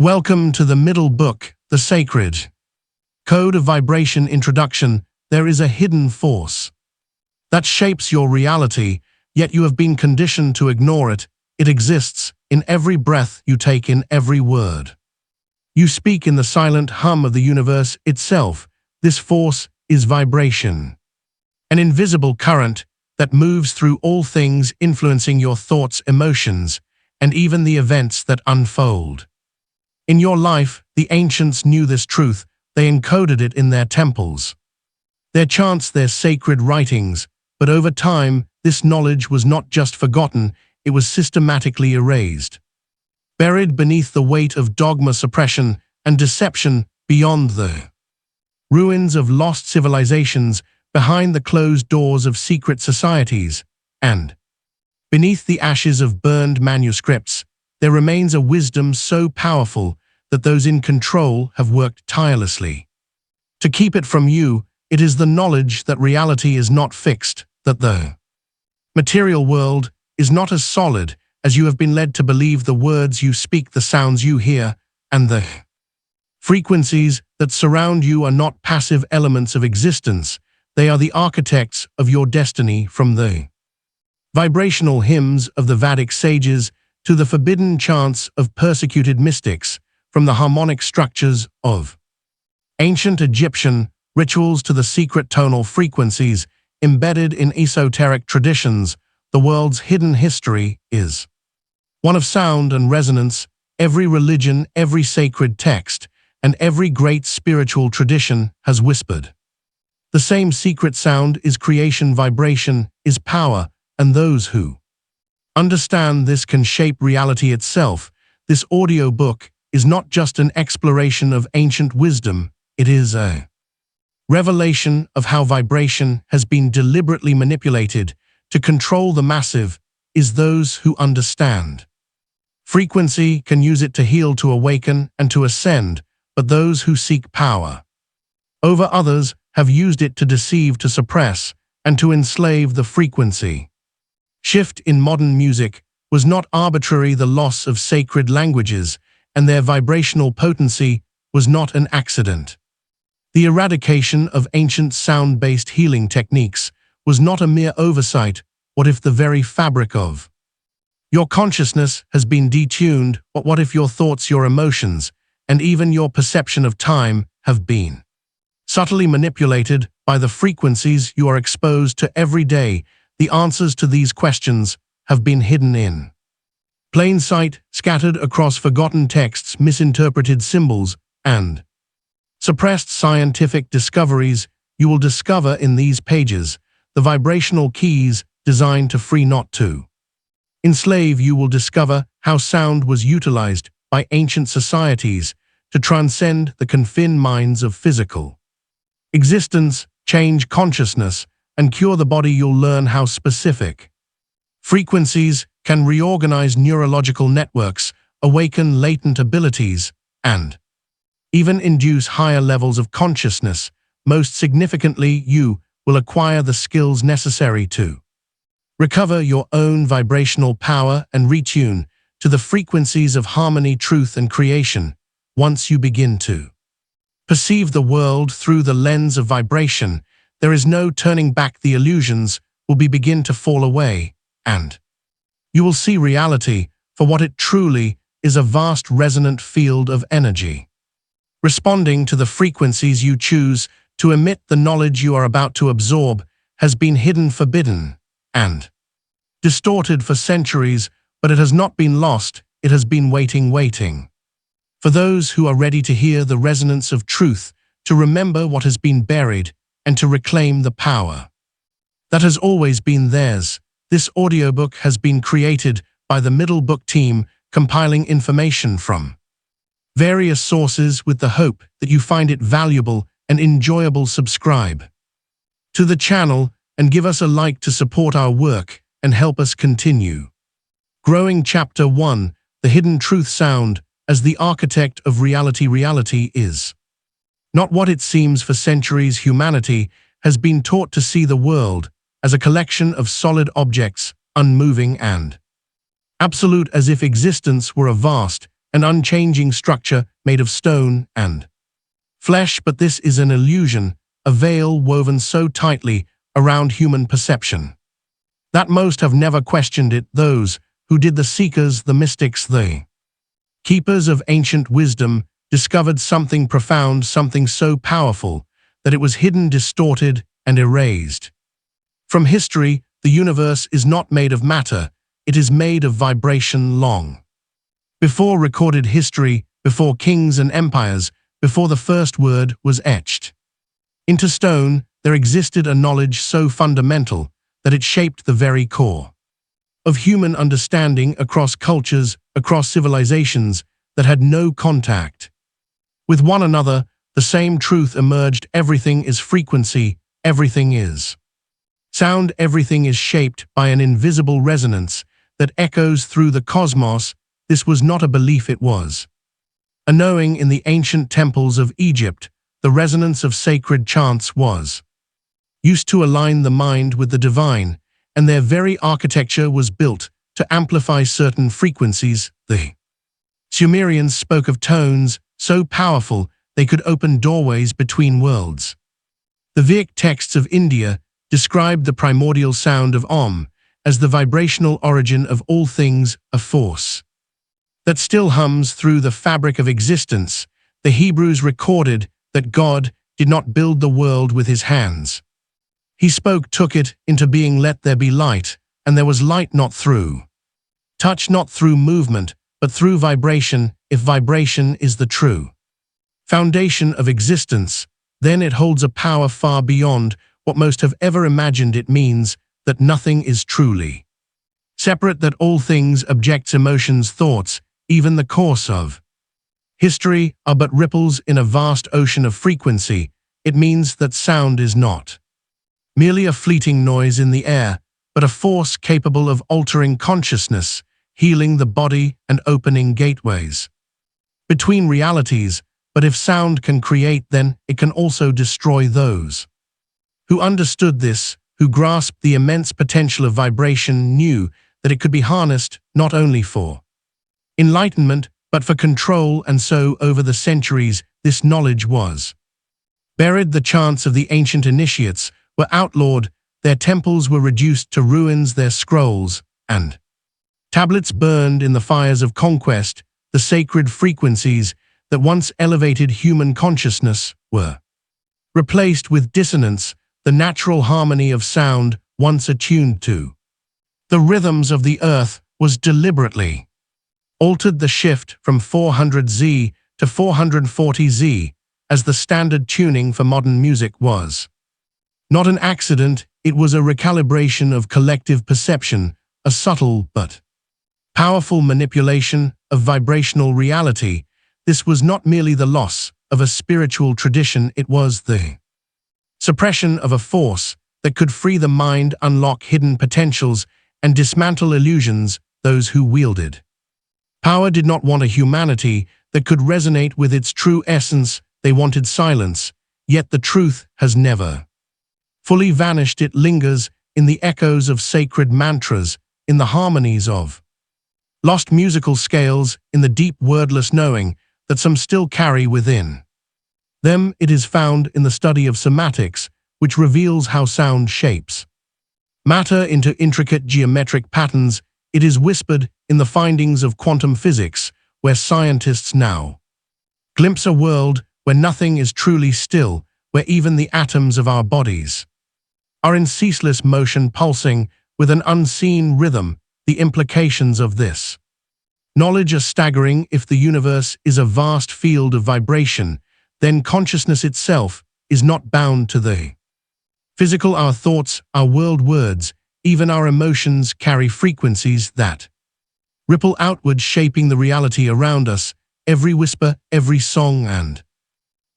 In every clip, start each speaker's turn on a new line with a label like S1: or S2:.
S1: Welcome to the middle book, the sacred code of vibration introduction. There is a hidden force that shapes your reality, yet you have been conditioned to ignore it. It exists in every breath you take, in every word you speak, in the silent hum of the universe itself. This force is vibration, an invisible current that moves through all things, influencing your thoughts, emotions, and even the events that unfold in your life. The ancients knew this truth. They encoded it in their temples, their chants, their sacred writings. But over time, this knowledge was not just forgotten, it was systematically erased, buried beneath the weight of dogma, suppression, and deception. Beyond the ruins of lost civilizations, behind the closed doors of secret societies, and beneath the ashes of burned manuscripts, there remains a wisdom so powerful that those in control have worked tirelessly to keep it from you. It is the knowledge that reality is not fixed, that the material world is not as solid as you have been led to believe. The words you speak, the sounds you hear, and the frequencies that surround you are not passive elements of existence. They are the architects of your destiny. From the vibrational hymns of the Vedic sages to the forbidden chants of persecuted mystics, from the harmonic structures of ancient Egyptian rituals to the secret tonal frequencies embedded in esoteric traditions, the world's hidden history is one of sound and resonance. Every religion, every sacred text, and every great spiritual tradition has whispered the same secret sound is creation. Vibration is power, and those who understand this can shape reality itself. This audio book is not just an exploration of ancient wisdom, it is a revelation of how vibration has been deliberately manipulated to control the masses. Is those who understand frequency can use it to heal, to awaken, and to ascend, but those who seek power over others have used it to deceive, to suppress, and to enslave. The frequency shift in modern music was not arbitrary. The loss of sacred languages and their vibrational potency was not an accident. The eradication of ancient sound-based healing techniques was not a mere oversight. What if the very fabric of your consciousness has been detuned? What if your thoughts, your emotions, and even your perception of time have been subtly manipulated by the frequencies you are exposed to every day? The answers to these questions have been hidden in plain sight, scattered across forgotten texts, misinterpreted symbols, and suppressed scientific discoveries. You will discover in these pages the vibrational keys designed to free, not to enslave. You will discover how sound was utilized by ancient societies to transcend the confined minds of physical existence, change consciousness, and cure the body. You'll learn how specific frequencies can reorganize neurological networks, awaken latent abilities, and even induce higher levels of consciousness. Most significantly, you will acquire the skills necessary to recover your own vibrational power and retune to the frequencies of harmony, truth, and creation. Once you begin to perceive the world through the lens of vibration, there is no turning back. The illusions will begin to fall away, and you will see reality for what it truly is, a vast resonant field of energy responding to the frequencies you choose to emit. The knowledge you are about to absorb has been hidden, forbidden, and distorted for centuries, but it has not been lost. It has been waiting for those who are ready to hear the resonance of truth, to remember what has been buried, and to reclaim the power that has always been theirs. This audiobook has been created by the Middle Book team, compiling information from various sources with the hope that you find it valuable and enjoyable. Subscribe to the channel and give us a like to support our work and help us continue growing. Chapter 1: The Hidden Truth. Sound as the architect of reality. Reality is not what it seems. For centuries, humanity has been taught to see the world as a collection of solid objects, unmoving and absolute, as if existence were a vast an unchanging structure made of stone and flesh, but this is an illusion, a veil woven so tightly around human perception that most have never questioned it. Those who did, the seekers, the mystics, the keepers of ancient wisdom, discovered something profound, something so powerful that it was hidden, distorted, and erased. From history, the universe is not made of matter, it is made of vibration. Long before recorded history, before kings and empires, before the first word was etched into stone, there existed a knowledge so fundamental that it shaped the very core of human understanding across cultures, across civilizations that had no contact with one another. The same truth emerged: everything is frequency, everything is sound, everything is shaped by an invisible resonance that echoes through the cosmos. This was not a belief, it was a knowing. In the ancient temples of Egypt, the resonance of sacred chants was used to align the mind with the divine, and their very architecture was built to amplify certain frequencies. The Sumerians spoke of tones so powerful they could open doorways between worlds. The Vedic texts of India described the primordial sound of Om as the vibrational origin of all things, a force that still hums through the fabric of existence. The Hebrews recorded that God did not build the world with his hands. He spoke, took it into being, let there be light, and there was light, not through touch, not through movement, but through vibration. If vibration is the true foundation of existence, then it holds a power far beyond what most have ever imagined. It means that nothing is truly separate, that all things, objects, emotions, thoughts, even the course of history, are but ripples in a vast ocean of frequency. It means that sound is not merely a fleeting noise in the air, but a force capable of altering consciousness, healing the body, and opening gateways between realities. But if sound can create, then it can also destroy. Those who understood this, who grasped the immense potential of vibration, knew that it could be harnessed not only for enlightenment, but for control. And so, over the centuries, this knowledge was buried. The chants of the ancient initiates were outlawed, their temples were reduced to ruins, their scrolls and tablets burned in the fires of conquest. The sacred frequencies that once elevated human consciousness were replaced with dissonance. The natural harmony of sound, once attuned to the rhythms of the earth, was deliberately altered. The shift from 400Z to 440Z as the standard tuning for modern music was not an accident. It was a recalibration of collective perception, a subtle but powerful manipulation of vibrational reality. This was not merely the loss of a spiritual tradition, it was the suppression of a force that could free the mind, unlock hidden potentials, and dismantle illusions. Those who wielded power did not want a humanity that could resonate with its true essence. They wanted silence, yet the truth has never fully vanished. It lingers in the echoes of sacred mantras, in the harmonies of lost musical scales, in the deep wordless knowing that some still carry within them. It is found in the study of somatics, which reveals how sound shapes matter into intricate geometric patterns. It is whispered in the findings of quantum physics, where scientists now glimpse a world where nothing is truly still, where even the atoms of our bodies are in ceaseless motion, pulsing with an unseen rhythm. The implications of this knowledge are staggering. If the universe is a vast field of vibration, then consciousness itself is not bound to the physical. Our thoughts, our world words, even our emotions carry frequencies that ripple outward, shaping the reality around us. Every whisper, every song, and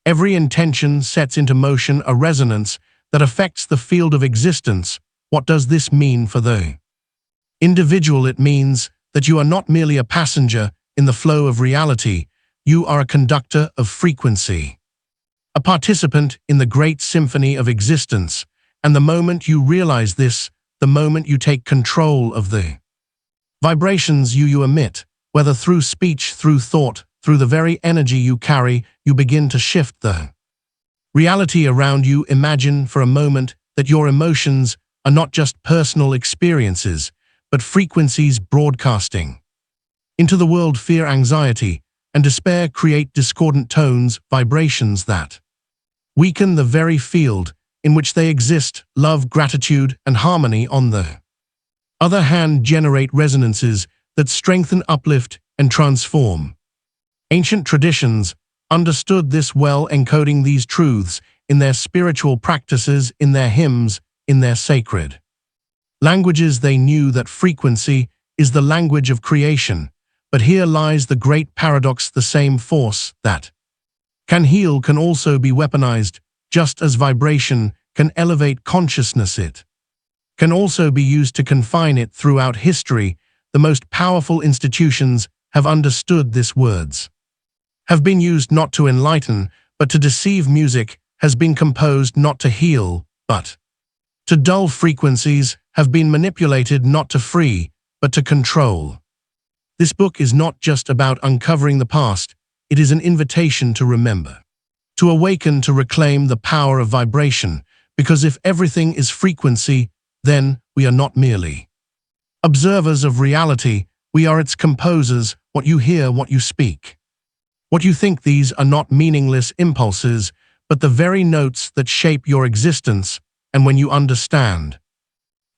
S1: every intention sets into motion a resonance that affects the field of existence. What does this mean for the individual? It means that you are not merely a passenger in the flow of reality, you are a conductor of frequency, a participant in the great symphony of existence. And the moment you realize this, the moment you take control of the vibrations you emit, Whether through speech, through thought, through the very energy you carry, you begin to shift the reality around you. Imagine for a moment that your emotions are not just personal experiences, but frequencies broadcasting into the world. Fear, anxiety, and despair create discordant tones, vibrations that weaken the very field in which they exist. Love, gratitude, and harmony, on the other hand, generate resonances that strengthen, uplift, and transform. Ancient traditions understood this well, encoding these truths in their spiritual practices, in their hymns, in their sacred languages. They knew that frequency is the language of creation, but here lies the great paradox: the same force that can heal can also be weaponized. Just as vibration can elevate consciousness, it can also be used to confine it. Throughout history, the most powerful institutions have understood this. Words have been used not to enlighten, but to deceive. Music has been composed not to heal, but to dull. Frequencies have been manipulated not to free, but to control. This book is not just about uncovering the past, it is an invitation to remember, to awaken, to reclaim the power of vibration, because if everything is frequency, then we are not merely observers of reality, we are its composers. What you hear, what you speak, what you think, these are not meaningless impulses, but the very notes that shape your existence. And when you understand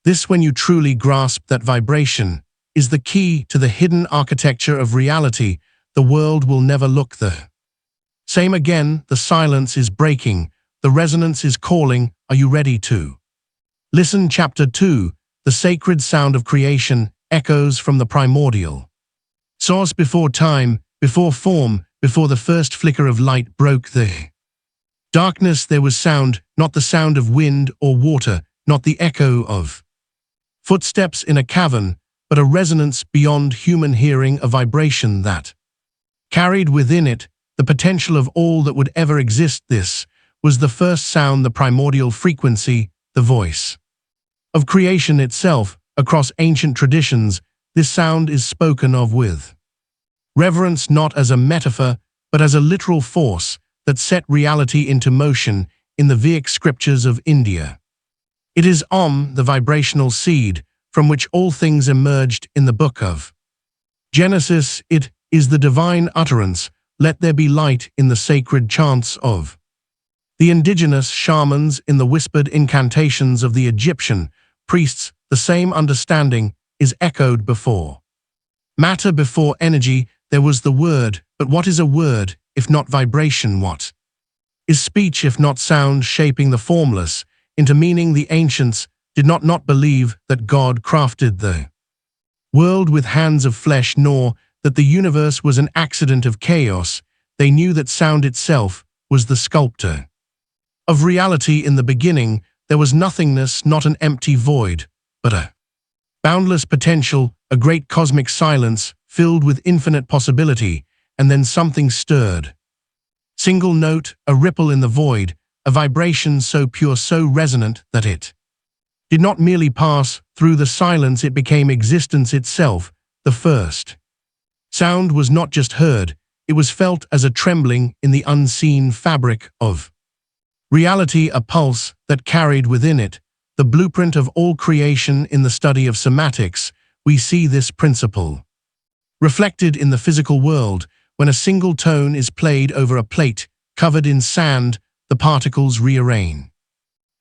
S1: this, when you truly grasp that vibration is the key to the hidden architecture of reality, the world will never look the same again. The silence is breaking, the resonance is calling. Are you ready to listen? Chapter 2, The Sacred Sound of Creation, Echoes from the Primordial Source. Before time, before form, before the first flicker of light broke the darkness, there was sound, not the sound of wind or water, not the echo of footsteps in a cavern, but a resonance beyond human hearing, a vibration that carried within it the potential of all that would ever exist. This was the first sound, the primordial frequency, the voice of creation itself. Across ancient traditions, this sound is spoken of with reverence, not as a metaphor, but as a literal force that set reality into motion. In the Vedic scriptures of India, it is Om, the vibrational seed, from which all things emerged. In the book of Genesis, it is the divine utterance, let there be light, in the sacred chants of the indigenous shamans, in the whispered incantations of the Egyptian priests. The same understanding is echoed before matter, before energy, there was the word. But what is a word if not vibration? What is speech if not sound, shaping the formless into meaning? The ancients did not believe that God crafted the world with hands of flesh, nor that the universe was an accident of chaos. They knew that sound itself was the sculptor of reality. In the beginning, there was nothingness, not an empty void, but a boundless potential, a great cosmic silence filled with infinite possibility. And then something stirred. Single note, a ripple in the void, a vibration so pure, so resonant, that it did not merely pass through the silence, it became existence itself. The first sound was not just heard, it was felt as a trembling in the unseen fabric of reality, a pulse that carried within it the blueprint of all creation. In the study of somatics, we see this principle reflected in the physical world. When a single tone is played over a plate covered in sand, the particles rearrange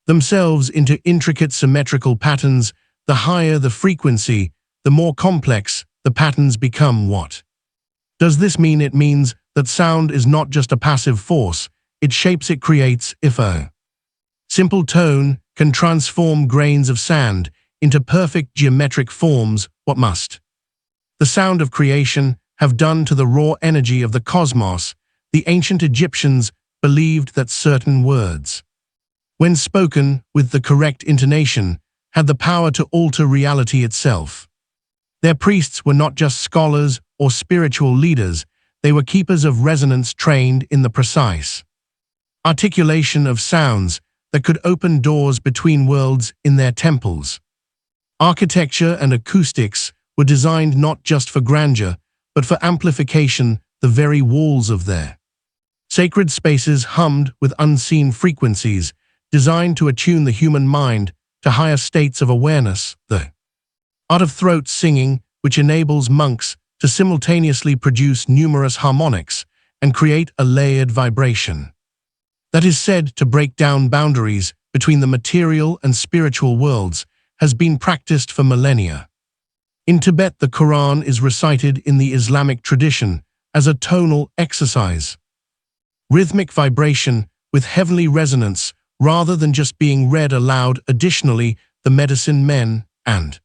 S1: themselves into intricate symmetrical patterns. The higher the frequency, the more complex the patterns become. What does this mean? It means that sound is not just a passive force, it shapes, it creates. If a simple tone can transform grains of sand into perfect geometric forms, what must the sound of creation have done to the raw energy of the cosmos? The ancient Egyptians believed that certain words, when spoken with the correct intonation, had the power to alter reality itself. Their priests were not just scholars or spiritual leaders, they were keepers of resonance, trained in the precise articulation of sounds that could open doors between worlds. In their temples, architecture and acoustics were designed not just for grandeur, but for amplification, the very walls of their sacred spaces hummed with unseen frequencies, designed to attune the human mind to higher states of awareness. The art of throat singing, which enables monks to simultaneously produce numerous harmonics and create a layered vibration that is said to break down boundaries between the material and spiritual worlds, has been practiced for millennia. In Tibet, the Quran is recited in the Islamic tradition as a tonal exercise. Rhythmic vibration with heavenly resonance rather than just being read aloud. Additionally, the medicine men and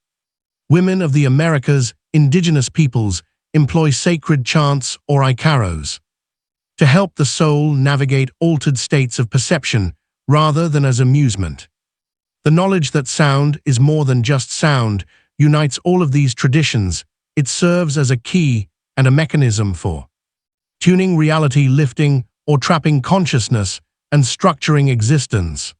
S1: women of the Americas, indigenous peoples, employ sacred chants or icaros to help the soul navigate altered states of perception rather than as amusement. The knowledge that sound is more than just sound unites all of these traditions. It serves as a key and a mechanism for tuning reality, lifting or trapping consciousness, and structuring existence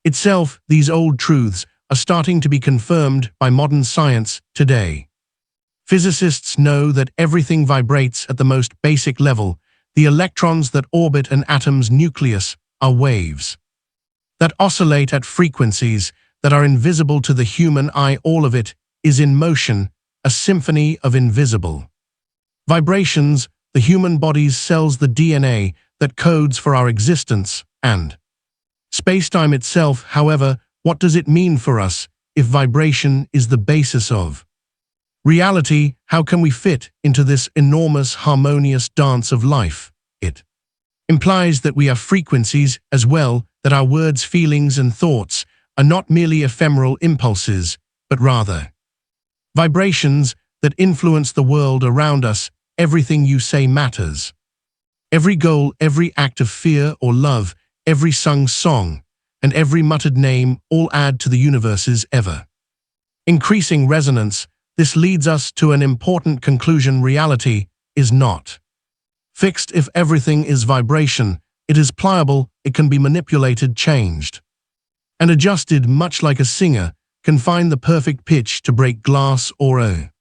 S1: itself. These old truths are starting to be confirmed by modern science today. Physicists know that everything vibrates at the most basic level. The electrons that orbit an atom's nucleus are waves that oscillate at frequencies that are invisible to the human eye. All of it is in motion, a symphony of invisible vibrations. The human body's cells, the DNA that codes for our existence and space-time itself. However, what does it mean for us if vibration is the basis of reality? How can we fit into this enormous, harmonious dance of life? It implies that we are frequencies as well, that our words, feelings, and thoughts are not merely ephemeral impulses, but rather vibrations that influence the world around us. Everything you say matters. Every goal, every act of fear or love, every sung song, and every muttered name all add to the universe's ever increasing resonance. This leads us to an important conclusion. Reality is not fixed. If everything is vibration, it is pliable. It can be manipulated, changed, and adjusted, much like a singer can find the perfect pitch to break glass, or a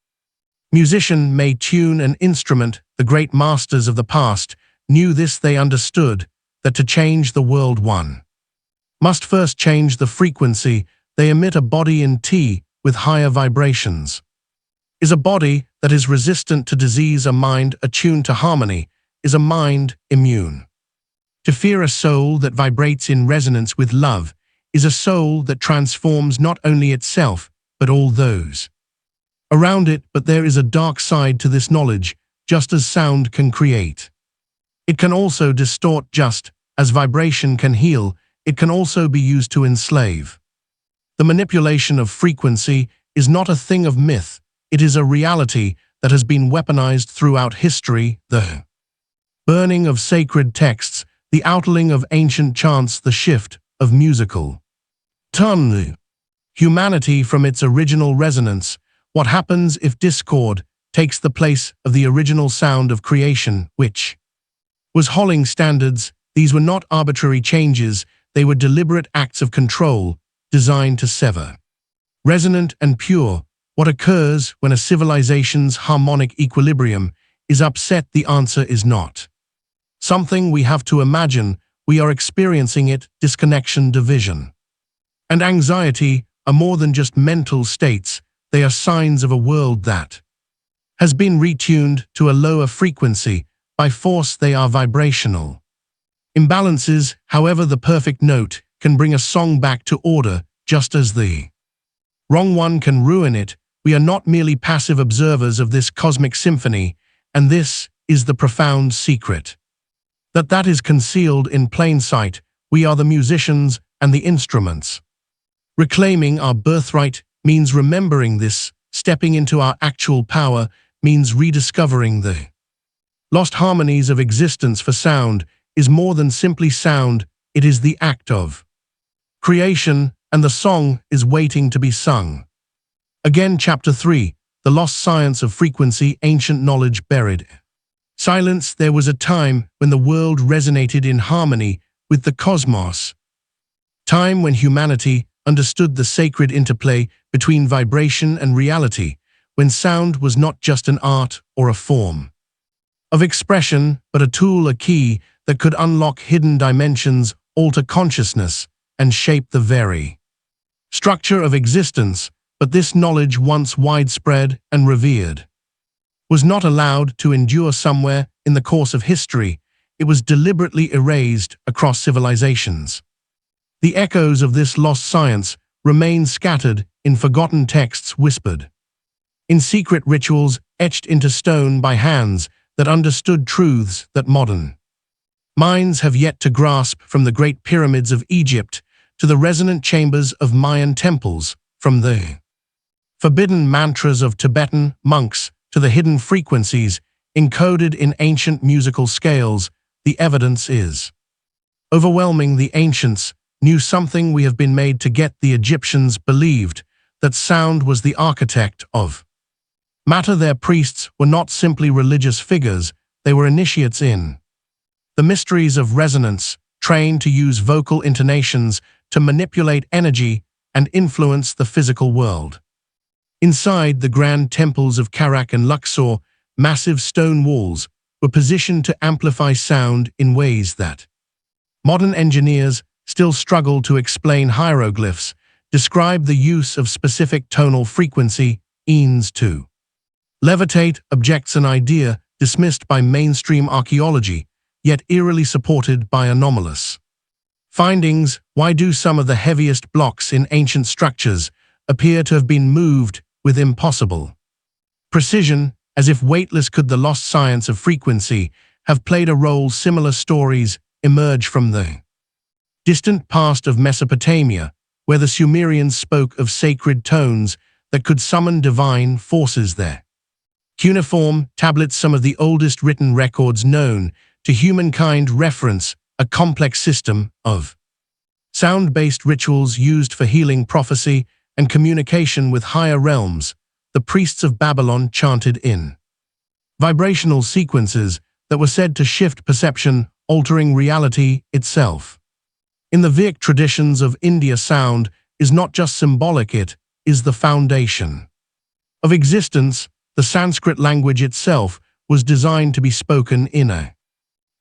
S1: musician may tune an instrument. The great masters of the past knew this. They understood that to change the world, one must first change the frequency they emit. A body in T with higher vibrations is a body that is resistant to disease. A mind attuned to harmony is a mind immune to fear. A soul that vibrates in resonance with love is a soul that transforms not only itself, but all those around it. But there is a dark side to this knowledge. Just as sound can create, it can also distort. Just as vibration can heal, it can also be used to enslave. The manipulation of frequency is not a thing of myth. It is a reality that has been weaponized throughout history. The burning of sacred texts, the outlining of ancient chants, the shift of musical tone, humanity from its original resonance. What happens if discord takes the place of the original sound of creation, which was holding standards? These were not arbitrary changes. They were deliberate acts of control designed to sever resonant and pure. What occurs when a civilization's harmonic equilibrium is upset? The answer is not something we have to imagine. We are experiencing it. Disconnection, division, and anxiety are more than just mental states. They are signs of a world that has been retuned to a lower frequency. By force, they are vibrational imbalances. However, the perfect note can bring a song back to order, just as the wrong one can ruin it. We are not merely passive observers of this cosmic symphony, and this is the profound secret that is concealed in plain sight. We are the musicians and the instruments. Reclaiming our birthright means remembering this. Stepping into our actual power means rediscovering the lost harmonies of existence. For sound is more than simply sound. It is the act of creation, and the song is waiting to be sung. Again, Chapter 3, The Lost Science of Frequency, Ancient Knowledge Buried. Silence. There was a time when the world resonated in harmony with the cosmos. Time when humanity understood the sacred interplay between vibration and reality. when sound was not just an art or a form of expression, but a tool, a key that could unlock hidden dimensions, alter consciousness, and shape the very structure of existence. But this knowledge, once widespread and revered, was not allowed to endure somewhere in the course of history. It was deliberately erased across civilizations. The echoes of this lost science remain scattered in forgotten texts, whispered in secret rituals etched into stone by hands that understood truths that modern minds have yet to grasp, from the great pyramids of Egypt to the resonant chambers of Mayan temples, from the forbidden mantras of Tibetan monks to the hidden frequencies encoded in ancient musical scales. The evidence is overwhelming. The ancients knew something we have been made to get. The Egyptians believed that sound was the architect of matter. Their priests were not simply religious figures, they were initiates in the mysteries of resonance, trained to use vocal intonations to manipulate energy and influence the physical world. Inside the grand temples of Karak and Luxor, massive stone walls were positioned to amplify sound in ways that modern engineers still struggle to explain. Hieroglyphs describe the use of specific tonal frequency eans to levitate objects, an idea dismissed by mainstream archaeology, yet eerily supported by anomalous findings. Why do some of the heaviest blocks in ancient structures appear to have been moved with impossible precision, as if weightless? Could the lost science of frequency have played a role? Similar stories emerge from the distant past of Mesopotamia, where the Sumerians spoke of sacred tones that could summon divine forces. Their cuneiform tablets, some of the oldest written records known to humankind, reference a complex system of sound-based rituals used for healing, prophecy, and communication with higher realms. The priests of Babylon chanted in vibrational sequences that were said to shift perception, altering reality itself. In the Vedic traditions of India, sound is not just symbolic, it is the foundation of existence. The Sanskrit language itself was designed to be spoken in a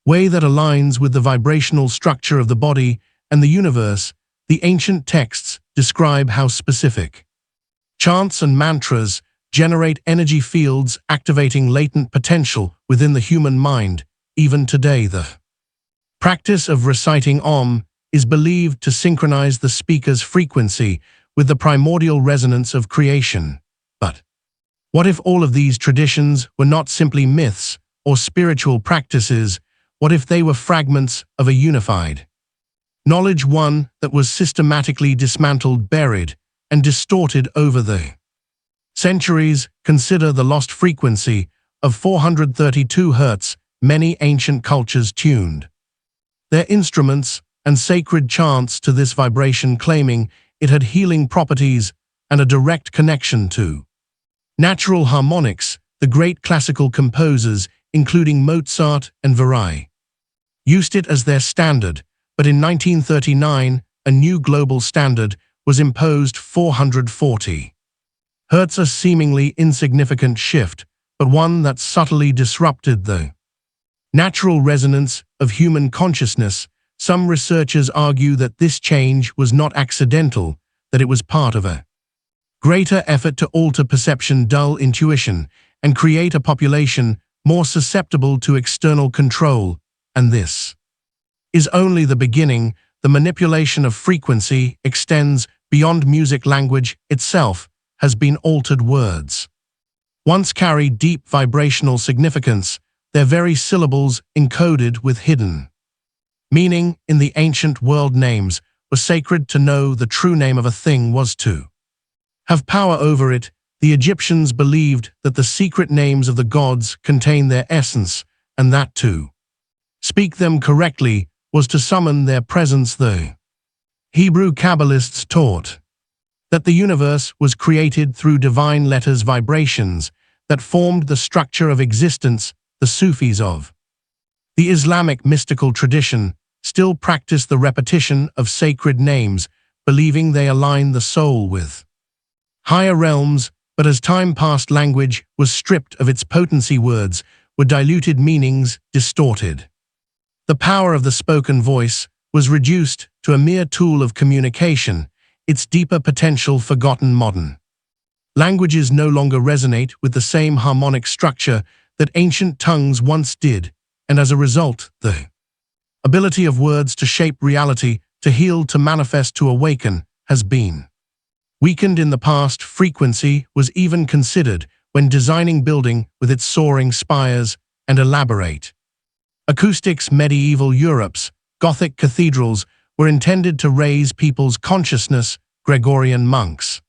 S1: way that aligns with the vibrational structure of the body and the universe. The ancient texts describe how specific chants and mantras generate energy fields, activating latent potential within the human mind. Even today, the practice of reciting Om is believed to synchronize the speaker's frequency with the primordial resonance of creation. But what if all of these traditions were not simply myths or spiritual practices? What if they were fragments of a unified knowledge, one that was systematically dismantled, buried, and distorted over the centuries? Consider the lost frequency of 432 Hz. Many ancient cultures tuned their instruments and sacred chants to this vibration, claiming it had healing properties and a direct connection to natural harmonics. The great classical composers, including Mozart and Verdi, used it as their standard, but in 1939, a new global standard was imposed: 440 Hz, a seemingly insignificant shift, but one that subtly disrupted the natural resonance of human consciousness. Some researchers argue that this change was not accidental, that it was part of a greater effort to alter perception, dull intuition, and create a population more susceptible to external control. And this is only the beginning. The manipulation of frequency extends beyond music. Language itself has been altered. Words once carried deep vibrational significance, their very syllables encoded with hidden meaning. In the ancient world, names were sacred. To know the true name of a thing was to have power over it. The Egyptians believed that the secret names of the gods contained their essence, and that to speak them correctly was to summon their presence. The Hebrew Kabbalists taught that the universe was created through divine letters, vibrations that formed the structure of existence. The Sufis of the Islamic mystical tradition still practice the repetition of sacred names, believing they align the soul with higher realms. But as time passed, language was stripped of its potency, words were diluted, meanings distorted. The power of the spoken voice was reduced to a mere tool of communication, its deeper potential forgotten. Modern languages no longer resonate with the same harmonic structure that ancient tongues once did, and as a result, the ability of words to shape reality, to heal, to manifest, to awaken, has been weakened in the past. Frequency was even considered when designing building with its soaring spires and elaborate acoustics. Medieval Europe's Gothic cathedrals were intended to raise people's consciousness. Gregorian monks,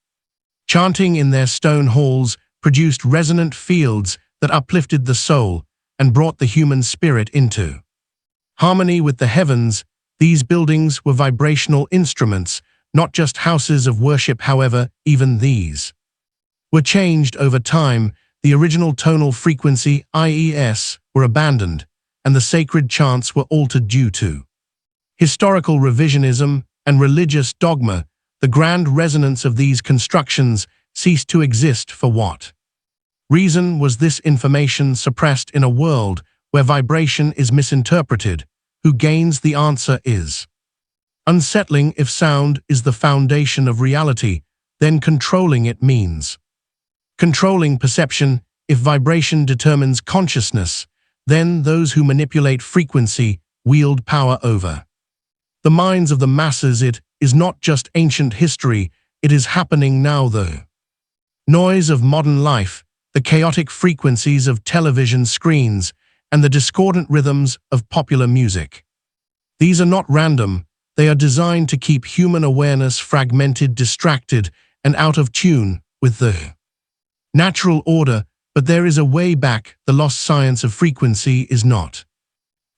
S1: chanting in their stone halls, produced resonant fields that uplifted the soul and brought the human spirit into harmony with the heavens. These buildings were vibrational instruments, not just houses of worship. However, even these were changed over time. The original tonal frequency, IES, were abandoned, and the sacred chants were altered due to historical revisionism and religious dogma. The grand resonance of these constructions ceased to exist. For what reason was this information suppressed? In a world where vibration is misinterpreted, who gains? The answer is unsettling. If sound is the foundation of reality, then controlling it means controlling perception. If vibration determines consciousness, then those who manipulate frequency wield power over the minds of the masses. It is not just ancient history, it is happening now. The noise of modern life, the chaotic frequencies of television screens, and the discordant rhythms of popular music. These are not random, they are designed to keep human awareness fragmented, distracted, and out of tune with the natural order. But there is a way back. The lost science of frequency is not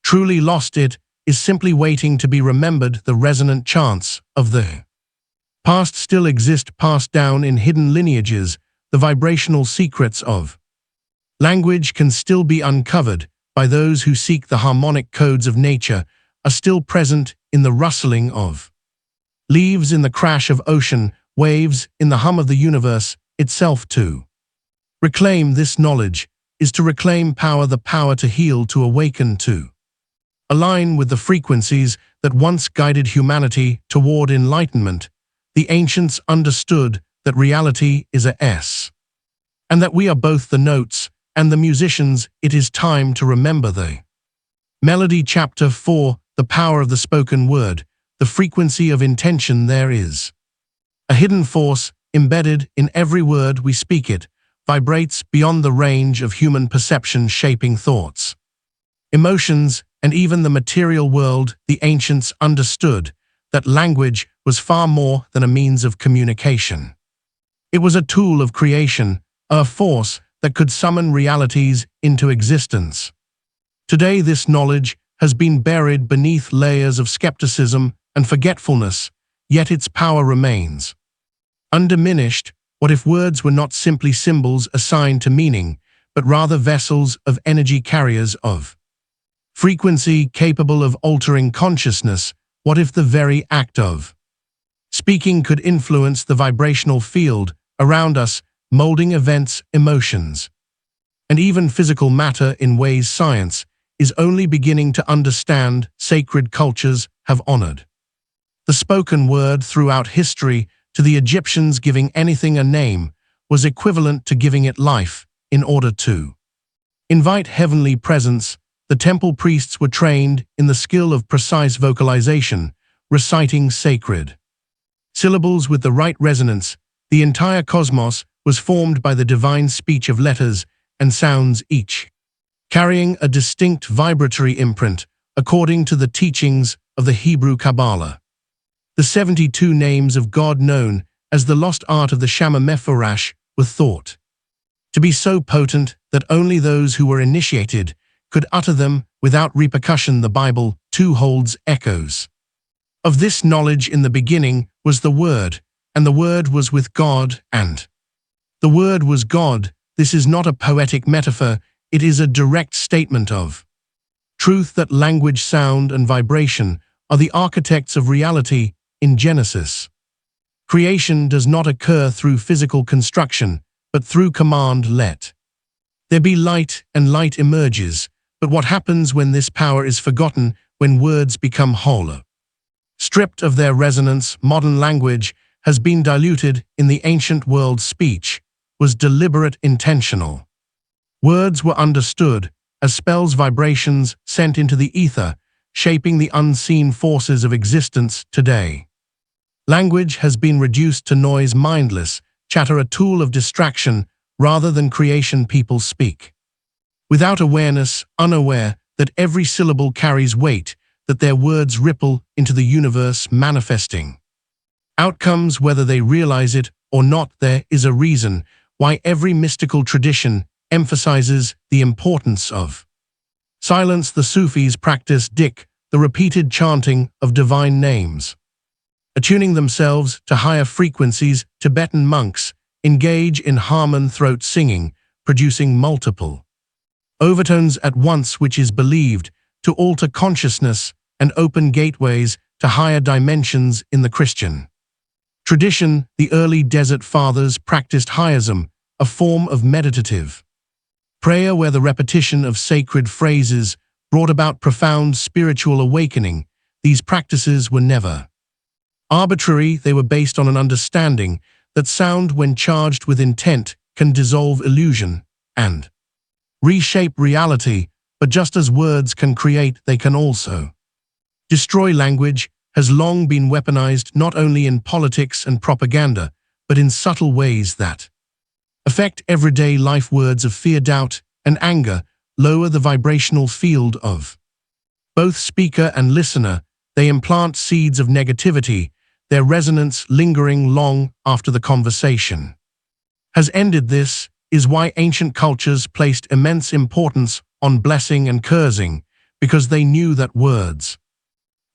S1: truly lost, it is simply waiting to be remembered. The resonant chants of the past still exist, passed down in hidden lineages. The vibrational secrets of language can still be uncovered by those who seek. The harmonic codes of nature are still present in the rustling of leaves, in the crash of ocean waves, in the hum of the universe itself. To reclaim this knowledge is to reclaim power, the power to heal, to awaken, to align with the frequencies that once guided humanity toward enlightenment. The ancients understood that reality is a S, and that we are both the notes and the musicians. It is time to remember the melody. Chapter 4: The power of the spoken word, the frequency of intention. There is a hidden force embedded in every word we speak. It vibrates beyond the range of human perception, shaping thoughts, emotions, and even the material world. The ancients understood that language was far more than a means of communication. It was a tool of creation, a force that could summon realities into existence. Today, this knowledge has been buried beneath layers of skepticism and forgetfulness, yet its power remains undiminished. What if words were not simply symbols assigned to meaning, but rather vessels of energy, carriers of frequency capable of altering consciousness? What if the very act of speaking could influence the vibrational field around us, molding events, emotions, and even physical matter in ways science is only beginning to understand? Sacred cultures have honored the spoken word throughout history. To the Egyptians, giving anything a name was equivalent to giving it life. In order to invite heavenly presence, the temple priests were trained in the skill of precise vocalization, reciting sacred syllables with the right resonance. The entire cosmos was formed by the divine speech of letters and sounds, each carrying a distinct vibratory imprint, according to the teachings of the Hebrew Kabbalah. The 72 names of God, known as the lost art of the Shema Mephurash, were thought to be so potent that only those who were initiated could utter them without repercussion. The Bible too holds echoes of this knowledge. In the beginning was the Word, and the Word was with God, and the Word was God. This is not a poetic metaphor, it is a direct statement of truth that language, sound, and vibration are the architects of reality. In Genesis, creation does not occur through physical construction, but through command let there be light, and light emerges. But what happens when this power is forgotten, when words become hollow? Stripped of their resonance, modern language has been diluted. In the ancient world, speech was deliberate, intentional. Words were understood as spells, vibrations sent into the ether, shaping the unseen forces of existence today. Language has been reduced to noise, mindless chatter, a tool of distraction rather than creation. People speak without awareness, unaware that every syllable carries weight, that their words ripple into the universe, manifesting outcomes whether they realize it or not. There is a reason why every mystical tradition emphasizes the importance of silence. The Sufis practice the repeated chanting of divine names, attuning themselves to higher frequencies. Tibetan monks engage in harmon throat singing, producing multiple overtones at once, which is believed to alter consciousness and open gateways to higher dimensions. In the Christian tradition, the early Desert Fathers practiced Hyasm, a form of meditative prayer where the repetition of sacred phrases brought about profound spiritual awakening. These practices were never arbitrary. They were based on an understanding that sound, when charged with intent, can dissolve illusion and reshape reality. But just as words can create, they can also destroy. Language has long been weaponized, not only in politics and propaganda, but in subtle ways that affect everyday life. Words of fear, doubt, and anger lower the vibrational field of both speaker and listener. They implant seeds of negativity, their resonance lingering long after the conversation has ended. This is why ancient cultures placed immense importance on blessing and cursing, because they knew that words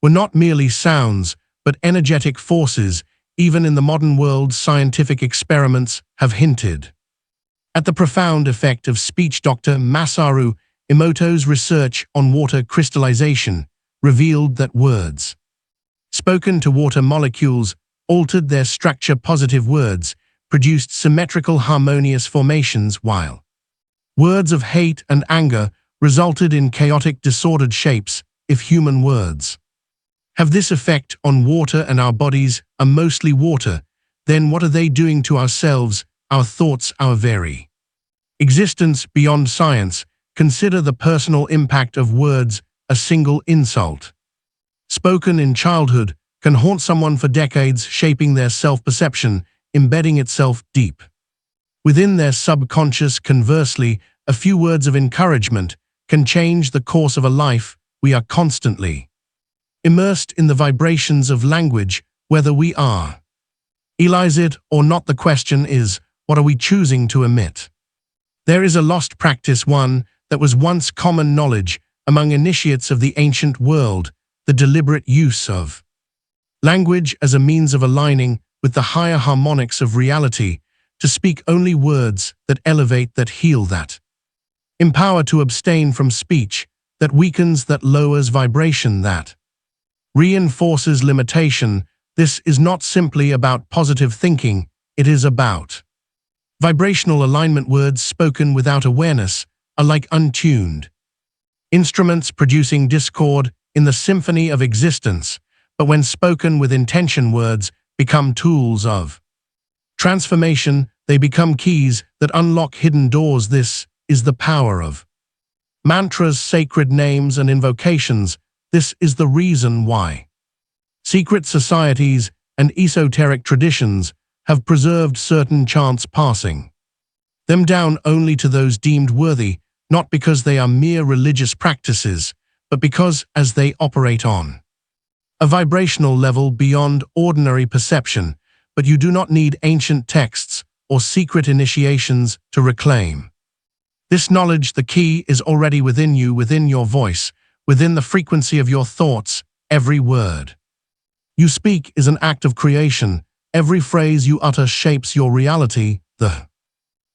S1: were not merely sounds, but energetic forces. Even in the modern world, scientific experiments have hinted at the profound effect of speech. Dr. Masaru Emoto's research on water crystallization revealed that words spoken to water molecules altered their structure. Positive words produced symmetrical, harmonious formations, while words of hate and anger resulted in chaotic, disordered shapes. If human words have this effect on water, and our bodies are mostly water, then what are they doing to ourselves, our thoughts, our very existence? Beyond science, consider the personal impact of words. A single insult spoken in childhood can haunt someone for decades, shaping their self-perception, embedding itself deep within their subconscious. Conversely, a few words of encouragement can change the course of a life. We are constantly immersed in the vibrations of language, whether we are realize it or not. The question is, what are we choosing to emit? There is a lost practice, one that was once common knowledge among initiates of the ancient world: the deliberate use of language as a means of aligning with the higher harmonics of reality, to speak only words that elevate, that heal, that empower; to abstain from speech that weakens, that lowers vibration, that reinforces limitation. This is not simply about positive thinking, it is about vibrational alignment. Words spoken without awareness are like untuned instruments producing discord in the symphony of existence, but when spoken with intention, words become tools of transformation. They become keys that unlock hidden doors. This is the power of mantras, sacred names, and invocations. This is the reason why secret societies and esoteric traditions have preserved certain chants, passing them down only to those deemed worthy, not because they are mere religious practices, but because, as they operate on a vibrational level beyond ordinary perception. But you do not need ancient texts or secret initiations to reclaim this knowledge. The key is already within you, within your voice, within the frequency of your thoughts. Every word you speak is an act of creation. Every phrase you utter shapes your reality. The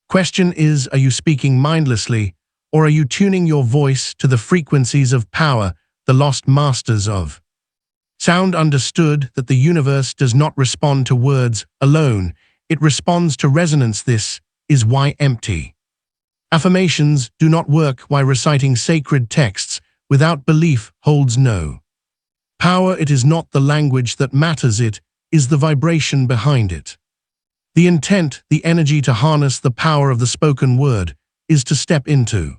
S1: question is, are you speaking mindlessly, or are you tuning your voice to the frequencies of power? The lost masters of sound understood that the universe does not respond to words alone, it responds to resonance. This is why empty. Affirmations do not work while reciting sacred texts. Without belief holds no power. It is not the language that matters, it is the vibration behind it. The intent, the energy to harness the power of the spoken word, is to step into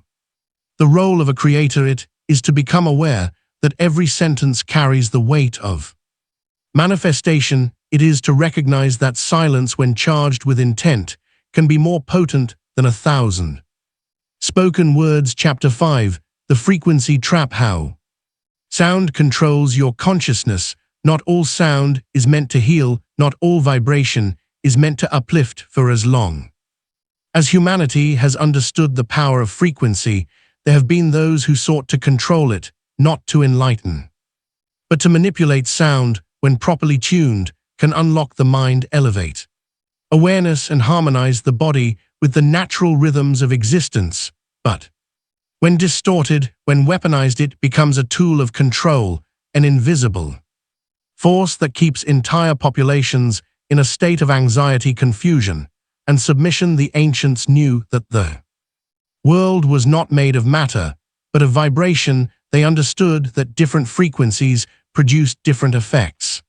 S1: the role of a creator. It is to become aware that every sentence carries the weight of manifestation. It is to recognize that silence, when charged with intent, can be more potent than 1,000 spoken words. Chapter 5, The Frequency Trap. How sound controls your consciousness. Not all sound is meant to heal, not all vibration is meant to uplift. For as long as humanity has understood the power of frequency, there have been those who sought to control it, not to enlighten, but to manipulate. Sound, when properly tuned, can unlock the mind, elevate awareness, and harmonize the body with the natural rhythms of existence. But when distorted, when weaponized, it becomes a tool of control, an invisible force that keeps entire populations in a state of anxiety, confusion, and submission. The ancients knew that the world was not made of matter, but of vibration. They understood that different frequencies produced different effects,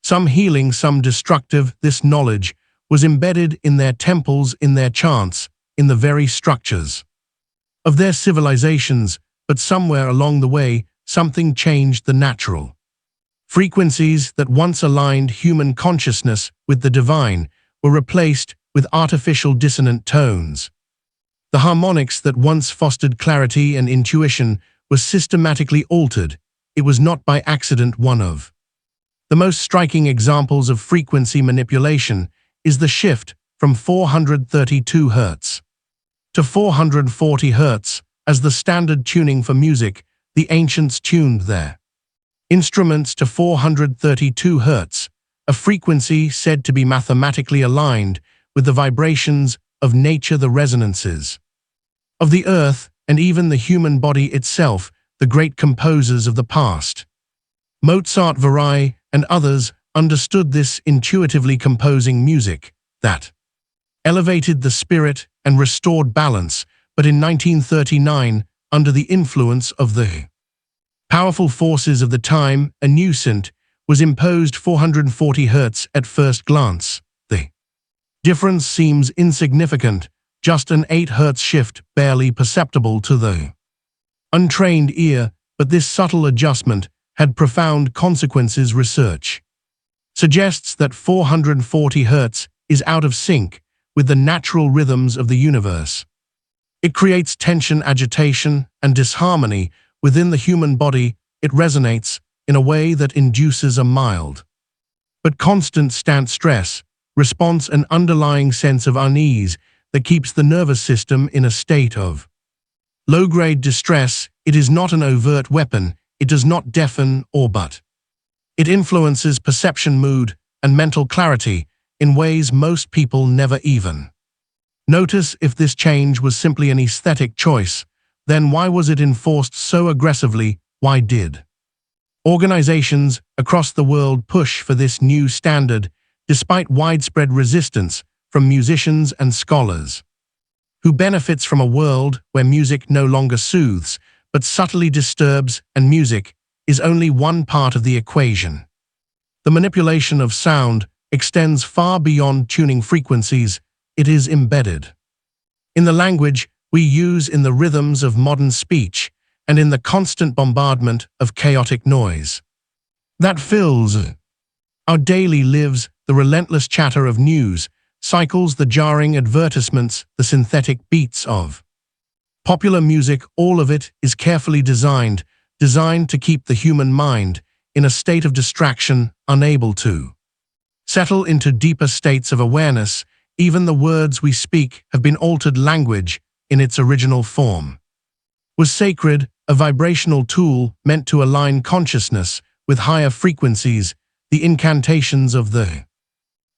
S1: some healing, some destructive. This knowledge was embedded in their temples, in their chants, in the very structures of their civilizations. But somewhere along the way, something changed. The natural frequencies that once aligned human consciousness with the divine were replaced with artificial dissonant tones. The harmonics that once fostered clarity and intuition were systematically altered. It was not by accident. One of the most striking examples of frequency manipulation is the shift from 432 Hz to 440 Hz as the standard tuning for music. The ancients tuned their instruments to 432 Hz, a frequency said to be mathematically aligned with the vibrations of nature, the resonances of the earth, and even the human body itself. The great composers of the past, Mozart, Verdi, and others, understood this intuitively, composing music that elevated the spirit and restored balance. But in 1939, under the influence of the powerful forces of the time, a new scent was imposed. 440 Hz. At first glance, the difference seems insignificant, just an 8 Hz shift, barely perceptible to the untrained ear. But this subtle adjustment had profound consequences. Research suggests that 440 Hz is out of sync with the natural rhythms of the universe. It creates tension, agitation, and disharmony within the human body. It resonates in a way that induces a mild but constant stress response, an underlying sense of unease that keeps the nervous system in a state of low-grade distress. It is not an overt weapon. It does not deafen but it influences perception, mood, and mental clarity in ways most people never even notice. If this change was simply an aesthetic choice, then why was it enforced so aggressively? Why did organizations across the world push for this new standard despite widespread resistance from musicians and scholars? Who benefits from a world where music no longer soothes, but subtly disturbs, and music is only one part of the equation? The manipulation of sound extends far beyond tuning frequencies. It is embedded in the language we use, in the rhythms of modern speech, and in the constant bombardment of chaotic noise that fills our daily lives. The relentless chatter of news cycles, the jarring advertisements, the synthetic beats of popular music, all of it is carefully designed to keep the human mind in a state of distraction, unable to settle into deeper states of awareness. Even the words we speak have been altered. Language, in its original form, was sacred, a vibrational tool meant to align consciousness with higher frequencies. The incantations of the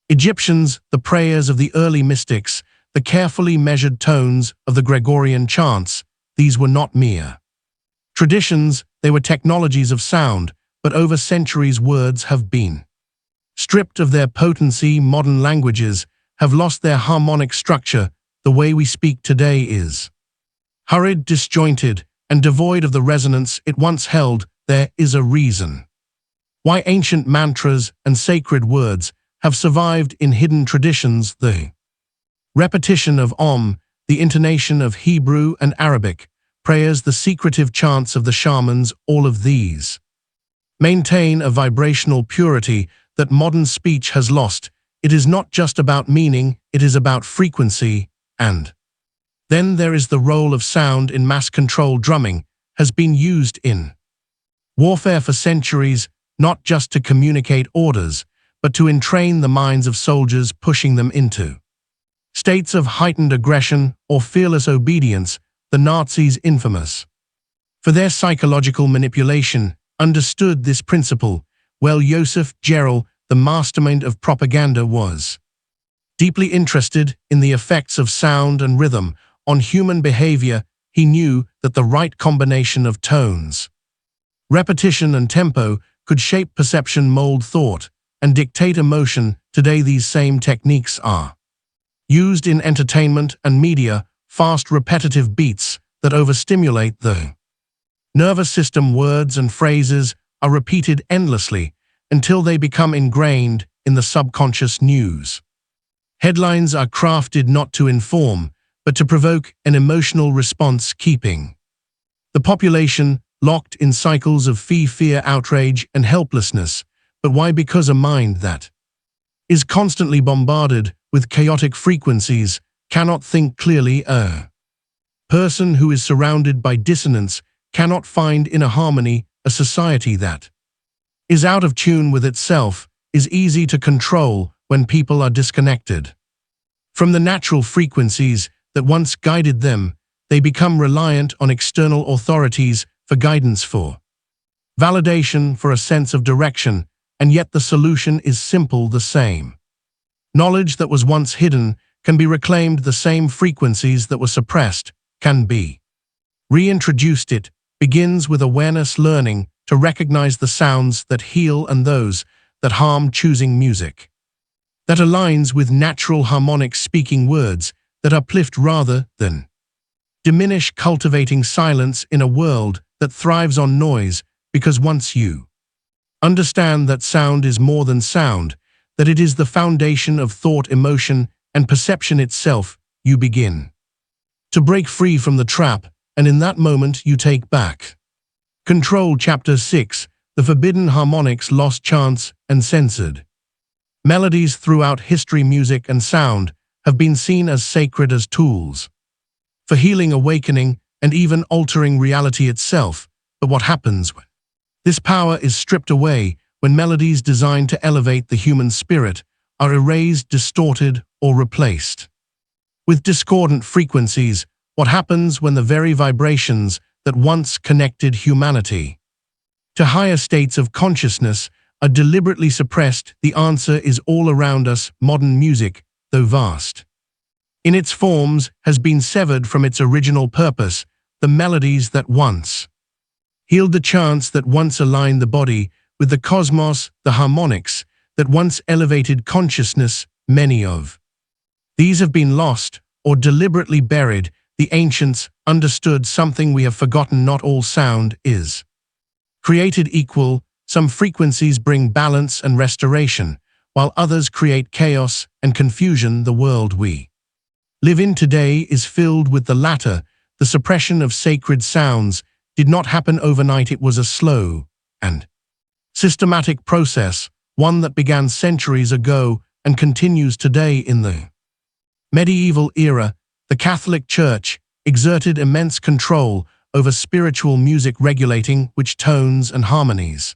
S1: Egyptians, the prayers of the early mystics, the carefully measured tones of the Gregorian chants, these were not mere traditions, they were technologies of sound. But over centuries, words have been stripped of their potency. Modern languages have lost their harmonic structure. the way we speak today is hurried, disjointed, and devoid of the resonance it once held. There is a reason why ancient mantras and sacred words have survived in hidden traditions. The repetition of Om, the intonation of Hebrew and Arabic prayers, the secretive chants of the shamans, all of these maintain a vibrational purity that modern speech has lost. It is not just about meaning, it is about frequency. And then there is the role of sound in mass control. Drumming has been used in warfare for centuries, not just to communicate orders, but to entrain the minds of soldiers, pushing them into states of heightened aggression or fearless obedience. The Nazis, infamous for their psychological manipulation, understood this principle well. Joseph Gerel, the mastermind of propaganda, was deeply interested in the effects of sound and rhythm on human behavior. He knew that the right combination of tones, repetition, and tempo could shape perception, mold thought, and dictate emotion. Today, these same techniques are used in entertainment and media, fast, repetitive beats that overstimulate the nervous system. Words and phrases are repeated endlessly until they become ingrained in the subconscious. News headlines are crafted not to inform, but to provoke an emotional response, keeping the population locked in cycles of fear, outrage, and helplessness. But why? Because a mind that is constantly bombarded with chaotic frequencies cannot think clearly. A person who is surrounded by dissonance cannot find inner harmony. A society that is out of tune with itself is easy to control when people are disconnected from the natural frequencies that once guided them. They become reliant on external authorities for guidance, for validation, for a sense of direction, and yet the solution is simple: the same knowledge that was once hidden can be reclaimed. The same frequencies that were suppressed can be reintroduced. It begins with awareness, learning to recognize the sounds that heal and those that harm, choosing music that aligns with natural harmonics, speaking words that uplift rather than diminish, cultivating silence in a world that thrives on noise. Because once you understand that sound is more than sound, that it is the foundation of thought, emotion, and perception itself, you begin to break free from the trap, and in that moment you take back control. Chapter 6: The Forbidden Harmonics, Lost Chants, and Censored Melodies. Throughout history, music and sound have been seen as sacred, as tools for healing, awakening, and even altering reality itself. But what happens when this power is stripped away? When melodies designed to elevate the human spirit are erased, distorted, or replaced with discordant frequencies? What happens when the very vibrations that once connected humanity to higher states of consciousness are deliberately suppressed? The answer is all around us. Modern music, though vast in its forms, has been severed from its original purpose. The melodies that once healed, the chants that once aligned the body with the cosmos, the harmonics that once elevated consciousness, many of these have been lost or deliberately buried. The ancients understood something we have forgotten: not all sound is created equal. Some frequencies bring balance and restoration, while others create chaos and confusion. The world we live in today is filled with the latter. The suppression of sacred sounds did not happen overnight. It was a slow and systematic process, one that began centuries ago and continues today. In the medieval era, the Catholic Church exerted immense control over spiritual music, regulating which tones and harmonies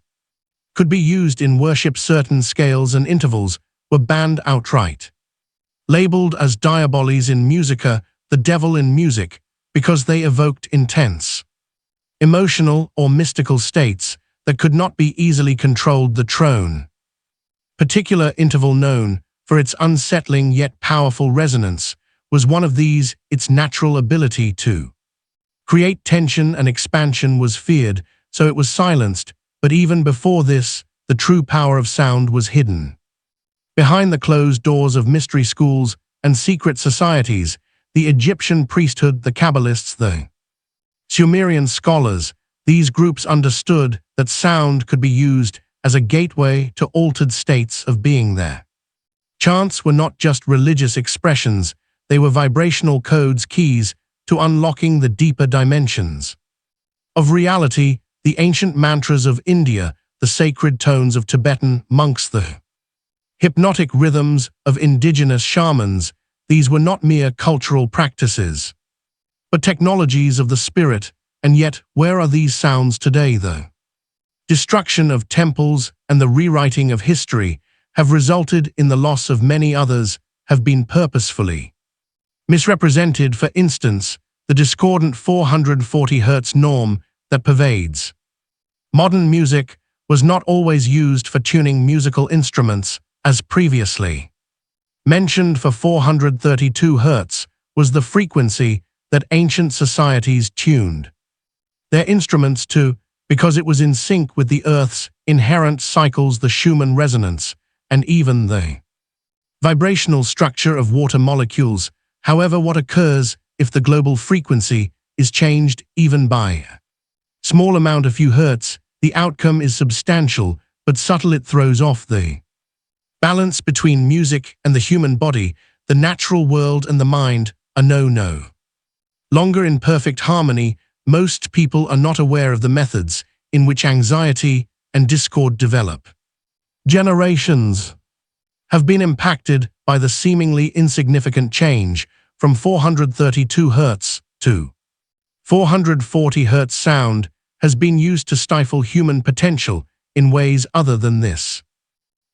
S1: could be used in worship. Certain scales and intervals were banned outright, labeled as diaboles in musica, the devil in music, because they evoked intense emotional or mystical states that could not be easily controlled. The trone, particular interval known for its unsettling yet powerful resonance, was one of these. Its natural ability to create tension and expansion was feared, so it was silenced. But even before this, the true power of sound was hidden behind the closed doors of mystery schools and secret societies. the Egyptian priesthood, the Kabbalists, the Sumerian scholars. These groups understood that sound could be used as a gateway to altered states of being there. Chants were not just religious expressions, they were vibrational codes, keys to unlocking the deeper dimensions of reality. The ancient mantras of India, the sacred tones of Tibetan monks, the hypnotic rhythms of indigenous shamans, these were not mere cultural practices, but technologies of the spirit. And yet, where are these sounds today, though? Destruction of temples and the rewriting of history have resulted in the loss of many. Others have been purposefully misrepresented. For instance, the discordant 440 Hz norm that pervades modern music was not always used for tuning musical instruments, as previously mentioned. For 432 Hz was the frequency that ancient societies tuned their instruments to, because it was in sync with the Earth's inherent cycles, the Schumann resonance, and even the vibrational structure of water molecules. However, what occurs if the global frequency is changed even by a small amount, a few hertz? The outcome is substantial but subtle. It throws off the balance between music and the human body, the natural world and the mind are no longer in perfect harmony. Most people are not aware of the methods in which anxiety and discord develop. Generations have been impacted by the seemingly insignificant change from 432 Hz to 440 Hz. Sound has been used to stifle human potential in ways other than this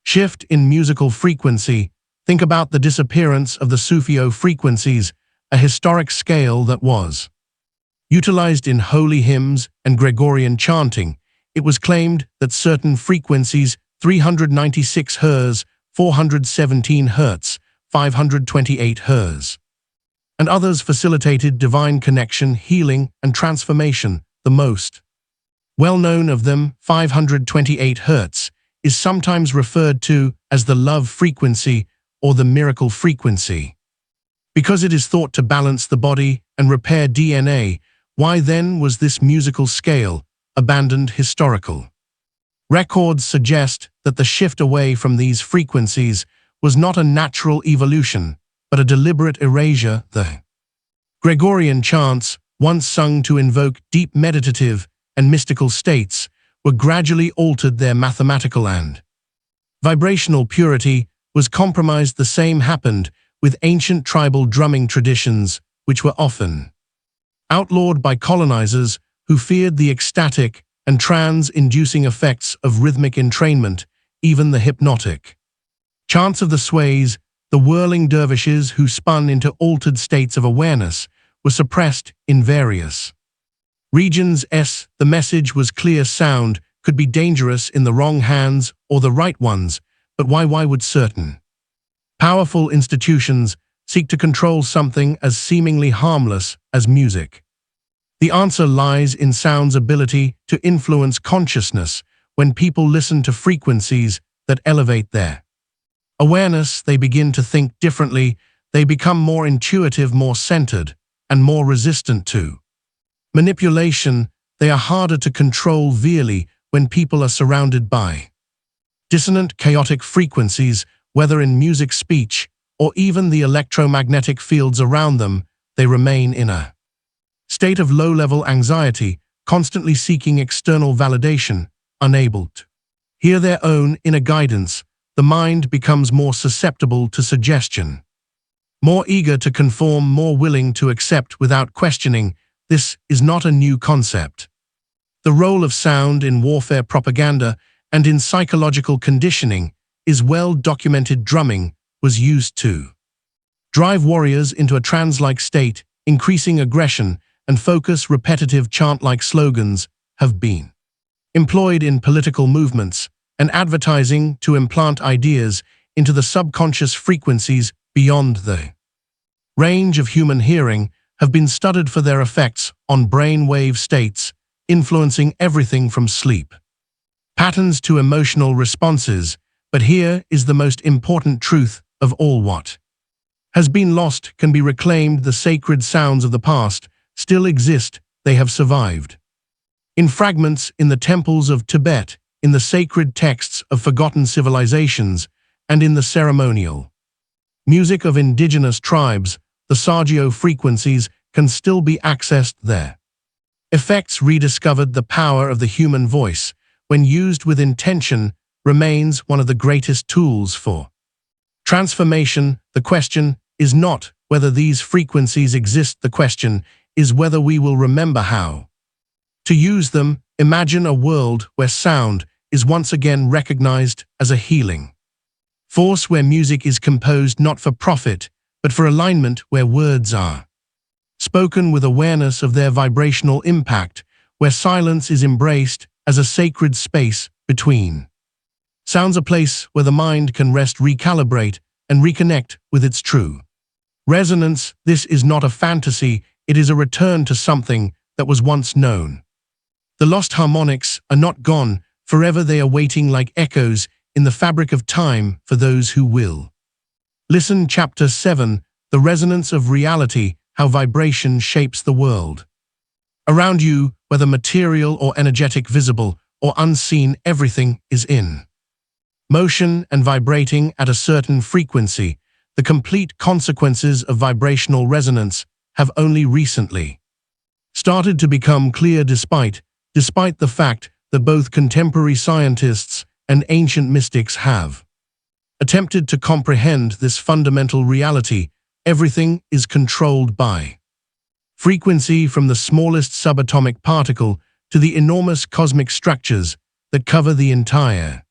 S1: shift in musical frequency. Think about the disappearance of the Sufio frequencies, a historic scale that was utilized in holy hymns and Gregorian chanting. It was claimed that certain frequencies, 396 Hz, 417 Hz, 528 Hz, and others facilitated divine connection, healing, and transformation. The most well-known of them, 528 Hz, is sometimes referred to as the love frequency or the miracle frequency, because it is thought to balance the body and repair DNA. Why then was this musical scale abandoned? Historical records suggest that the shift away from these frequencies was not a natural evolution, but a deliberate erasure. The Gregorian chants, once sung to invoke deep meditative and mystical states, were gradually altered. Their mathematical and vibrational purity was compromised. The same happened with ancient tribal drumming traditions, which were often outlawed by colonizers who feared the ecstatic and trance-inducing effects of rhythmic entrainment. Even the hypnotic chants of the sways, the whirling dervishes who spun into altered states of awareness, were suppressed in various regions. The message was clear: sound could be dangerous in the wrong hands or the right ones. But why would certain powerful institutions seek to control something as seemingly harmless as music? The answer lies in sound's ability to influence consciousness. When people listen to frequencies that elevate their awareness, they begin to think differently. They become more intuitive, more centered, and more resistant to manipulation. They are harder to control. Veerly, when people are surrounded by dissonant, chaotic frequencies, whether in music, speech, or even the electromagnetic fields around them, they remain in a state of low-level anxiety, constantly seeking external validation, unable to hear their own inner guidance. The mind becomes more susceptible to suggestion, more eager to conform, more willing to accept without questioning. This is not a new concept. The role of sound in warfare propaganda and in psychological conditioning is well documented. Drumming was used to drive warriors into a trance-like state, increasing aggression and focus. Repetitive chant-like slogans have been employed in political movements and advertising to implant ideas into the subconscious. Frequencies beyond the range of human hearing have been studied for their effects on brain wave states, influencing everything from sleep patterns to emotional responses. But here is the most important truth of all: what has been lost can be reclaimed. The sacred sounds of the past still exist, they have survived. In fragments in the temples of Tibet, in the sacred texts of forgotten civilizations, and in the ceremonial music of indigenous tribes, the Saggio frequencies can still be accessed there. Effects rediscovered. The power of the human voice, when used with intention, remains one of the greatest tools for transformation. The question is not whether these frequencies exist, the question is whether we will remember how to use them. Imagine a world where sound is once again recognized as a healing force, where music is composed not for profit, but for alignment, where words are spoken with awareness of their vibrational impact, where silence is embraced as a sacred space between sounds, a place where the mind can rest, recalibrate, and reconnect with its true resonance. This is not a fantasy, it is a return to something that was once known. The lost harmonics are not gone forever, they are waiting like echoes in the fabric of time for those who will listen. Chapter 7: The Resonance of Reality, How Vibration Shapes the World Around You. Whether material or energetic, visible or unseen, everything is in motion and vibrating at a certain frequency. The complete consequences of vibrational resonance have only recently started to become clear, despite the fact that both contemporary scientists and ancient mystics have attempted to comprehend this fundamental reality. Everything is controlled by frequency, from the smallest subatomic particle to the enormous cosmic structures that cover the entire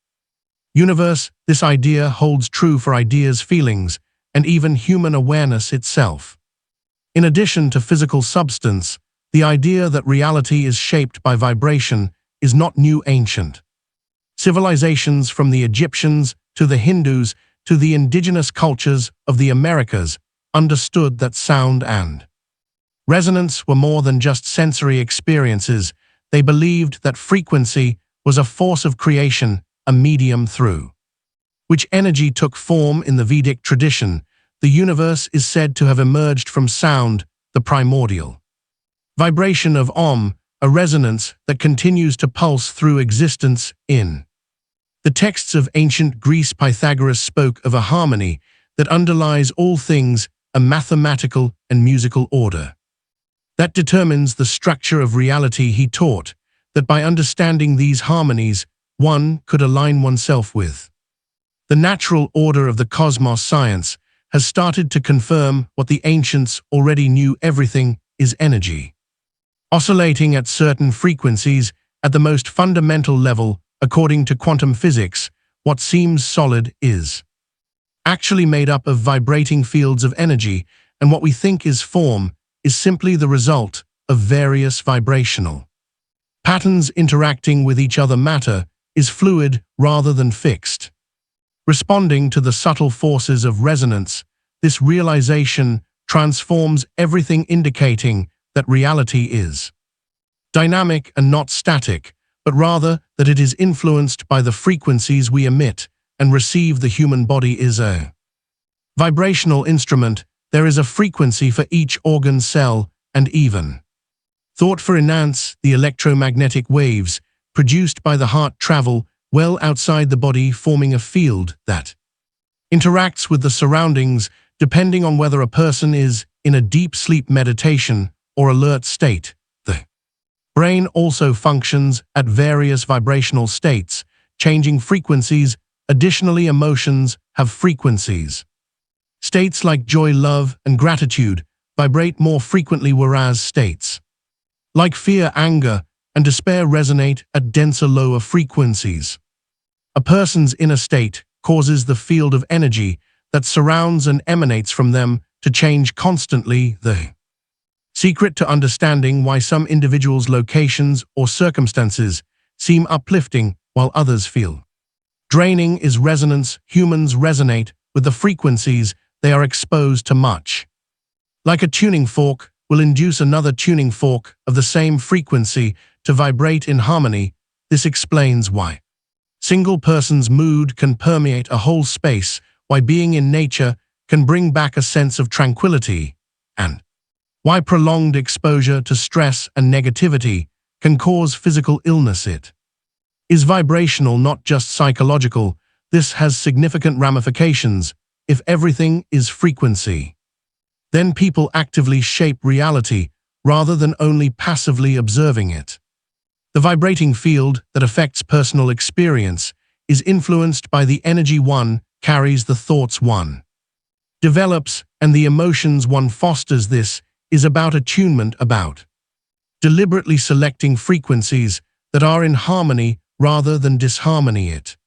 S1: universe. This idea holds true for ideas, feelings, and even human awareness itself. In addition to physical substance, the idea that reality is shaped by vibration is not new. Ancient civilizations, from the Egyptians to the Hindus to the indigenous cultures of the Americas, understood that sound and resonance were more than just sensory experiences. They believed that frequency was a force of creation, a medium through which energy took form. In the Vedic tradition, the universe is said to have emerged from sound, the primordial vibration of Om, a resonance that continues to pulse through existence. In the texts of ancient Greece, Pythagoras spoke of a harmony that underlies all things, a mathematical and musical order that determines the structure of reality. He taught that by understanding these harmonies, one could align oneself with the natural order of the cosmos. Science has started to confirm what the ancients already knew: everything is energy, oscillating at certain frequencies. At the most fundamental level, according to quantum physics, what seems solid is actually made up of vibrating fields of energy, and what we think is form is simply the result of various vibrational patterns interacting with each other. Matter is fluid rather than fixed, responding to the subtle forces of resonance. This realization transforms everything, indicating that reality is dynamic and not static, but rather that it is influenced by the frequencies we emit and receive. The human body is a vibrational instrument. There is a frequency for each organ, cell, and even thought. For instance, the electromagnetic waves produced by the heart travel well outside the body, forming a field that interacts with the surroundings, depending on whether a person is in a deep sleep, meditation, or alert state. The brain also functions at various vibrational states, changing frequencies. Additionally, emotions have frequencies. States like joy, love, and gratitude vibrate more frequently, whereas states like fear, anger, and despair resonate at denser, lower frequencies. A person's inner state causes the field of energy that surrounds and emanates from them to change constantly. The secret to understanding why some individuals, locations, or circumstances seem uplifting while others feel draining is resonance. Humans resonate with the frequencies they are exposed to. Much like a tuning fork will induce another tuning fork of the same frequency to vibrate in harmony. This explains why single person's mood can permeate a whole space, why being in nature can bring back a sense of tranquility, and why prolonged exposure to stress and negativity can cause physical illness. It is vibrational, not just psychological. This has significant ramifications. If everything is frequency, then people actively shape reality rather than only passively observing it. The vibrating field that affects personal experience is influenced by the energy one carries, the thoughts one develops, and the emotions one fosters. This is about attunement, about deliberately selecting frequencies that are in harmony rather than disharmony. It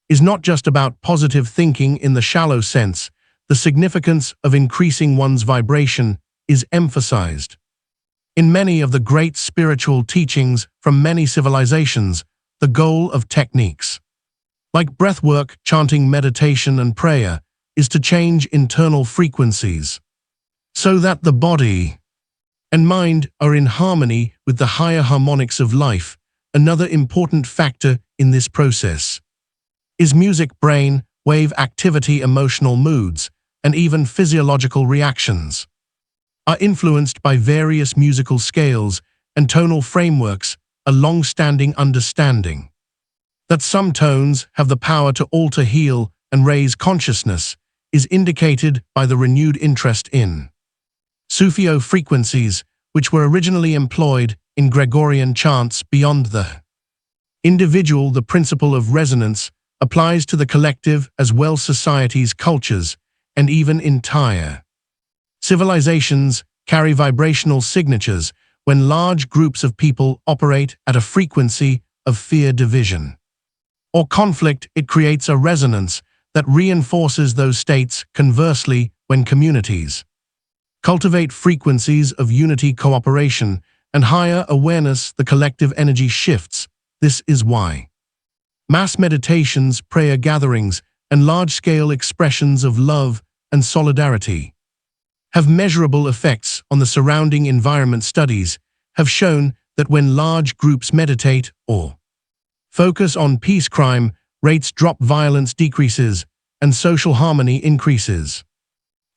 S1: is not just about positive thinking in the shallow sense. The significance of increasing one's vibration is emphasized in many of the great spiritual teachings from many civilizations. The goal of techniques like breathwork, chanting, meditation, and prayer is to change internal frequencies so that the body and mind are in harmony with the higher harmonics of life. Another important factor in this process is music. Brain wave activity, emotional moods, and even physiological reactions are influenced by various musical scales and tonal frameworks. A long-standing understanding that some tones have the power to alter, heal, and raise consciousness is indicated by the renewed interest in Sufio frequencies, which were originally employed in Gregorian chants. Beyond the individual, the principle of resonance applies to the collective as well. Societies, cultures, and even entire civilizations carry vibrational signatures. When large groups of people operate at a frequency of fear, division, or conflict, it creates a resonance that reinforces those states. Conversely, when communities cultivate frequencies of unity, cooperation, and higher awareness, the collective energy shifts. This is why mass meditations, prayer gatherings, and large-scale expressions of love and solidarity have measurable effects on the surrounding environment. Studies have shown that when large groups meditate or focus on peace, crime rates drop, violence decreases, and social harmony increases.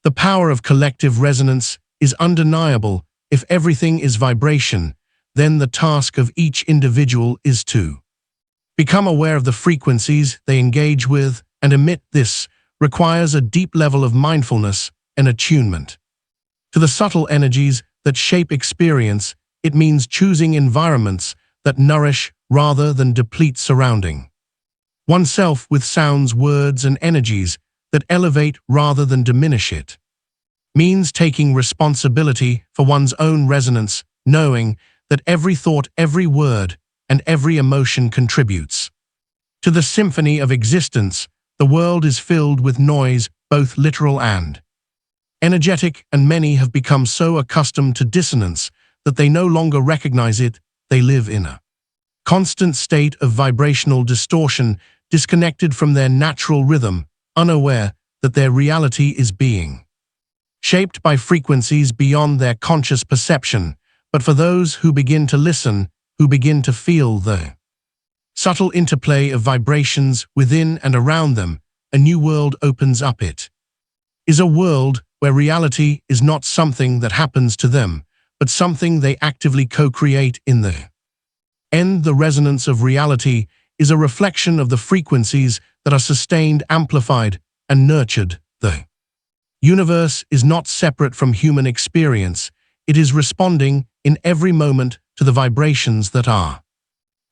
S1: The power of collective resonance is undeniable. If everything is vibration, then the task of each individual is to become aware of the frequencies they engage with and emit. This requires a deep level of mindfulness and attunement to the subtle energies that shape experience. It means choosing environments that nourish rather than deplete, surrounding oneself with sounds, words, and energies that elevate rather than diminish. It means taking responsibility for one's own resonance, knowing that every thought, every word, and every emotion contributes to the symphony of existence. The world is filled with noise, both literal and energetic, and many have become so accustomed to dissonance that they no longer recognize it. They live in a constant state of vibrational distortion, disconnected from their natural rhythm, unaware that their reality is being shaped by frequencies beyond their conscious perception. But for those who begin to listen, who begin to feel the subtle interplay of vibrations within and around them, a new world opens up. It is a world where reality is not something that happens to them, but something they actively co-create. In the end, the resonance of reality is a reflection of the frequencies that are sustained, amplified, and nurtured. The universe is not separate from human experience. It is responding in every moment to the vibrations that are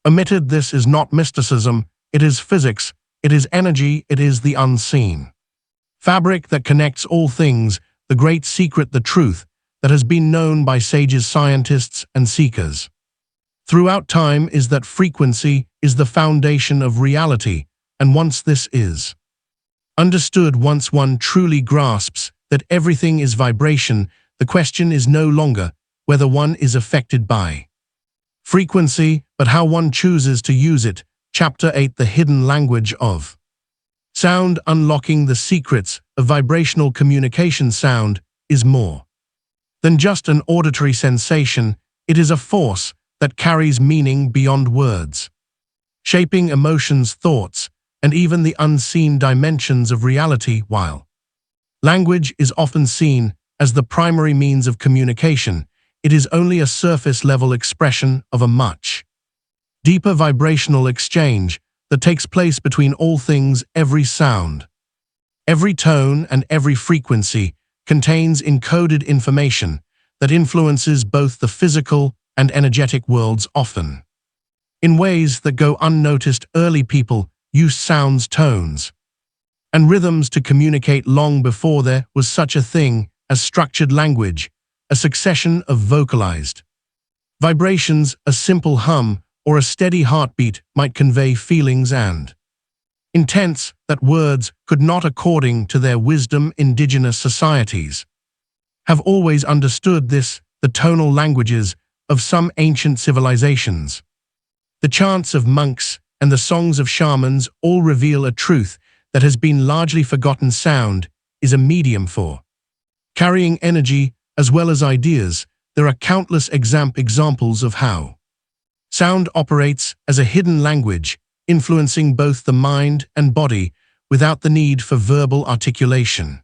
S1: emitted. This is not mysticism, it is physics, it is energy, it is the unseen fabric that connects all things, the great secret, the truth that has been known by sages, scientists, and seekers throughout time is that frequency is the foundation of reality, and once this is understood, once one truly grasps that everything is vibration, the question is no longer whether one is affected by frequency, but how one chooses to use it. Chapter 8: The Hidden Language of Sound. Unlocking the secrets of vibrational communication. Sound is more than just an auditory sensation. It is a force that carries meaning beyond words, shaping emotions, thoughts, and even the unseen dimensions of reality. While Language is often seen as the primary means of communication. It is only a surface-level expression of a much deeper vibrational exchange that takes place between all things. Every sound, every tone, and every frequency contains encoded information that influences both the physical and energetic worlds, often in ways that go unnoticed. Early people used sounds, tones, and rhythms to communicate long before there was such a thing as structured language. A succession of vocalized vibrations, a simple hum, or a steady heartbeat might convey feelings and intents that words could not. According to their wisdom, indigenous societies have always understood this. The tonal languages of some ancient civilizations, the chants of monks, and the songs of shamans all reveal a truth that has been largely forgotten. Sound is a medium for carrying energy as well as ideas. There are countless examples of how sound operates as a hidden language, influencing both the mind and body without the need for verbal articulation.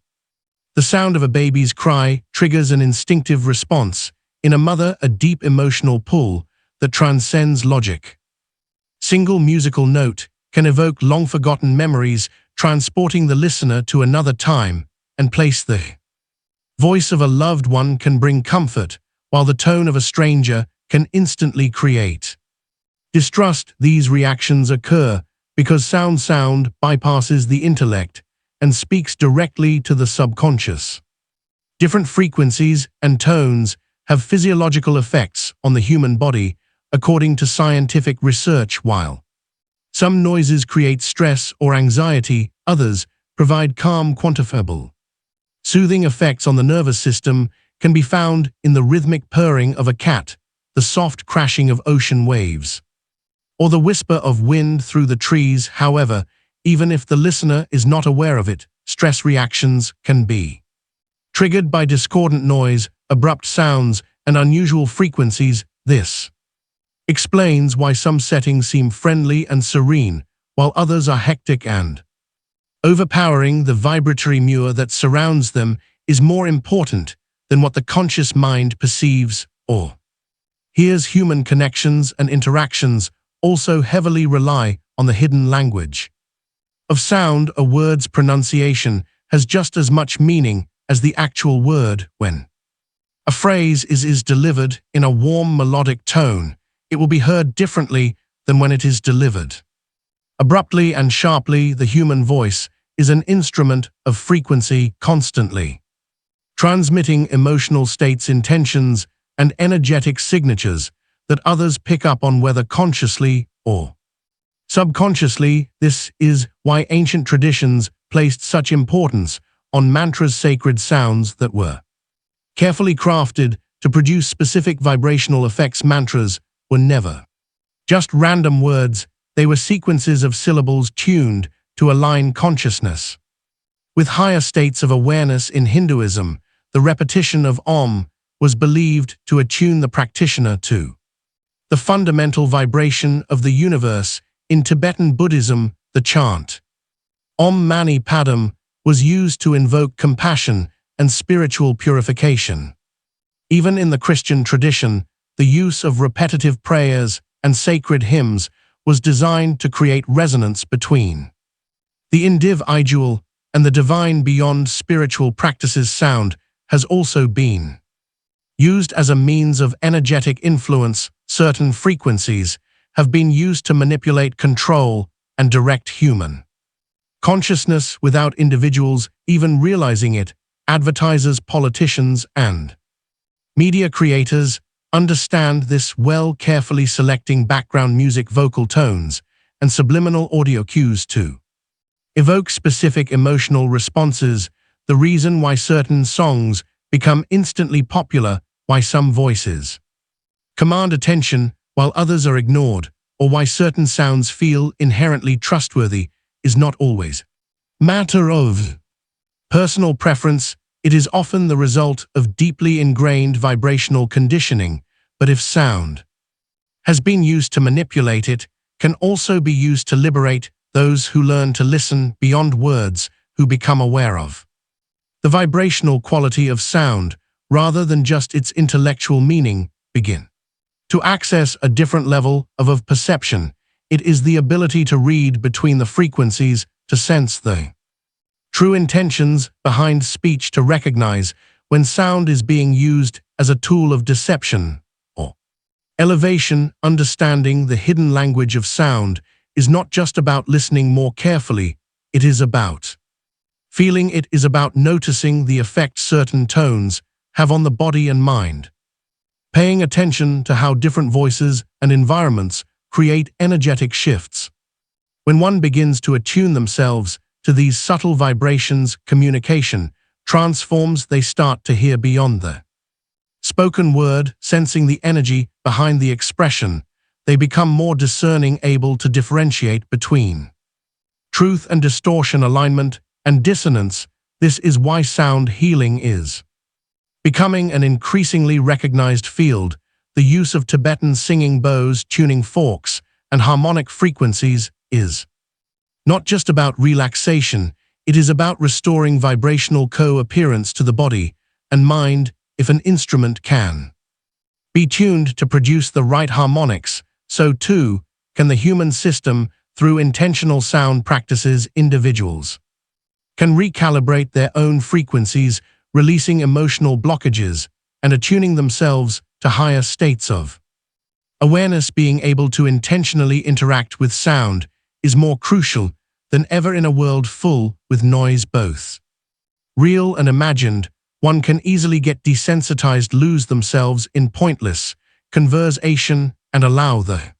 S1: The sound of a baby's cry triggers an instinctive response. In a mother, a deep emotional pull that transcends logic. Single musical note can evoke long-forgotten memories, transporting the listener to another time and place. The voice of a loved one can bring comfort, while the tone of a stranger can instantly create distrust. These reactions occur because sound bypasses the intellect and speaks directly to the subconscious. Different frequencies and tones have physiological effects on the human body, according to scientific research. While some noises create stress or anxiety, others provide calm. Quantifiable soothing effects on the nervous system can be found in the rhythmic purring of a cat, the soft crashing of ocean waves, or the whisper of wind through the trees. However, even if the listener is not aware of it, stress reactions can be triggered by discordant noise, abrupt sounds, and unusual frequencies. This explains why some settings seem friendly and serene, while others are hectic and overpowering. The vibratory mirror that surrounds them is more important than what the conscious mind perceives or hears. Human connections and interactions also heavily rely on the hidden language of sound. A word's pronunciation has just as much meaning as the actual word. When a phrase is delivered in a warm melodic tone, it will be heard differently than when it is delivered abruptly and sharply. The human voice is an instrument of frequency, constantly transmitting emotional states, intentions, and energetic signatures that others pick up on, whether consciously or subconsciously. This is why ancient traditions placed such importance on mantras, sacred sounds that were carefully crafted to produce specific vibrational effects. Mantras were never just random words, they were sequences of syllables tuned to align consciousness with higher states of awareness. In Hinduism, the repetition of Om was believed to attune the practitioner to the fundamental vibration of the universe. In Tibetan Buddhism, the chant Om Mani Padam was used to invoke compassion and spiritual purification. Even in the Christian tradition, the use of repetitive prayers and sacred hymns was designed to create resonance between the individual and the divine. Beyond spiritual practices, sound has also been used as a means of energetic influence. Certain frequencies have been used to manipulate, control, and direct human consciousness without individuals even realizing it. Advertisers, politicians, and media creators understand this well, carefully selecting background music, vocal tones, and subliminal audio cues to evoke specific emotional responses. The reason why certain songs become instantly popular, why some voices command attention while others are ignored, or why certain sounds feel inherently trustworthy, is not always a matter of personal preference. It is often the result of deeply ingrained vibrational conditioning. But if sound has been used to manipulate, it can also be used to liberate those who learn to listen beyond words, who become aware of The vibrational quality of sound, rather than just its intellectual meaning, begin to access a different level of perception. It is the ability to read between the frequencies, to sense the true intentions behind speech, to recognize when sound is being used as a tool of deception or elevation. Understanding the hidden language of sound is not just about listening more carefully, it is about feeling. It is about noticing the effect certain tones have on the body and mind. Paying attention to how different voices and environments create energetic shifts. When one begins to attune themselves to these subtle vibrations, communication transforms. They start to hear beyond the spoken word, sensing the energy behind the expression. They become more discerning, able to differentiate between truth and distortion, alignment and dissonance. This is why sound healing is becoming an increasingly recognized field. The use of Tibetan singing bows, tuning forks, and harmonic frequencies is not just about relaxation, it is about restoring vibrational coherence to the body and mind. If an instrument can be tuned to produce the right harmonics, so too can the human system. Through intentional sound practices, individuals can recalibrate their own frequencies, releasing emotional blockages and attuning themselves to higher states of awareness. Being able to intentionally interact with sound is more crucial than ever in a world full with noise, both real and imagined. One can easily get desensitized, lose themselves in pointless conversation, and allow the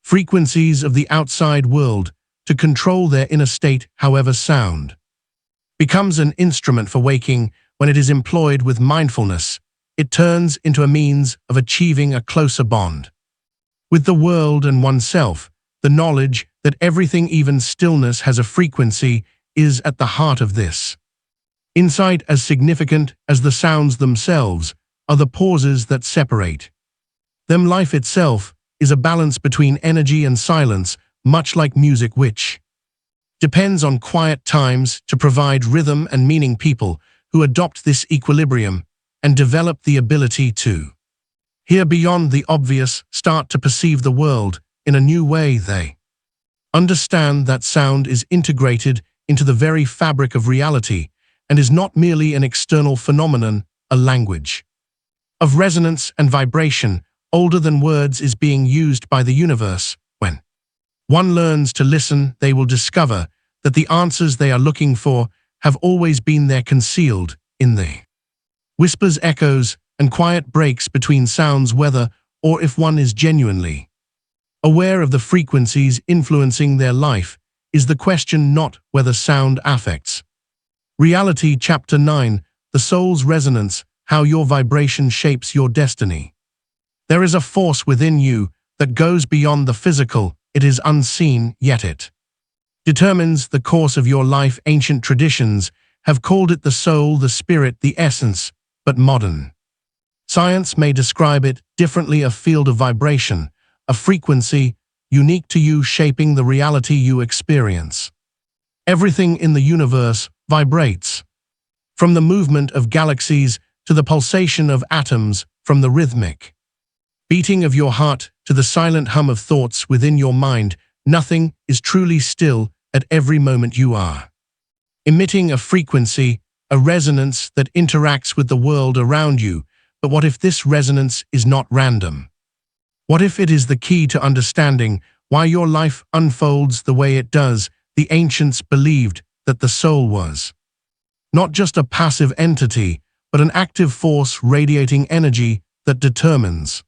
S1: frequencies of the outside world to control their inner state. However, sound becomes an instrument for waking. When it is employed with mindfulness, it turns into a means of achieving a closer bond with the world and oneself. The knowledge that everything, even stillness, has a frequency is at the heart of this insight. As significant as the sounds themselves are the pauses that separate them. Life itself is a balance between energy and silence, much like music, which depends on quiet times to provide rhythm and meaning. People who adopt this equilibrium and develop the ability to hear beyond the obvious start to perceive the world in a new way. They understand that sound is integrated into the very fabric of reality and is not merely an external phenomenon. A language of resonance and vibration, older than words, is being used by the universe. When one learns to listen, they will discover that the answers they are looking for have always been there, concealed in the whispers, echoes, and quiet breaks between sounds. Whether or if one is genuinely aware of the frequencies influencing their life is the question, not whether sound affects reality. Chapter 9: The Soul's Resonance, How Your Vibration Shapes Your Destiny. There is a force within you that goes beyond the physical. It is unseen, yet it determines the course of your life. Ancient traditions have called it the soul, the spirit, the essence, but modern science may describe it differently: a field of vibration, a frequency unique to you, shaping the reality you experience. Everything in the universe vibrates, from the movement of galaxies to the pulsation of atoms, from the rhythmic beating of your heart to the silent hum of thoughts within your mind. Nothing is truly still. At every moment you are emitting a frequency, a resonance that interacts with the world around you. But what if this resonance is not random? What if it is the key to understanding why your life unfolds the way it does? The ancients believed that the soul was not just a passive entity, but an active force radiating energy that determines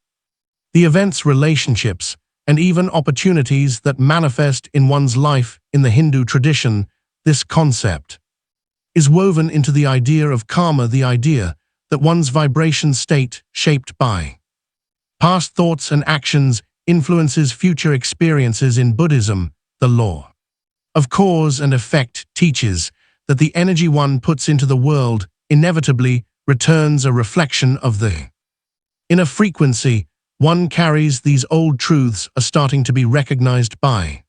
S1: the events, relationships, and even opportunities that manifest in one's life. In the Hindu tradition, this concept is woven into the idea of karma, the idea that one's vibration state, shaped by past thoughts and actions, influences future experiences. In Buddhism, the law of cause and effect teaches that the energy one puts into the world inevitably returns a reflection of the inner frequency one carries. These old truths are starting to be recognized by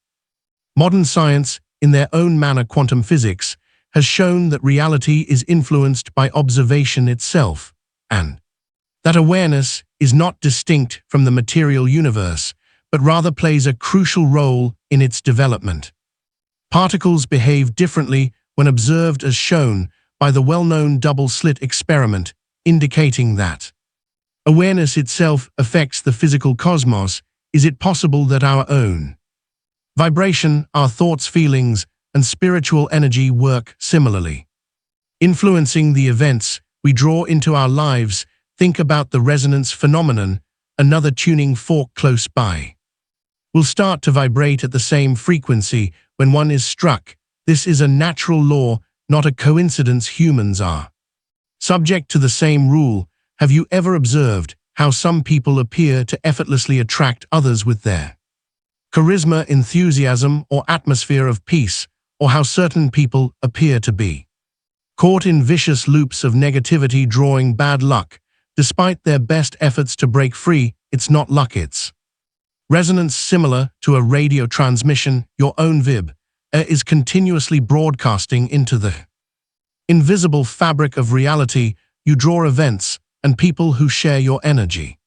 S1: modern science in their own manner. Quantum physics has shown that reality is influenced by observation itself, and that awareness is not distinct from the material universe, but rather plays a crucial role in its development. Particles behave differently when observed, as shown by the well-known double-slit experiment, indicating that awareness itself affects the physical cosmos. Is it possible that our own vibration, our thoughts, feelings, and spiritual energy work similarly, influencing the events we draw into our lives? Think about the resonance phenomenon. Another tuning fork close by will start to vibrate at the same frequency when one is struck. This is a natural law, not a coincidence. Humans are subject to the same rule. Have you ever observed how some people appear to effortlessly attract others with their charisma, enthusiasm, or atmosphere of peace, or how certain people appear to be caught in vicious loops of negativity, drawing bad luck? Despite their best efforts to break free, it's not luck, it's resonance. Similar to a radio transmission, your own vib is continuously broadcasting into the invisible fabric of reality. You draw events and people who share your energy.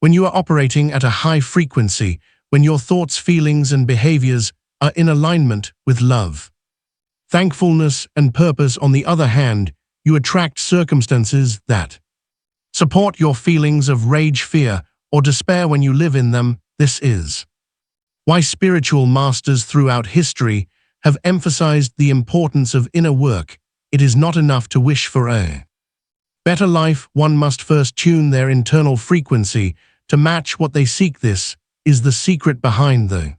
S1: When you are operating at a high frequency, when your thoughts, feelings, and behaviors are in alignment with love, thankfulness, and purpose, on the other hand, you attract circumstances that support your feelings of rage, fear, or despair when you live in them. This is why spiritual masters throughout history have emphasized the importance of inner work. It is not enough to wish for a better life. One must first tune their internal frequency to match what they seek. This is the secret behind the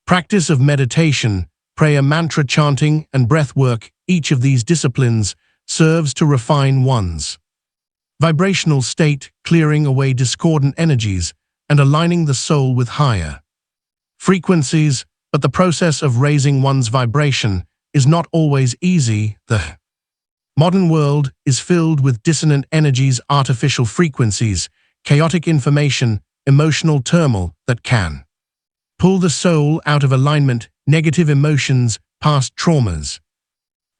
S1: practice of meditation, prayer, mantra chanting, and breath work. Each of these disciplines serves to refine one's vibrational state, clearing away discordant energies and aligning the soul with higher frequencies. But the process of raising one's vibration is not always easy. The modern world is filled with dissonant energies, artificial frequencies, chaotic information, emotional turmoil that can pull the soul out of alignment. Negative emotions, past traumas,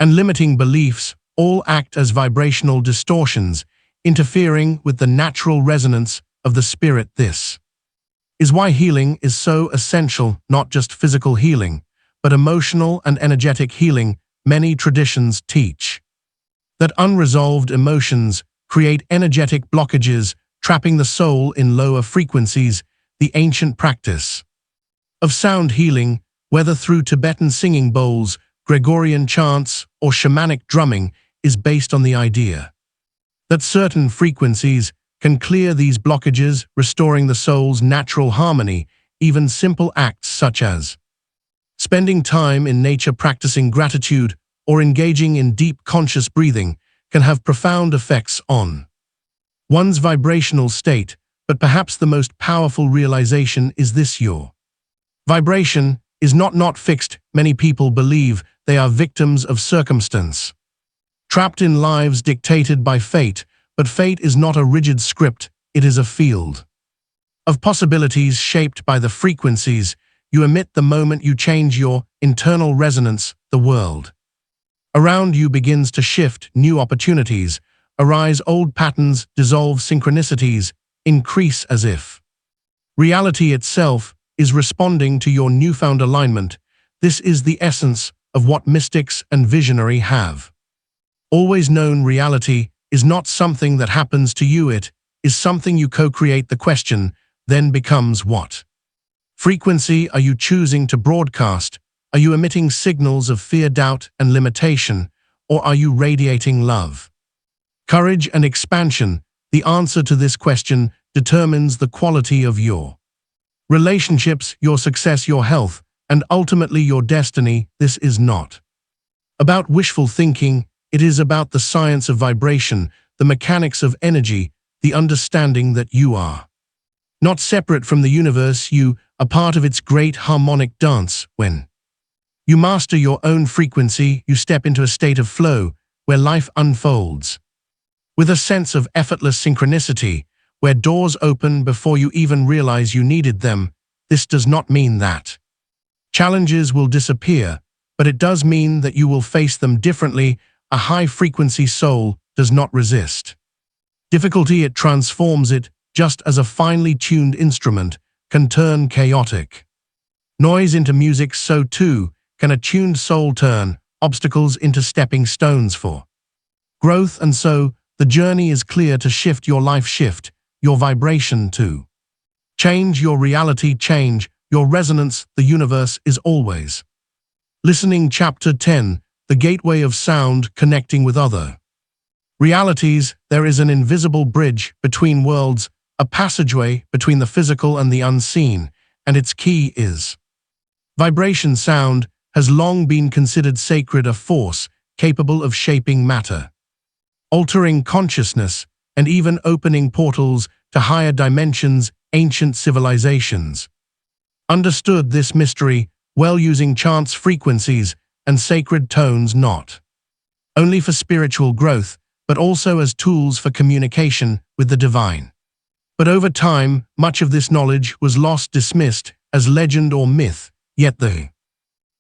S1: and limiting beliefs all act as vibrational distortions, interfering with the natural resonance of the spirit. This is why healing is so essential, not just physical healing, but emotional and energetic healing. Many traditions teach that unresolved emotions create energetic blockages, trapping the soul in lower frequencies. The ancient practice of sound healing, whether through Tibetan singing bowls, Gregorian chants, or shamanic drumming, is based on the idea that certain frequencies can clear these blockages, restoring the soul's natural harmony. Even simple acts such as spending time in nature, practicing gratitude, or engaging in deep conscious breathing can have profound effects on one's vibrational state. But perhaps the most powerful realization is this: your vibration is not fixed. Many people believe they are victims of circumstance, trapped in lives dictated by fate. But fate is not a rigid script, it is a field of possibilities shaped by the frequencies you emit. The moment you change your internal resonance, the world around you begins to shift. New opportunities arise, old patterns dissolve, synchronicities increase, as if reality itself is responding to your newfound alignment. This is the essence of what mystics and visionary have always known. Reality is not something that happens to you, it is something you co-create. The question then becomes, what frequency are you choosing to broadcast? Are you emitting signals of fear, doubt, and limitation, or are you radiating love, courage, and expansion? The answer to this question determines the quality of your relationships, your success, your health, and ultimately your destiny. This is not about wishful thinking. It is about the science of vibration, the mechanics of energy, the understanding that you are not separate from the universe. You are part of its great harmonic dance. When you master your own frequency, you step into a state of flow where life unfolds with a sense of effortless synchronicity, where doors open before you even realize you needed them. This does not mean that challenges will disappear, but it does mean that you will face them differently. A high-frequency soul does not resist difficulty, it transforms it, just as a finely tuned instrument can turn chaotic noise into music, so too can a tuned soul turn obstacles into stepping stones for growth. And so, the journey is clear: to shift your life, shift your vibration, to change your reality, change your resonance. The universe is always listening. Chapter 10: The Gateway of Sound, Connecting with Other Realities. There is an invisible bridge between worlds, a passageway between the physical and the unseen, and its key is vibration. Sound has long been considered sacred, a force capable of shaping matter, altering consciousness, and even opening portals to higher dimensions. Ancient civilizations understood this mystery well, using chants, frequencies, and sacred tones, not only for spiritual growth, but also as tools for communication with the divine. But over time, much of this knowledge was lost, dismissed as legend or myth, yet the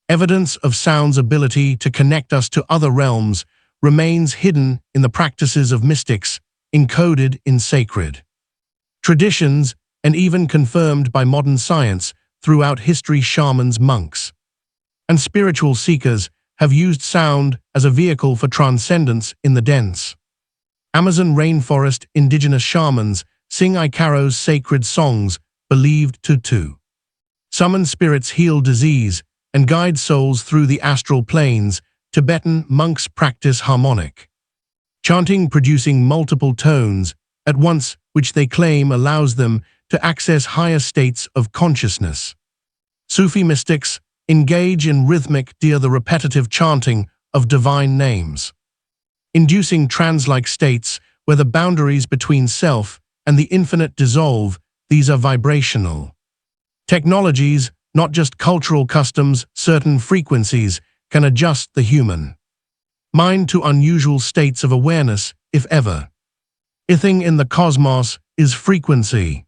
S1: evidence of sound's ability to connect us to other realms remains hidden in the practices of mystics, encoded in sacred traditions, and even confirmed by modern science. Throughout history, shamans, monks, and spiritual seekers have used sound as a vehicle for transcendence. In the dense Amazon rainforest, indigenous shamans sing Ikaro's sacred songs, believed to summon spirits, heal disease, and guide souls through the astral planes. Tibetan monks practice harmonic chanting, producing multiple tones at once, which they claim allows them to access higher states of consciousness. Sufi mystics engage in rhythmic, the repetitive chanting of divine names, inducing trance-like states where the boundaries between self and the infinite dissolve. These are vibrational technologies, not just cultural customs. Certain frequencies can adjust the human mind to unusual states of awareness, if ever. Everything in the cosmos is frequency.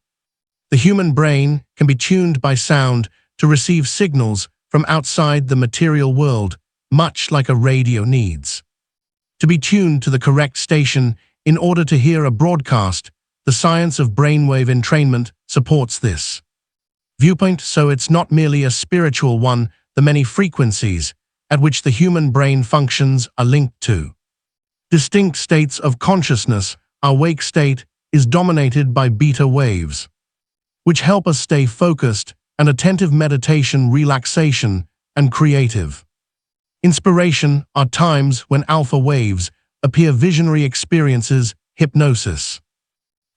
S1: The human brain can be tuned by sound to receive signals from outside the material world, much like a radio needs to be tuned to the correct station in order to hear a broadcast. The science of brainwave entrainment supports this viewpoint, so it's not merely a spiritual one. The many frequencies at which the human brain functions are linked to distinct states of consciousness. Our wake state is dominated by beta waves, which help us stay focused and attentive. Meditation, relaxation, and creative inspiration are times when alpha waves appear. Visionary experiences, hypnosis,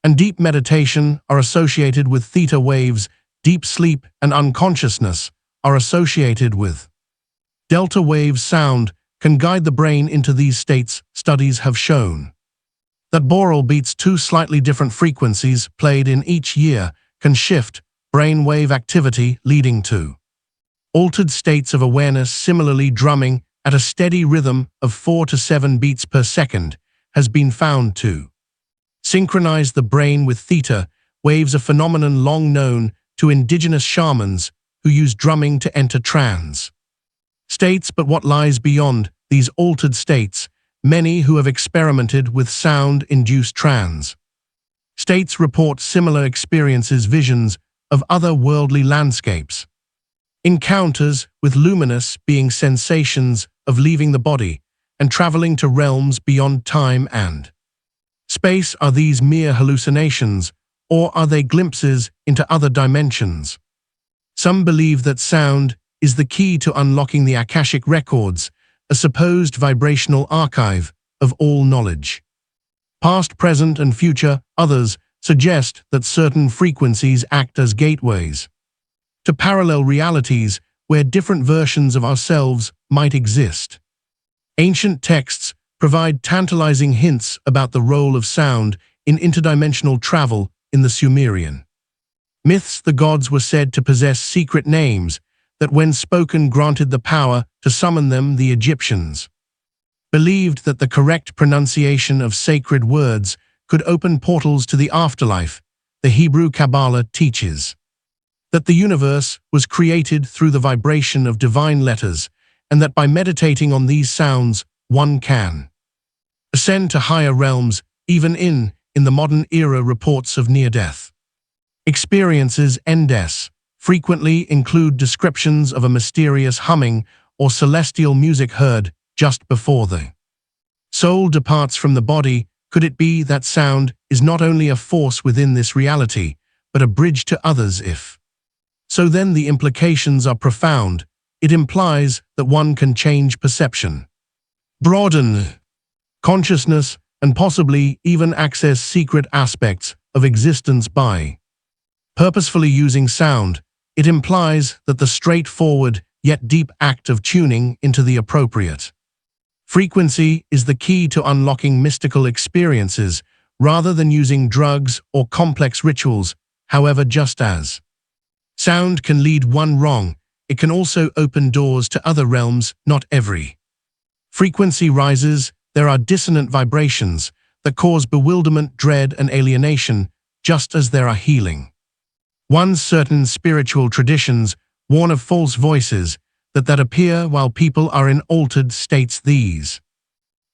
S1: and deep meditation are associated with theta waves. Deep sleep and unconsciousness are associated with delta waves. Sound can guide the brain into these states. Studies have shown that binaural beats, two slightly different frequencies played in each ear, can shift brain wave activity, leading to altered states of awareness. Similarly, drumming at a steady rhythm of 4 to 7 beats per second has been found to synchronize the brain with theta waves, a phenomenon long known to indigenous shamans who use drumming to enter trance states. But what lies beyond these altered states? Many who have experimented with sound-induced trance states report similar experiences, visions of other-worldly landscapes, encounters with luminous being, sensations of leaving the body and traveling to realms beyond time and space. Are these mere hallucinations, or are they glimpses into other dimensions? Some believe that sound is the key to unlocking the Akashic records, a supposed vibrational archive of all knowledge, past, present, and future. Others suggest that certain frequencies act as gateways to parallel realities where different versions of ourselves might exist. Ancient texts provide tantalizing hints about the role of sound in interdimensional travel. In the Sumerian myths, the gods were said to possess secret names that, when spoken, granted the power to summon them. The Egyptians believed that the correct pronunciation of sacred words could open portals to the afterlife. The Hebrew Kabbalah teaches that the universe was created through the vibration of divine letters, and that by meditating on these sounds, one can ascend to higher realms, even in the modern era reports of near-death experiences (NDES) frequently include descriptions of a mysterious humming or celestial music heard just before the soul departs from the body. Could it be that sound is not only a force within this reality, but a bridge to others? If so, then the implications are profound. It implies that one can change perception, broaden consciousness, and possibly even access secret aspects of existence by purposefully using sound. It implies that the straightforward yet deep act of tuning into the appropriate frequency is the key to unlocking mystical experiences rather than using drugs or complex rituals. However, just as sound can lead one wrong, it can also open doors to other realms. Not every frequency rises. There are dissonant vibrations that cause bewilderment, dread, and alienation, just as there are healing ones. Certain spiritual traditions warn of false voices that appear while people are in altered states. These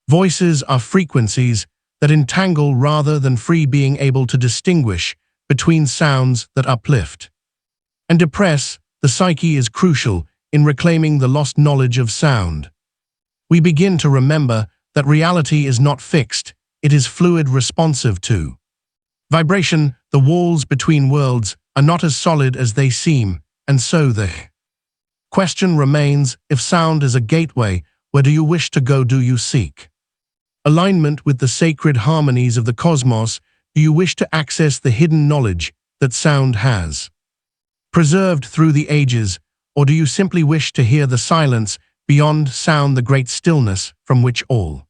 S1: voices are frequencies that entangle rather than free. Being able to distinguish between sounds that uplift and depress the psyche is crucial in reclaiming the lost knowledge of sound. We begin to remember that reality is not fixed, it is fluid, responsive to vibration. The walls between worlds are not as solid as they seem, and so the question remains, if sound is a gateway, where do you wish to go? Do you seek alignment with the sacred harmonies of the cosmos? Do you wish to access the hidden knowledge that sound has preserved through the ages? Or do you simply wish to hear the silence beyond sound, the great stillness from which all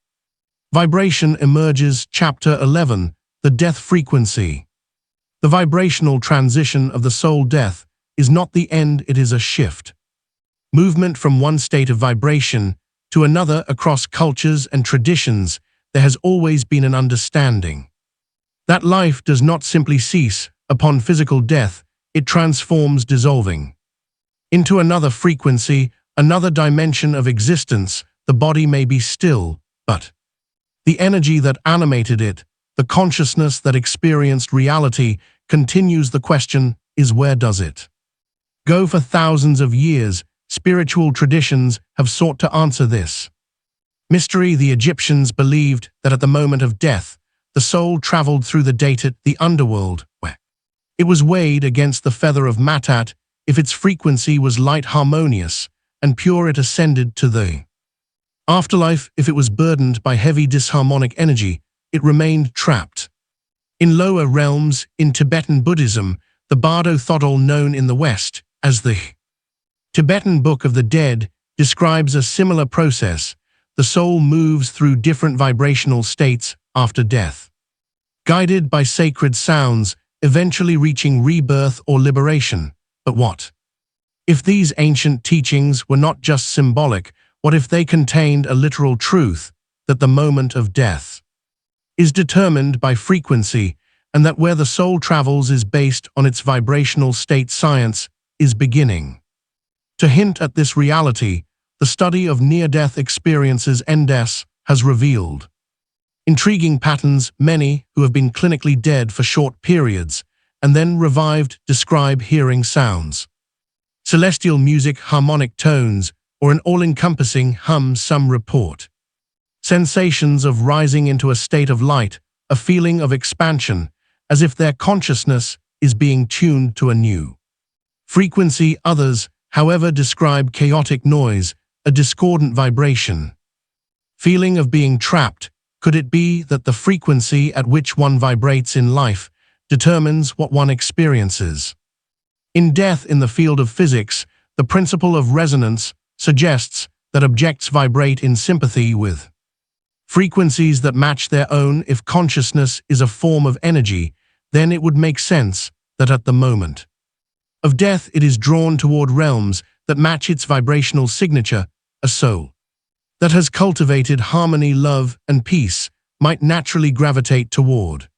S1: vibration emerges? Chapter 11. The Death Frequency. The vibrational transition of the soul. Death is not the end, it is a shift. Movement from one state of vibration to another across cultures and traditions. There has always been an understanding that life does not simply cease upon physical death, it transforms, dissolving into another frequency, another dimension of existence. The body may be still, but the energy that animated it, the consciousness that experienced reality, continues. The question is, where does it go? For thousands of years, spiritual traditions have sought to answer this mystery. The Egyptians believed that at the moment of death, the soul traveled through the Datat, the underworld, where it was weighed against the feather of Matat. If its frequency was light, harmonious, and pure, it ascended to the afterlife. If it was burdened by heavy disharmonic energy, it remained trapped in lower realms. In Tibetan Buddhism, the Bardo Thodol, known in the West as the Tibetan Book of the Dead, describes a similar process. The soul moves through different vibrational states after death, guided by sacred sounds, eventually reaching rebirth or liberation. But what if these ancient teachings were not just symbolic? What if they contained a literal truth, that the moment of death is determined by frequency, and that where the soul travels is based on its vibrational state? Science is beginning to hint at this reality. The study of near-death experiences (NDES) has revealed intriguing patterns. Many who have been clinically dead for short periods and then revived describe hearing sounds, celestial music, harmonic tones, or an all-encompassing hum. Some report sensations of rising into a state of light, a feeling of expansion, as if their consciousness is being tuned to a new frequency. Others, however, describe chaotic noise, a discordant vibration, feeling of being trapped. Could it be that the frequency at which one vibrates in life determines what one experiences in death? In the field of physics, the principle of resonance suggests that objects vibrate in sympathy with frequencies that match their own. If consciousness is a form of energy, then it would make sense that at the moment of death it is drawn toward realms that match its vibrational signature. A soul that has cultivated harmony, love, and peace might naturally gravitate toward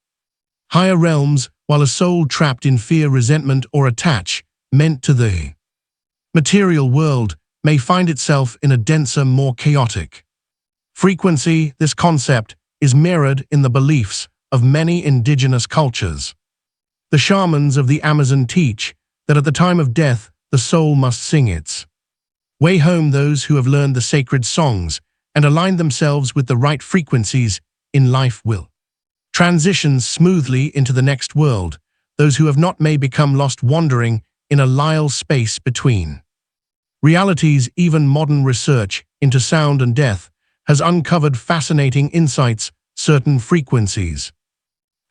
S1: higher realms, while a soul trapped in fear, resentment, or attachment to the material world may find itself in a denser, more chaotic frequency. This concept is mirrored in the beliefs of many indigenous cultures. The shamans of the Amazon teach that at the time of death, the soul must sing its way home. Those who have learned the sacred songs and aligned themselves with the right frequencies in life will transition smoothly into the next world. Those who have not may become lost wandering in a liminal space between realities. Even modern research into sound and death has uncovered fascinating insights. Certain frequencies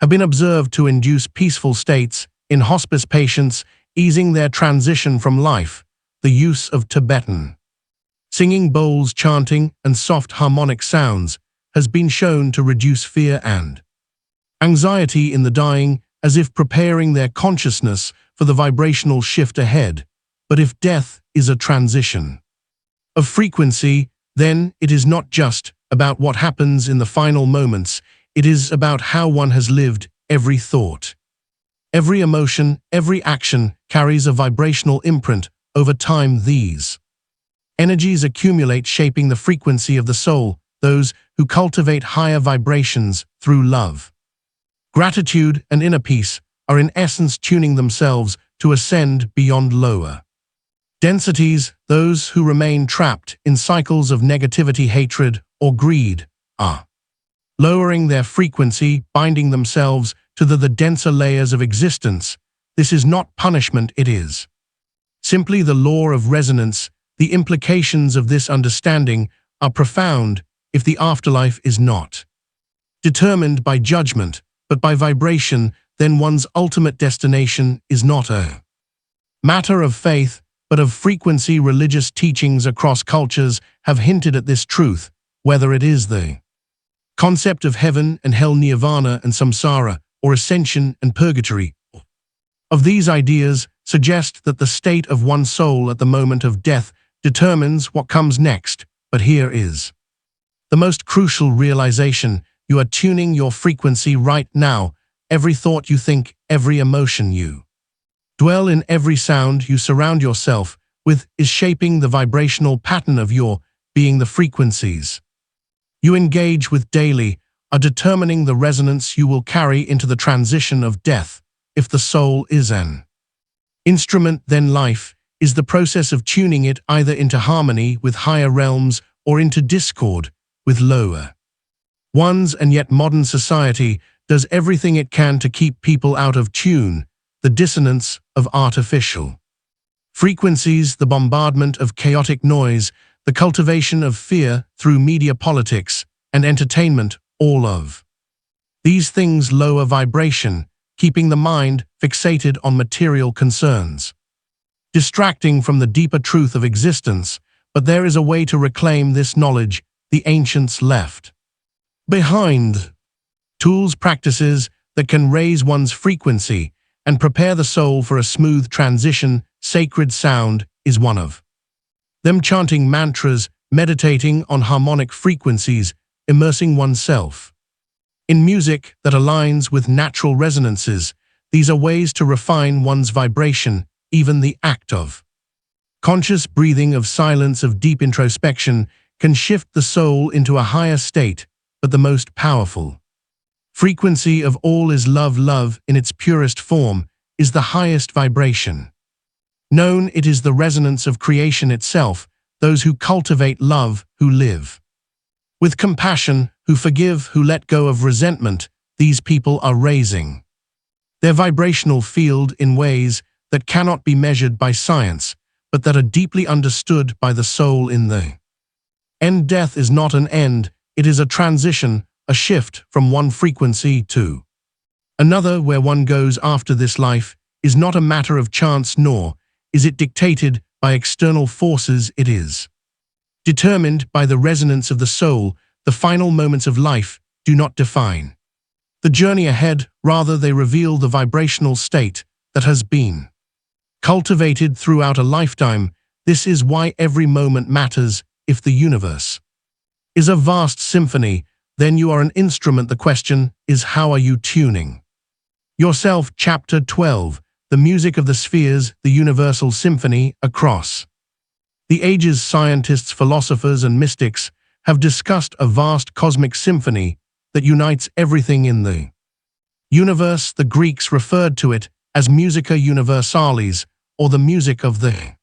S1: have been observed to induce peaceful states in hospice patients, easing their transition from life. The use of Tibetan singing bowls, chanting, and soft harmonic sounds has been shown to reduce fear and anxiety in the dying, as if preparing their consciousness for the vibrational shift ahead. But if death is a transition of frequency, then it is not just about what happens in the final moments. It is about how one has lived. Every thought, every emotion, every action carries a vibrational imprint. Over time, these energies accumulate, shaping the frequency of the soul. Those who cultivate higher vibrations through love, gratitude, and inner peace are in essence tuning themselves to ascend beyond lower densities. Those who remain trapped in cycles of negativity, hatred, or greed are lowering their frequency, binding themselves to the denser layers of existence. This is not punishment, it is simply the law of resonance. The implications of this understanding are profound. If the afterlife is not determined by judgment, but by vibration, then one's ultimate destination is not a matter of faith, but of frequency. Religious teachings across cultures have hinted at this truth, whether it is the concept of heaven and hell, nirvana and samsara, or ascension and purgatory. Of these ideas suggest that the state of one's soul at the moment of death determines what comes next. But here is the most crucial realization: you are tuning your frequency right now. Every thought you think, every emotion you dwell in, every sound you surround yourself with is shaping the vibrational pattern of your being. The frequencies you engage with daily are determining the resonance you will carry into the transition of death. If the soul is an instrument, then life is the process of tuning it either into harmony with higher realms or into discord with lower ones. And yet modern society does everything it can to keep people out of tune. The dissonance of artificial frequencies, the bombardment of chaotic noise, the cultivation of fear through media, politics, and entertainment, all of these things lower vibration, keeping the mind fixated on material concerns, distracting from the deeper truth of existence. But there is a way to reclaim this knowledge. The ancients left behind tools, practices that can raise one's frequency and prepare the soul for a smooth transition. Sacred sound is one of them. Chanting mantras, meditating on harmonic frequencies, immersing oneself in music that aligns with natural resonances. These are ways to refine one's vibration. Even the act of conscious breathing, of silence, of deep introspection can shift the soul into a higher state. But the most powerful frequency of all is love. Love, in its purest form, is the highest vibration known. It is the resonance of creation itself. Those who cultivate love, who live with compassion, who forgive, who let go of resentment, these people are raising their vibrational field in ways that cannot be measured by science, but that are deeply understood by the soul. In the end, death is not an end, it is a transition, a shift from one frequency to another. Where one goes after this life is not a matter of chance, nor is it dictated by external forces. It is determined by the resonance of the soul. The final moments of life do not define the journey ahead, rather they reveal the vibrational state that has been cultivated throughout a lifetime. This is why every moment matters. If the universe is a vast symphony, then you are an instrument. The question is, how are you tuning yourself? Chapter 12. The music of the spheres, the universal symphony across The age's scientists, philosophers, and mystics have discussed a vast cosmic symphony that unites everything in the universe. The Greeks referred to it as musica universalis, or the music of the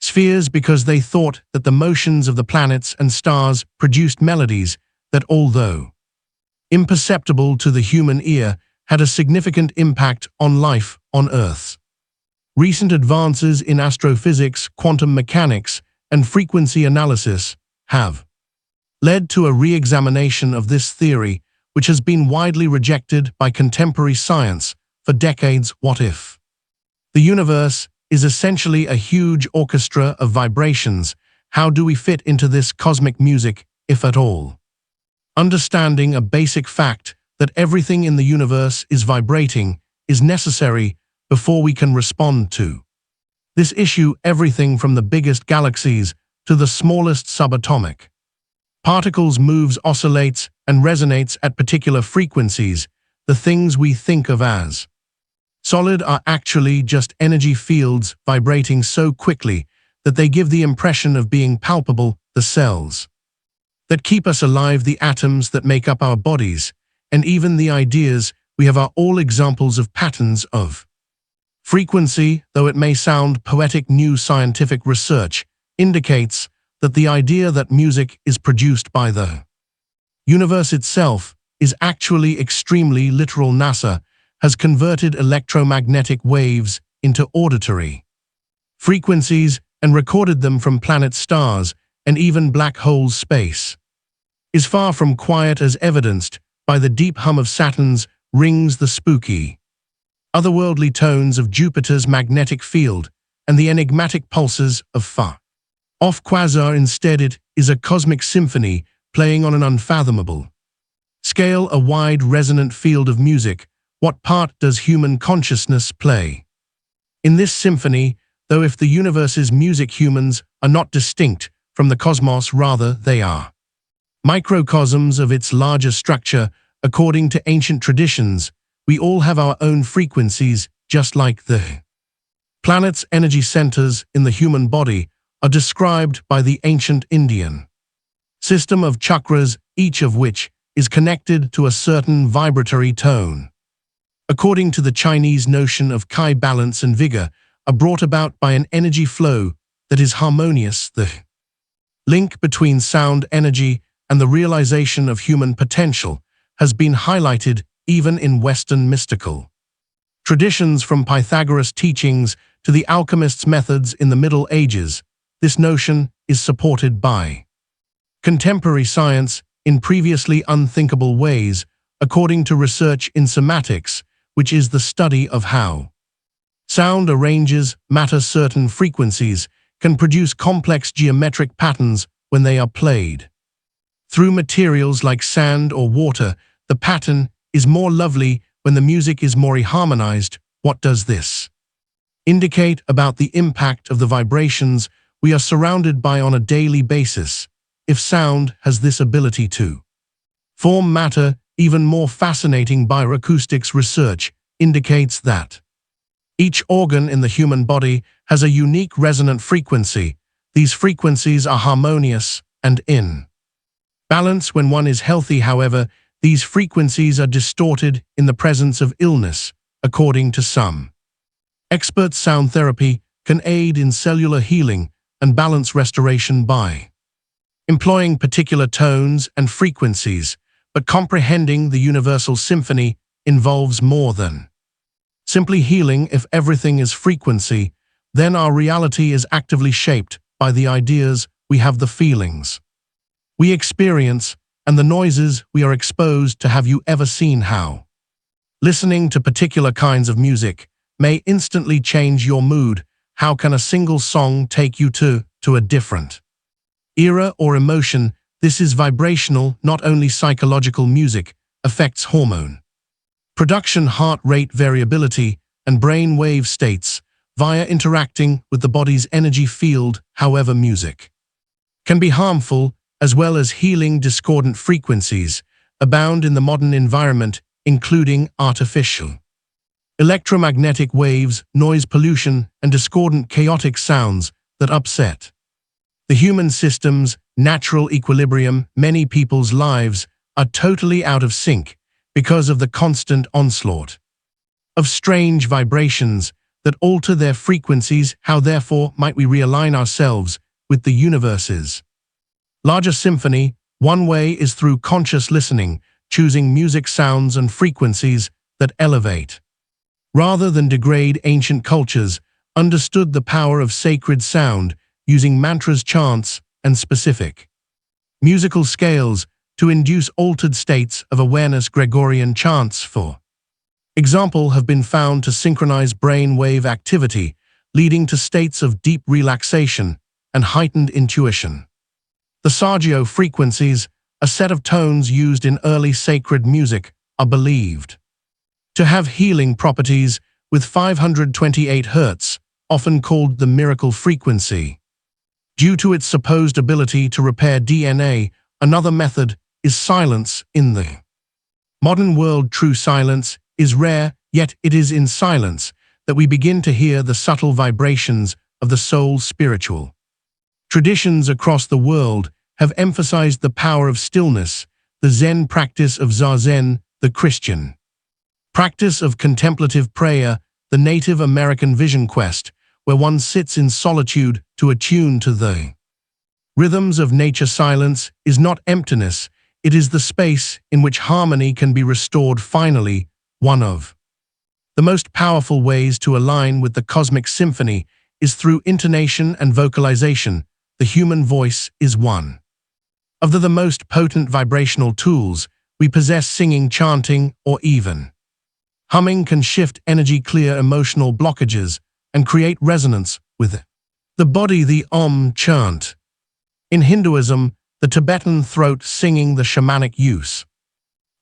S1: spheres, because they thought that the motions of the planets and stars produced melodies that, although imperceptible to the human ear, had a significant impact on life on Earth. Recent advances in astrophysics, quantum mechanics, and frequency analysis have led to a re-examination of this theory, which has been widely rejected by contemporary science for decades. What if the universe is essentially a huge orchestra of vibrations? How do we fit into this cosmic music, if at all? Understanding a basic fact that everything in the universe is vibrating is necessary before we can respond to this issue. Everything from the biggest galaxies to the smallest subatomic particles moves, oscillates, and resonates at particular frequencies. The things we think of as solid are actually just energy fields vibrating so quickly that they give the impression of being palpable. The cells that keep us alive, the atoms that make up our bodies, and even the ideas we have are all examples of patterns of frequency. Though it may sound poetic, new scientific research indicates that the idea that music is produced by the universe itself is actually extremely literal. NASA has converted electromagnetic waves into auditory frequencies and recorded them from planets, stars, and even black holes. Space is far from quiet, as evidenced by the deep hum of Saturn's rings, the spooky, otherworldly tones of Jupiter's magnetic field, and the enigmatic pulses of far-off quasar. Instead, it is a cosmic symphony playing on an unfathomable scale, a wide resonant field of music. What part does human consciousness play in this symphony? Though if the universe is music, humans are not distinct from the cosmos, rather they are microcosms of its larger structure. According to ancient traditions, we all have our own frequencies, just like the planet's energy centers in the human body are described by the ancient Indian system of chakras, each of which is connected to a certain vibratory tone. According to the Chinese notion of Kai, balance and vigor are brought about by an energy flow that is harmonious. The link between sound energy and the realization of human potential has been highlighted even in Western mystical traditions, from Pythagoras' teachings to the alchemists' methods in the Middle Ages. This notion is supported by contemporary science in previously unthinkable ways. According to research in somatics, which is the study of how sound arranges matter, certain frequencies can produce complex geometric patterns when they are played through materials like sand or water. The pattern is more lovely when the music is more harmonized. What does this indicate about the impact of the vibrations we are surrounded by on a daily basis? If sound has this ability to form matter, even more fascinating bioacoustics research indicates that each organ in the human body has a unique resonant frequency. These frequencies are harmonious and in balance when one is healthy. However, these frequencies are distorted in the presence of illness. According to some experts, sound therapy can aid in cellular healing and balance restoration by employing particular tones and frequencies. But comprehending the universal symphony involves more than simply healing. If everything is frequency, then our reality is actively shaped by the ideas we have, the feelings we experience, and the noises we are exposed to. Have you ever seen how listening to particular kinds of music may instantly change your mood? How can a single song take you to a different era or emotion? This is vibrational. Not only psychological, music affects hormone production, heart rate variability, and brain wave states via interacting with the body's energy field. However, music can be harmful as well as healing. Discordant frequencies abound in the modern environment, including artificial electromagnetic waves, noise pollution, and discordant chaotic sounds that upset The human system's natural equilibrium, many people's lives are totally out of sync because of the constant onslaught of strange vibrations that alter their frequencies. How therefore might we realign ourselves with the universe's larger symphony? One way is through conscious listening, choosing music sounds and frequencies that elevate rather than degrade. Ancient cultures understood the power of sacred sound, using mantras, chants, and specific musical scales to induce altered states of awareness. Gregorian chants, for example, have been found to synchronize brain wave activity, leading to states of deep relaxation and heightened intuition. The Saggio frequencies, a set of tones used in early sacred music, are believed to have healing properties, with 528 Hz, often called the miracle frequency, due to its supposed ability to repair DNA. Another method is silence. In the modern world, true silence is rare, yet it is in silence that we begin to hear the subtle vibrations of the soul's spiritual traditions across the world have emphasized the power of stillness. The Zen practice of Zazen, the Christian practice of contemplative prayer, the Native American vision quest, where one sits in solitude to attune to the rhythms of nature. Silence is not emptiness, it is the space in which harmony can be restored. Finally, one of the most powerful ways to align with the cosmic symphony is through intonation and vocalization. The human voice is one of the most potent vibrational tools we possess. Singing, chanting, or even humming can shift energy, clear emotional blockages, and create resonance with the body. The Om chant in Hinduism, the Tibetan throat singing, the shamanic use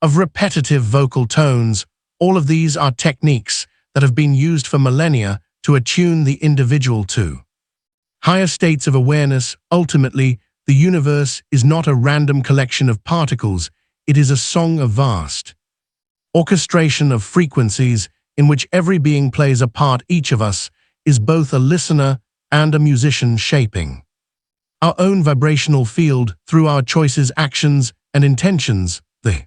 S1: of repetitive vocal tones, all of these are techniques that have been used for millennia to attune the individual to higher states of awareness. Ultimately, the universe is not a random collection of particles, it is a song of vast orchestration of frequencies in which every being plays a part. Each of us is both a listener and a musician, shaping our own vibrational field through our choices, actions, and intentions. The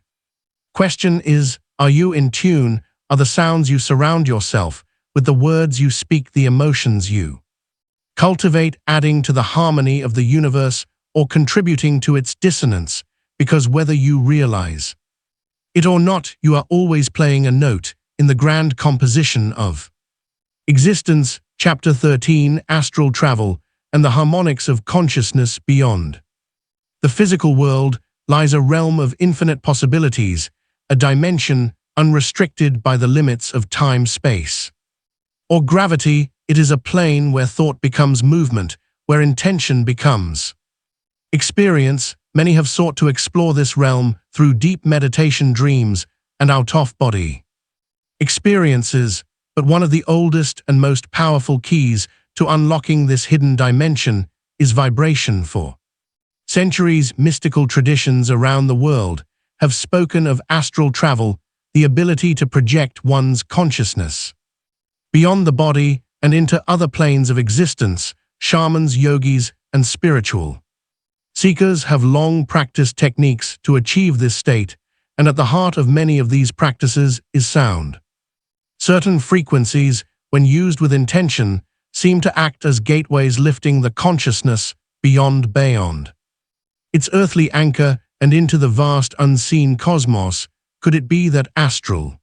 S1: question is, are you in tune? Are the sounds you surround yourself with, the words you speak, the emotions you cultivate, adding to the harmony of the universe or contributing to its dissonance? Because whether you realize it or not, you are always playing a note in the grand composition of existence. Chapter 13: Astral Travel and the Harmonics of Consciousness. Beyond the physical world lies a realm of infinite possibilities, a dimension unrestricted by the limits of time, space, or gravity. It is a plane where thought becomes movement, where intention becomes experience. Many have sought to explore this realm through deep meditation, dreams, and out-of-body experiences, but one of the oldest and most powerful keys to unlocking this hidden dimension is vibration. For centuries, mystical traditions around the world have spoken of astral travel, the ability to project one's consciousness beyond the body and into other planes of existence. Shamans, yogis, and spiritual seekers have long practiced techniques to achieve this state, and at the heart of many of these practices is sound. Certain frequencies, when used with intention, seem to act as gateways, lifting the consciousness beyond its earthly anchor and into the vast unseen cosmos. Could it be that astral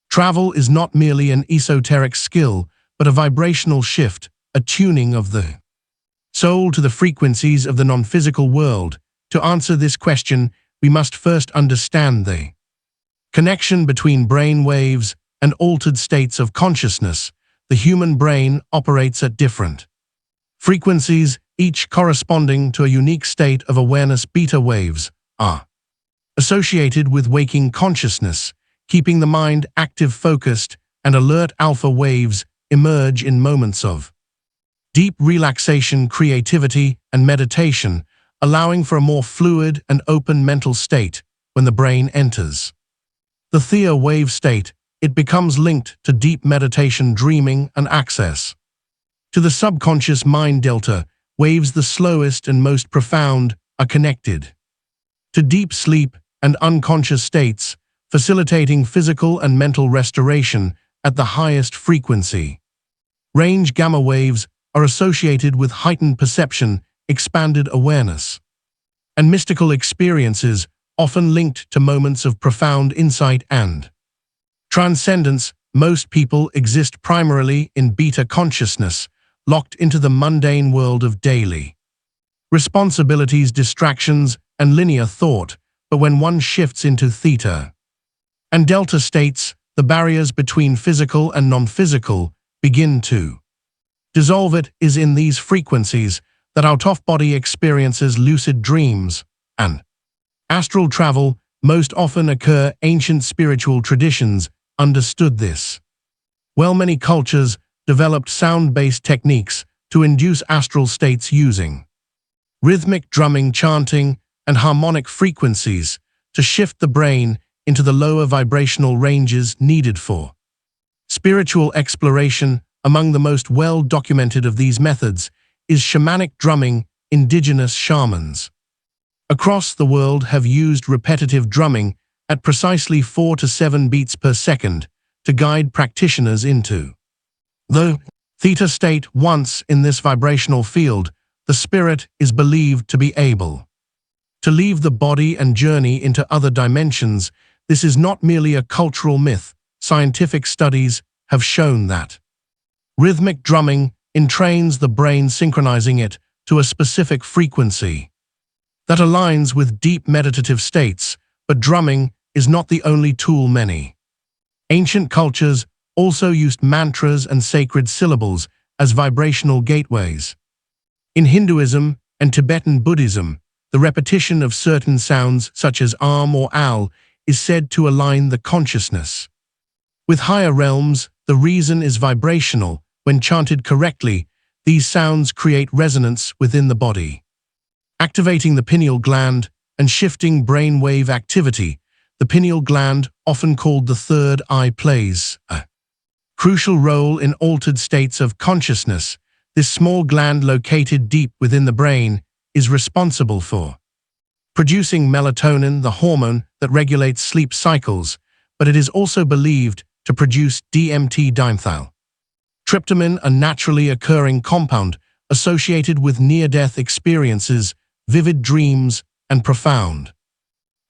S1: travel is not merely an esoteric skill, but a vibrational shift, a tuning of the soul to the frequencies of the non-physical world? To answer this question, we must first understand the connection between brain waves and altered states of consciousness. The human brain operates at different frequencies, each corresponding to a unique state of awareness. Beta waves are associated with waking consciousness, keeping the mind active, focused, and alert. Alpha waves emerge in moments of deep relaxation, creativity, and meditation, allowing for a more fluid and open mental state. When the brain enters the theta wave state, it becomes linked to deep meditation, dreaming, and access to the subconscious mind. Delta waves the slowest and most profound are connected to deep sleep and unconscious states, facilitating physical and mental restoration at the highest frequency. Range gamma waves are associated with heightened perception, expanded awareness, and mystical experiences, often linked to moments of profound insight and transcendence. Most people exist primarily in beta consciousness, locked into the mundane world of daily responsibilities, distractions, and linear thought. But when one shifts into theta and delta states, the barriers between physical and non-physical begin to dissolve. It is in these frequencies that out-of-body experiences, lucid dreams, and astral travel most often occur. Ancient spiritual traditions understood this well. Many cultures developed sound-based techniques to induce astral states using rhythmic drumming, chanting, and harmonic frequencies to shift the brain into the lower vibrational ranges needed for spiritual exploration. Among the most well-documented of these methods is shamanic drumming. Indigenous shamans across the world have used repetitive drumming at precisely 4 to 7 beats per second to guide practitioners into the theta state. Once in this vibrational field, the spirit is believed to be able to leave the body and journey into other dimensions. This is not merely a cultural myth. Scientific studies have shown that rhythmic drumming entrains the brain, synchronizing it to a specific frequency that aligns with deep meditative states. But drumming is not the only tool. Many ancient cultures also used mantras and sacred syllables as vibrational gateways. In Hinduism and Tibetan Buddhism, the repetition of certain sounds, such as Om or Al, is said to align the consciousness with higher realms. The reason is vibrational. When chanted correctly, these sounds create resonance within the body, activating the pineal gland and shifting brain wave activity. The pineal gland, often called the third eye, plays a crucial role in altered states of consciousness. This small gland, located deep within the brain, is responsible for producing melatonin, the hormone that regulates sleep cycles, but it is also believed to produce DMT, dimethyl tryptamine, a naturally occurring compound associated with near-death experiences, vivid dreams, and profound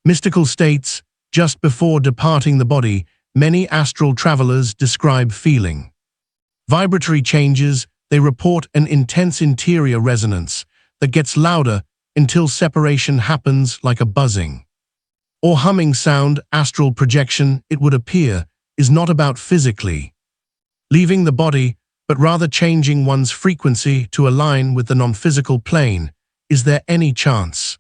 S1: mystical states. Just before departing the body, many astral travelers describe feeling vibratory changes. They report an intense interior resonance that gets louder until separation happens, like a buzzing or humming sound. Astral projection, it would appear, is not about physically leaving the body, but rather changing one's frequency to align with the non-physical plane. Is there any chance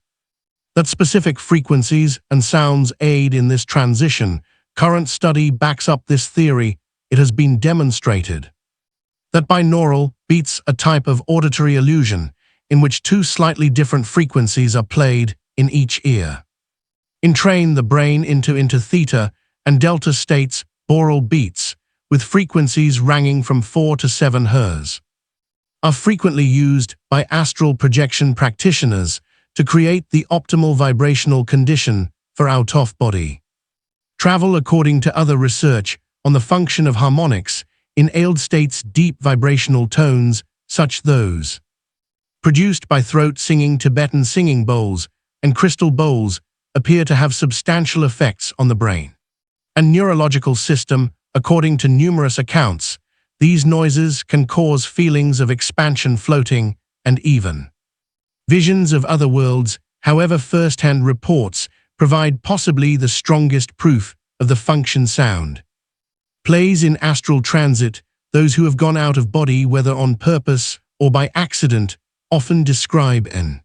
S1: that specific frequencies and sounds aid in this transition? Current study backs up this theory. It has been demonstrated that binaural beats, a type of auditory illusion in which two slightly different frequencies are played in each ear, entrain the brain into theta and delta states. Binaural beats, with frequencies ranging from 4 to 7 Hz, are frequently used by astral projection practitioners to create the optimal vibrational condition for out-of-body travel. According to other research on the function of harmonics in ailed states, deep vibrational tones, such those produced by throat singing, Tibetan singing bowls, and crystal bowls, appear to have substantial effects on the brain and neurological system. According to numerous accounts, these noises can cause feelings of expansion, floating, and even visions of other worlds. However, first-hand reports provide possibly the strongest proof of the function. Sound plays in astral transit. Those who have gone out of body, whether on purpose or by accident, often describe an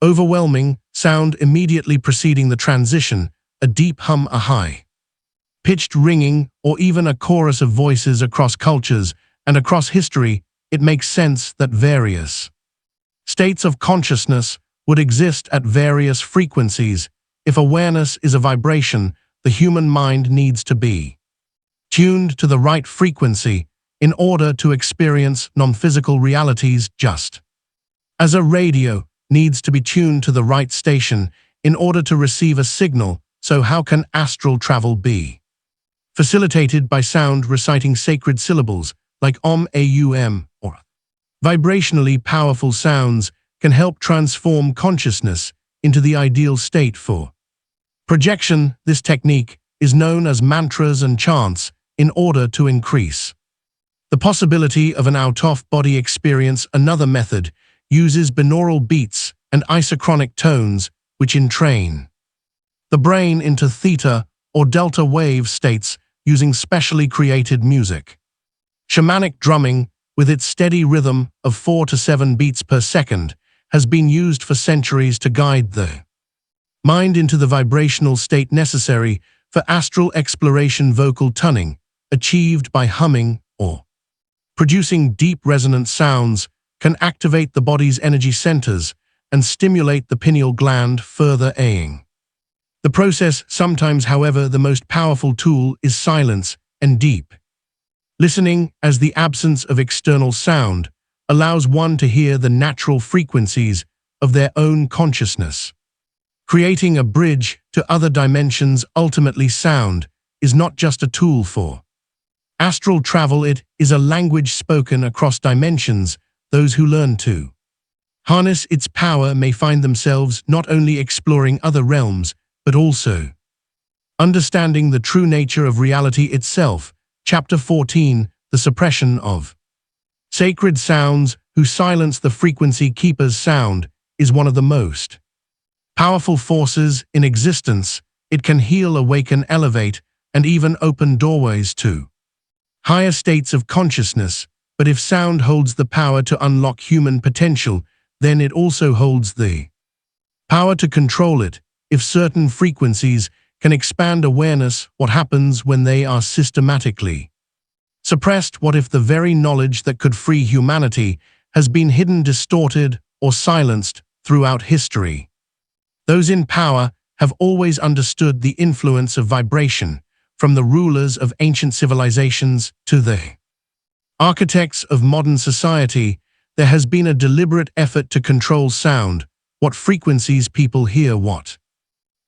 S1: overwhelming sound immediately preceding the transition, a deep hum, a high-pitched ringing, or even a chorus of voices. Across cultures and across history, it makes sense that various states of consciousness would exist at various frequencies. If awareness is a vibration, the human mind needs to be tuned to the right frequency in order to experience non-physical realities, just As a radio needs to be tuned to the right station in order to receive a signal, so how can astral travel be? Facilitated by sound reciting sacred syllables like Om, Aum, or vibrationally powerful sounds can help transform consciousness into the ideal state for projection. This technique is known as mantras and chants in order to increase the possibility of an out-of-body experience. Another method uses binaural beats and isochronic tones, which entrain the brain into theta or delta wave states using specially created music. Shamanic drumming, with its steady rhythm of 4 to 7 beats per second, has been used for centuries to guide the mind into the vibrational state necessary for astral exploration. Vocal tuning, achieved by humming or producing deep resonant sounds, can activate the body's energy centers and stimulate the pineal gland, further aiding the process. Sometimes, however, the most powerful tool is silence and deep listening, as the absence of external sound allows one to hear the natural frequencies of their own consciousness, creating a bridge to other dimensions. Ultimately, sound is not just a tool for astral travel, it is a language spoken across dimensions. Those who learn to harness its power may find themselves not only exploring other realms, but also understanding the true nature of reality itself. Chapter 14, The Suppression of Sacred Sounds. Who silence the frequency keepers? Sound is one of the most powerful forces in existence. It can heal, awaken, elevate, and even open doorways to higher states of consciousness. But if sound holds the power to unlock human potential, then it also holds the power to control it. If certain frequencies can expand awareness, what happens when they are systematically suppressed? What if the very knowledge that could free humanity has been hidden, distorted, or silenced throughout history? Those in power have always understood the influence of vibration, from the rulers of ancient civilizations to the architects of modern society. There has been a deliberate effort to control sound, what frequencies people hear, what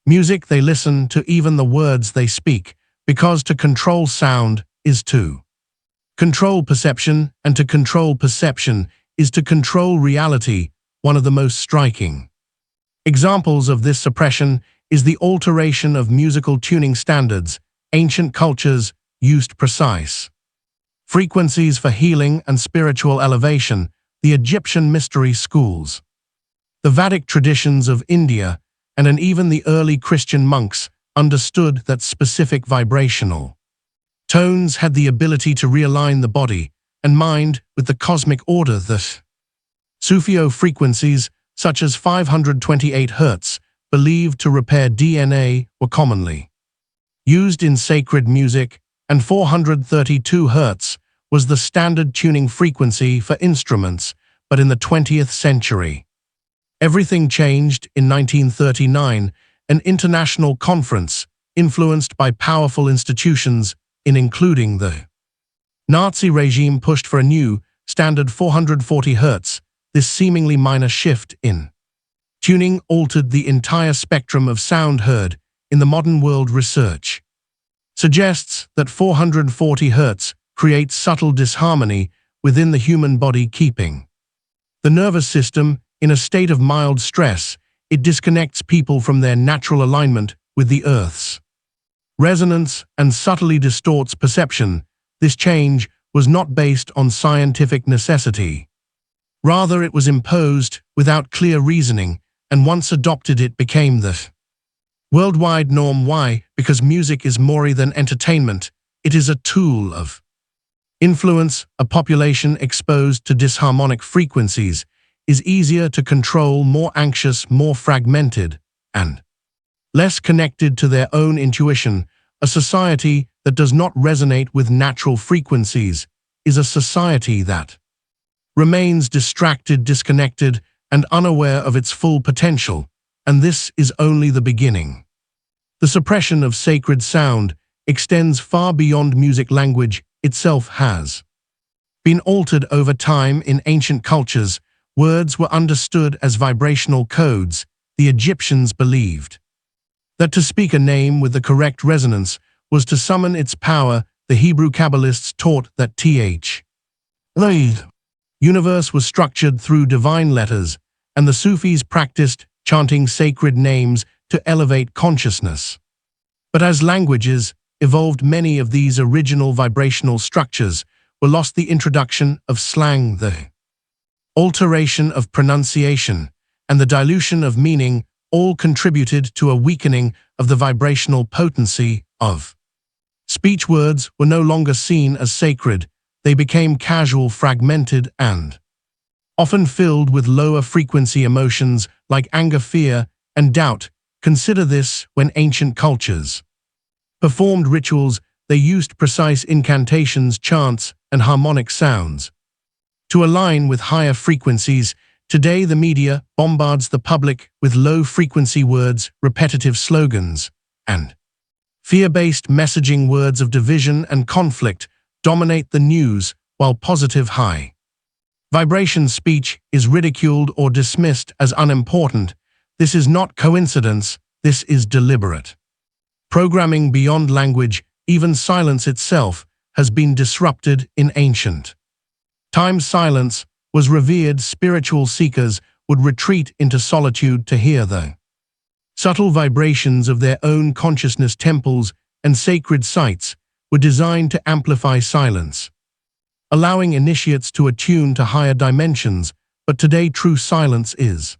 S1: music they listen to, even the words they speak, because to control sound is to control perception, and to control perception is to control reality. One of the most striking examples of this suppression is the alteration of musical tuning standards. Ancient cultures used precise frequencies for healing and spiritual elevation. The Egyptian mystery schools, the Vedic traditions of India, and even the early Christian monks understood that specific vibrational tones had the ability to realign the body and mind with the cosmic order. That Sufio frequencies, such as 528 Hz, believed to repair DNA, were commonly used in sacred music, and 432 Hz was the standard tuning frequency for instruments. But in the 20th century, everything changed. In 1939, an international conference, influenced by powerful institutions, including the Nazi regime, pushed for a new, standard 440 Hz. This seemingly minor shift in tuning altered the entire spectrum of sound heard in the modern world. Research suggests that 440 Hz creates subtle disharmony within the human body, keeping the nervous system in a state of mild stress. It disconnects people from their natural alignment with the Earth's resonance and subtly distorts perception. This change was not based on scientific necessity. Rather, it was imposed without clear reasoning, and once adopted, it became the worldwide norm. Why? Because music is more than entertainment. It is a tool of influence. A population exposed to disharmonic frequencies is easier to control, more anxious, more fragmented, and less connected to their own intuition. A society that does not resonate with natural frequencies is a society that remains distracted, disconnected, and unaware of its full potential, and this is only the beginning. The suppression of sacred sound extends far beyond music. Language itself has been altered over time. In ancient cultures, words were understood as vibrational codes. The Egyptians believed that to speak a name with the correct resonance was to summon its power. The Hebrew Kabbalists taught that the universe was structured through divine letters, and the Sufis practiced chanting sacred names to elevate consciousness. But as languages evolved, many of these original vibrational structures were lost. The introduction of slang, the alteration of pronunciation, and the dilution of meaning all contributed to a weakening of the vibrational potency of speech. Words were no longer seen as sacred. They became casual, fragmented, and often filled with lower frequency emotions like anger, fear, and doubt. Consider this: when ancient cultures performed rituals, they used precise incantations, chants, and harmonic sounds to align with higher frequencies. Today, the media bombards the public with low-frequency words, repetitive slogans, and fear-based messaging. Words of division and conflict dominate the news, while positive high vibration speech is ridiculed or dismissed as unimportant. This is not coincidence, this is deliberate programming beyond language. Even silence itself has been disrupted. In ancient times, silence was revered. Spiritual seekers would retreat into solitude to hear the subtle vibrations of their own consciousness. Temples and sacred sites were designed to amplify silence, allowing initiates to attune to higher dimensions. But today, true silence is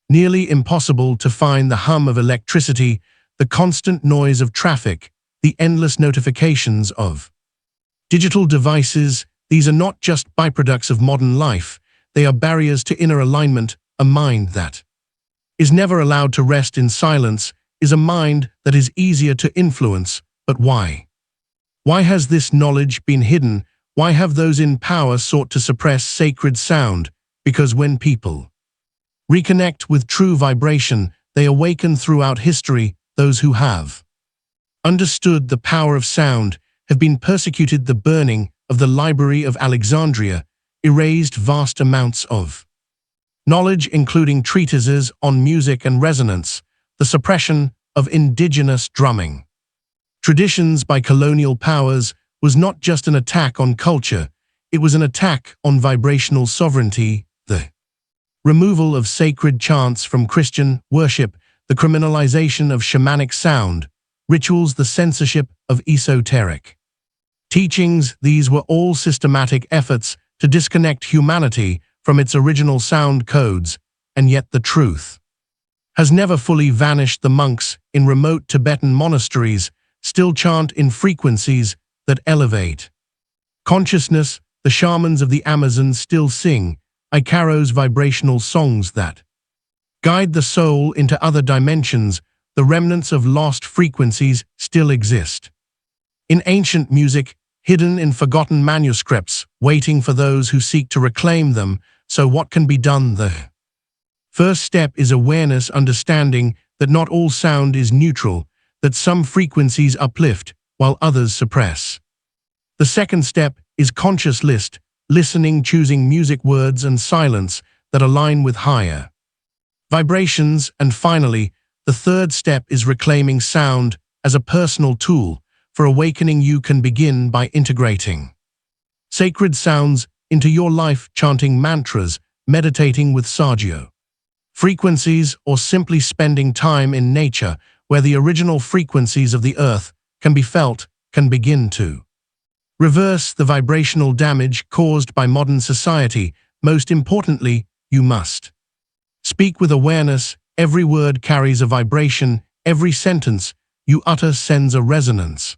S1: nearly impossible to find. The hum of electricity, the constant noise of traffic, the endless notifications of digital devices, these are not just byproducts of modern life, they are barriers to inner alignment. A mind that is never allowed to rest in silence is a mind that is easier to influence. But why? Why has this knowledge been hidden? Why have those in power sought to suppress sacred sound? Because when people reconnect with true vibration, they awaken. Throughout history. Those who have understood the power of sound have been persecuted. The burning of the Library of Alexandria erased vast amounts of knowledge, including treatises on music and resonance. The suppression of indigenous drumming traditions by colonial powers was not just an attack on culture, it was an attack on vibrational sovereignty. The removal of sacred chants from Christian worship, the criminalization of shamanic sound rituals, the censorship of esoteric teachings, these were all systematic efforts to disconnect humanity from its original sound codes. And yet the truth has never fully vanished. The monks in remote Tibetan monasteries still chant in frequencies that elevate consciousness. The shamans of the Amazon still sing Ikaro's vibrational songs that guide the soul into other dimensions. The remnants of lost frequencies still exist in ancient music, hidden in forgotten manuscripts, waiting for those who seek to reclaim them. So what can be done? The first step is awareness, understanding that not all sound is neutral, that some frequencies uplift while others suppress. The second step is conscious listening, choosing music, words, and silence that align with higher vibrations. And finally, the third step is reclaiming sound as a personal tool for awakening. You can begin by integrating sacred sounds into your life, chanting mantras, meditating with Saggio frequencies, or simply spending time in nature where the original frequencies of the earth can be felt. Can begin to reverse the vibrational damage caused by modern society. Most importantly, you must speak with awareness. Every word carries a vibration. Every sentence you utter sends a resonance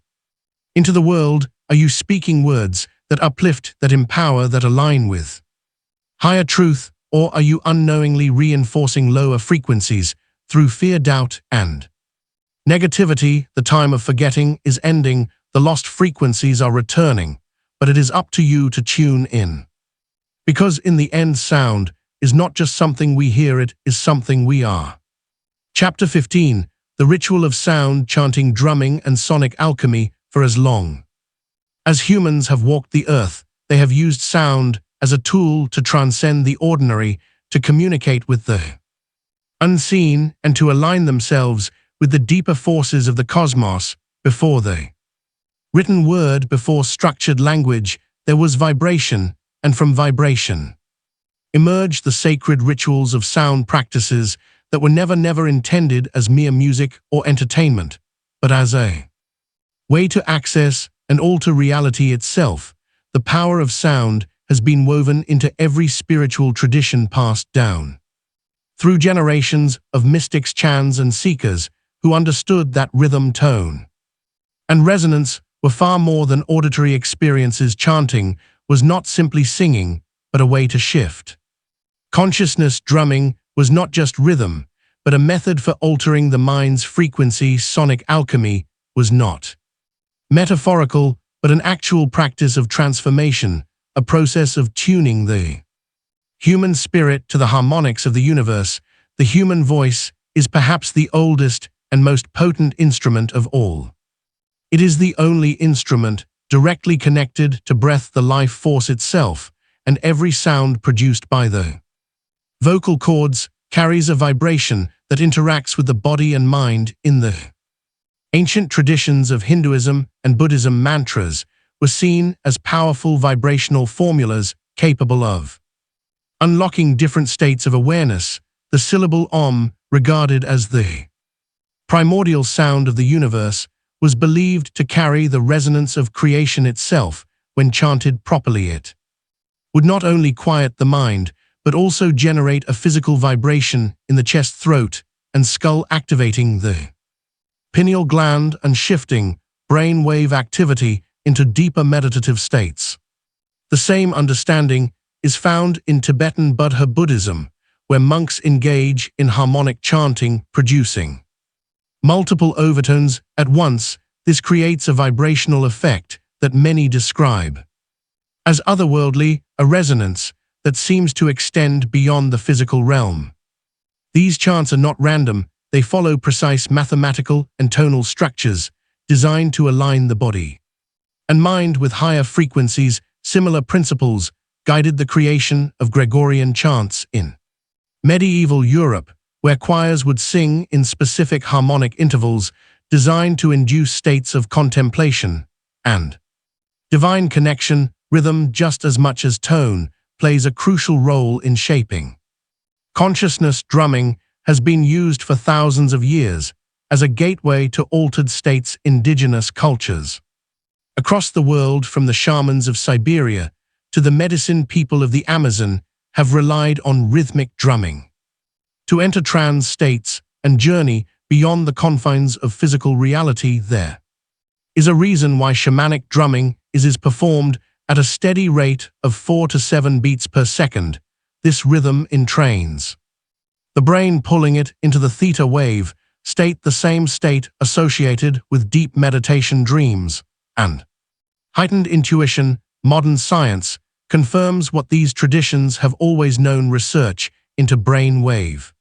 S1: into the world. Are you speaking words that uplift, that empower, that align with higher truth? Or are you unknowingly reinforcing lower frequencies through fear, doubt, and negativity? The time of forgetting is ending. The lost frequencies are returning. But it is up to you to tune in. Because in the end, sound is not just something we hear, it is something we are. Chapter 15. The ritual of sound, chanting, drumming, and sonic alchemy. For as long as humans have walked the earth, they have used sound as a tool to transcend the ordinary, to communicate with the unseen, and to align themselves with the deeper forces of the cosmos. Before the written word, before structured language, there was vibration, and from vibration emerged the sacred rituals of sound practices that were never intended as mere music or entertainment, but as a way to access and alter reality itself. The power of sound has been woven into every spiritual tradition passed down through generations of mystics, chans, and seekers who understood that rhythm, tone, and resonance were far more than auditory experiences. Chanting was not simply singing, but a way to shift consciousness. Drumming was not just rhythm, but a method for altering the mind's frequency. Sonic alchemy was not metaphorical, but an actual practice of transformation, a process of tuning the human spirit to the harmonics of the universe. The human voice is perhaps the oldest and most potent instrument of all. It is the only instrument directly connected to breath, the life force itself, and every sound produced by the vocal cords carries a vibration that interacts with the body and mind. In the ancient traditions of Hinduism and Buddhism, mantras were seen as powerful vibrational formulas capable of unlocking different states of awareness. The syllable Om, regarded as the primordial sound of the universe, was believed to carry the resonance of creation itself. When chanted properly, it would not only quiet the mind, but also generate a physical vibration in the chest, throat, and skull, activating the pineal gland and shifting brain wave activity into deeper meditative states. The same understanding is found in Tibetan Buddha Buddhism, where monks engage in harmonic chanting, producing multiple overtones at once. This creates a vibrational effect that many describe as otherworldly, a resonance that seems to extend beyond the physical realm. These chants are not random, they follow precise mathematical and tonal structures designed to align the body and mind with higher frequencies. Similar principles guided the creation of Gregorian chants in medieval Europe, where choirs would sing in specific harmonic intervals designed to induce states of contemplation and divine connection. Rhythm, just as much as tone, plays a crucial role in shaping consciousness. Drumming has been used for thousands of years as a gateway to altered states. Indigenous cultures across the world, from the shamans of Siberia to the medicine people of the Amazon, have relied on rhythmic drumming to enter trance states and journey beyond the confines of physical reality. There is a reason why shamanic drumming is performed at a steady rate of 4 to 7 beats per second. This rhythm entrains the brain, pulling it into the theta wave state, the same state associated with deep meditation, dreams, and heightened intuition. Modern science confirms what these traditions have always known. Research into brain wave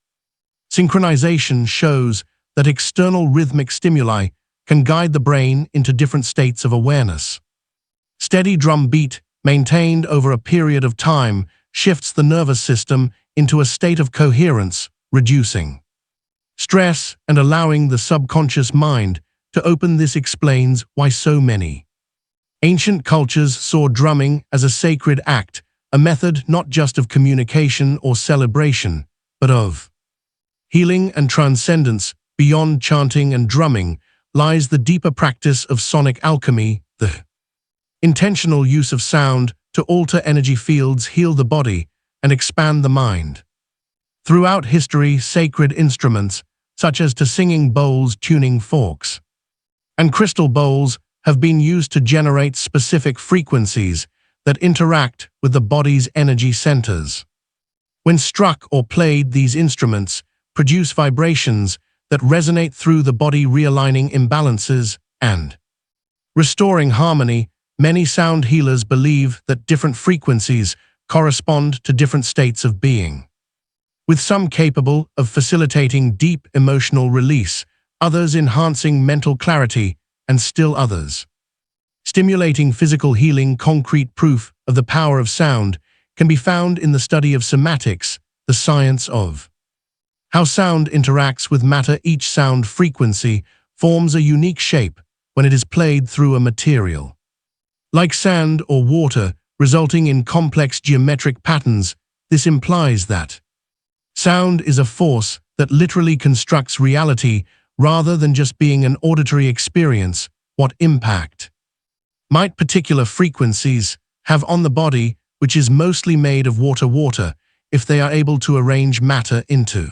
S1: synchronization shows that external rhythmic stimuli can guide the brain into different states of awareness. Steady drum beat, maintained over a period of time, shifts the nervous system into a state of coherence, reducing stress and allowing the subconscious mind to open. This explains why so many ancient cultures saw drumming as a sacred act, a method not just of communication or celebration, but of healing and transcendence. Beyond chanting and drumming lies the deeper practice of sonic alchemy, the intentional use of sound to alter energy fields, heal the body, and expand the mind. Throughout history, sacred instruments, such as singing bowls, tuning forks, and crystal bowls, have been used to generate specific frequencies that interact with the body's energy centers. When struck or played, these instruments produce vibrations that resonate through the body, realigning imbalances and restoring harmony. Many sound healers believe that different frequencies correspond to different states of being, with some capable of facilitating deep emotional release, others enhancing mental clarity, and still others stimulating physical healing. Concrete proof of the power of sound can be found in the study of cymatics, the science of how sound interacts with matter. Each sound frequency forms a unique shape when it is played through a material, like sand or water, resulting in complex geometric patterns. This implies that sound is a force that literally constructs reality rather than just being an auditory experience. What impact might particular frequencies have on the body, which is mostly made of water, if they are able to arrange matter into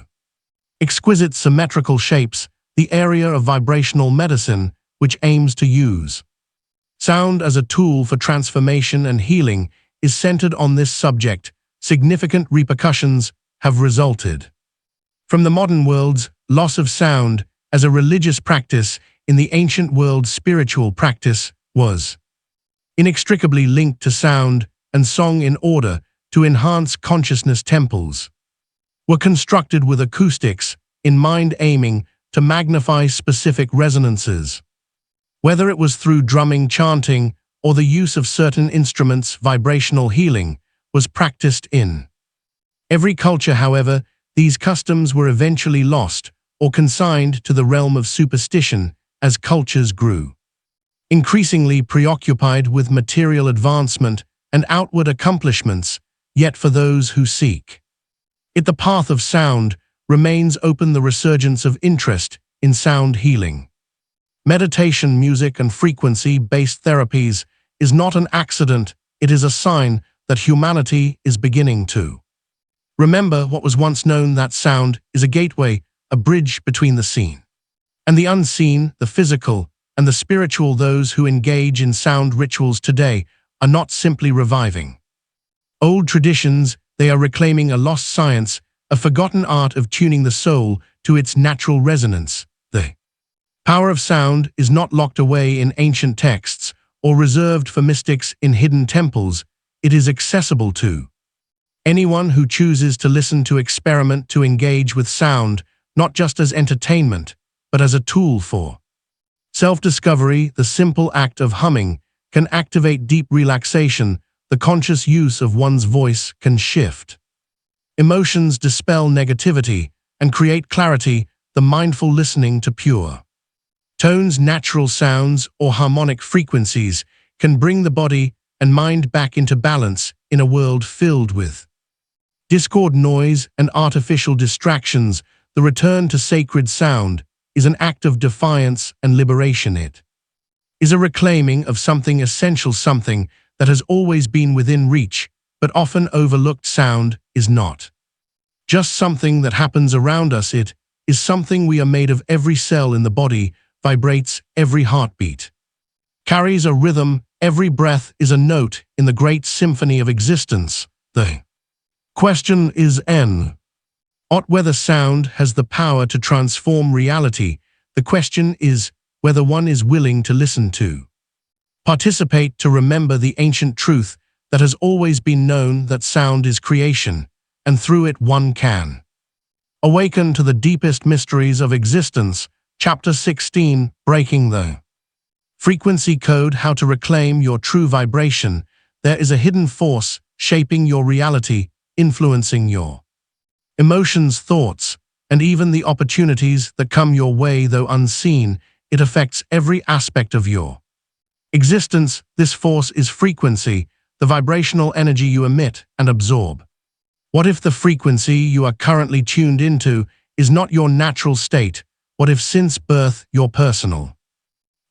S1: exquisite symmetrical shapes? The area of vibrational medicine, which aims to use sound as a tool for transformation and healing, is centered on this subject. Significant repercussions have resulted from the modern world's loss of sound as a religious practice. In the ancient world, spiritual practice was inextricably linked to sound and song. In order to enhance consciousness, temples were constructed with acoustics in mind, aiming to magnify specific resonances. Whether it was through drumming, chanting, or the use of certain instruments, vibrational healing was practiced in every culture. However, these customs were eventually lost or consigned to the realm of superstition as cultures grew increasingly preoccupied with material advancement and outward accomplishments. Yet for those who seek it, the path of sound remains open. The resurgence of interest in sound healing, meditation, music, and frequency-based therapies is not an accident. It is a sign that humanity is beginning to remember what was once known, that sound is a gateway, a bridge between the seen and the unseen, the physical and the spiritual. Those who engage in sound rituals today are not simply reviving old traditions, they are reclaiming a lost science, a forgotten art of tuning the soul to its natural resonance. The power of sound is not locked away in ancient texts or reserved for mystics in hidden temples. It is accessible to anyone who chooses to listen, to experiment, to engage with sound, not just as entertainment, but as a tool for self-discovery. The simple act of humming can activate deep relaxation. The conscious use of one's voice can shift emotions, dispel negativity, and create clarity. The mindful listening to pure tones, natural sounds, or harmonic frequencies can bring the body and mind back into balance in a world filled with discord, noise, and artificial distractions. The return to sacred sound is an act of defiance and liberation. It is a reclaiming of something essential, something that has always been within reach, but often overlooked. Sound is not just something that happens around us. It is something we are made of. Every cell in the body vibrates, every heartbeat carries a rhythm, every breath is a note in the great symphony of existence. The question is not whether sound has the power to transform reality. The question is whether one is willing to listen, to participate, to remember the ancient truth that has always been known, that sound is creation, and through it one can awaken to the deepest mysteries of existence. Chapter 16, Breaking the Frequency Code, How to Reclaim Your True Vibration. There is a hidden force shaping your reality, influencing your emotions, thoughts, and even the opportunities that come your way. Though unseen, it affects every aspect of your existence. This force is frequency, the vibrational energy you emit and absorb. What if the frequency you are currently tuned into is not your natural state? What if since birth your personal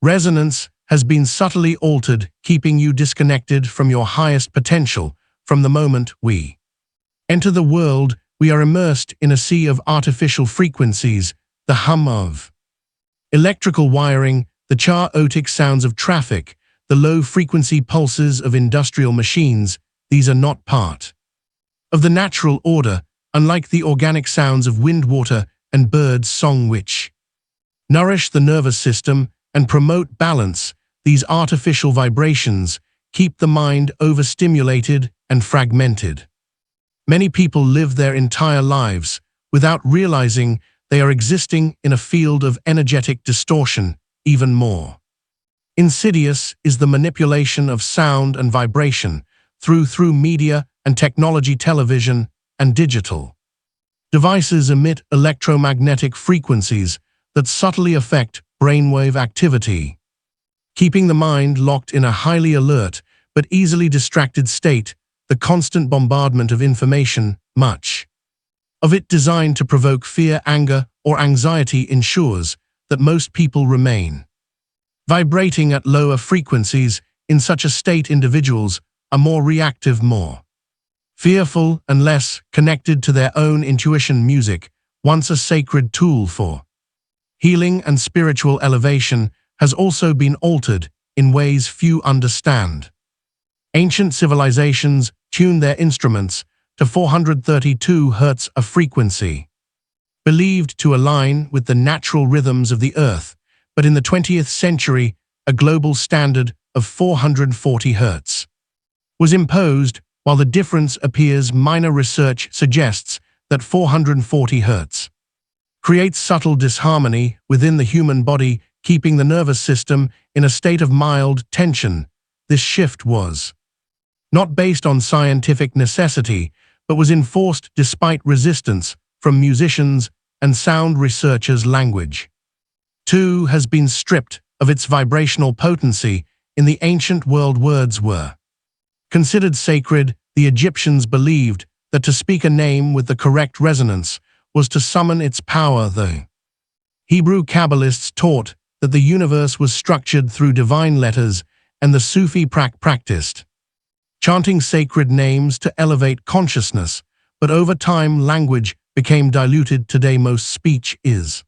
S1: resonance has been subtly altered, keeping you disconnected from your highest potential? From the moment we enter the world, we are immersed in a sea of artificial frequencies, the hum of electrical wiring, the chaotic sounds of traffic, the low-frequency pulses of industrial machines. These are not part of the natural order, unlike the organic sounds of wind, water, and birds' song, which nourish the nervous system and promote balance. These artificial vibrations keep the mind overstimulated and fragmented. Many people live their entire lives without realizing they are existing in a field of energetic distortion. Even more insidious is the manipulation of sound and vibration through media, and technology, television, and digital devices emit electromagnetic frequencies that subtly affect brainwave activity, keeping the mind locked in a highly alert but easily distracted state. The constant bombardment of information, much of it designed to provoke fear, anger, or anxiety, ensures that most people remain vibrating at lower frequencies. In such a state, individuals are more reactive, more fearful, and less connected to their own intuition. Music, once a sacred tool for healing and spiritual elevation, has also been altered in ways few understand. Ancient civilizations tuned their instruments to 432 Hz, a frequency believed to align with the natural rhythms of the earth, but in the 20th century, a global standard of 440 Hz was imposed. While the difference appears minor, research suggests that 440 Hz creates subtle disharmony within the human body, keeping the nervous system in a state of mild tension. This shift was not based on scientific necessity, but was enforced despite resistance from musicians and sound researchers. Language, too, has been stripped of its vibrational potency. In the ancient world, words were considered sacred. The Egyptians believed that to speak a name with the correct resonance was to summon its power. The Hebrew Kabbalists taught that the universe was structured through divine letters, and the Sufi practiced chanting sacred names to elevate consciousness. But over time, language became diluted. Today, most speech is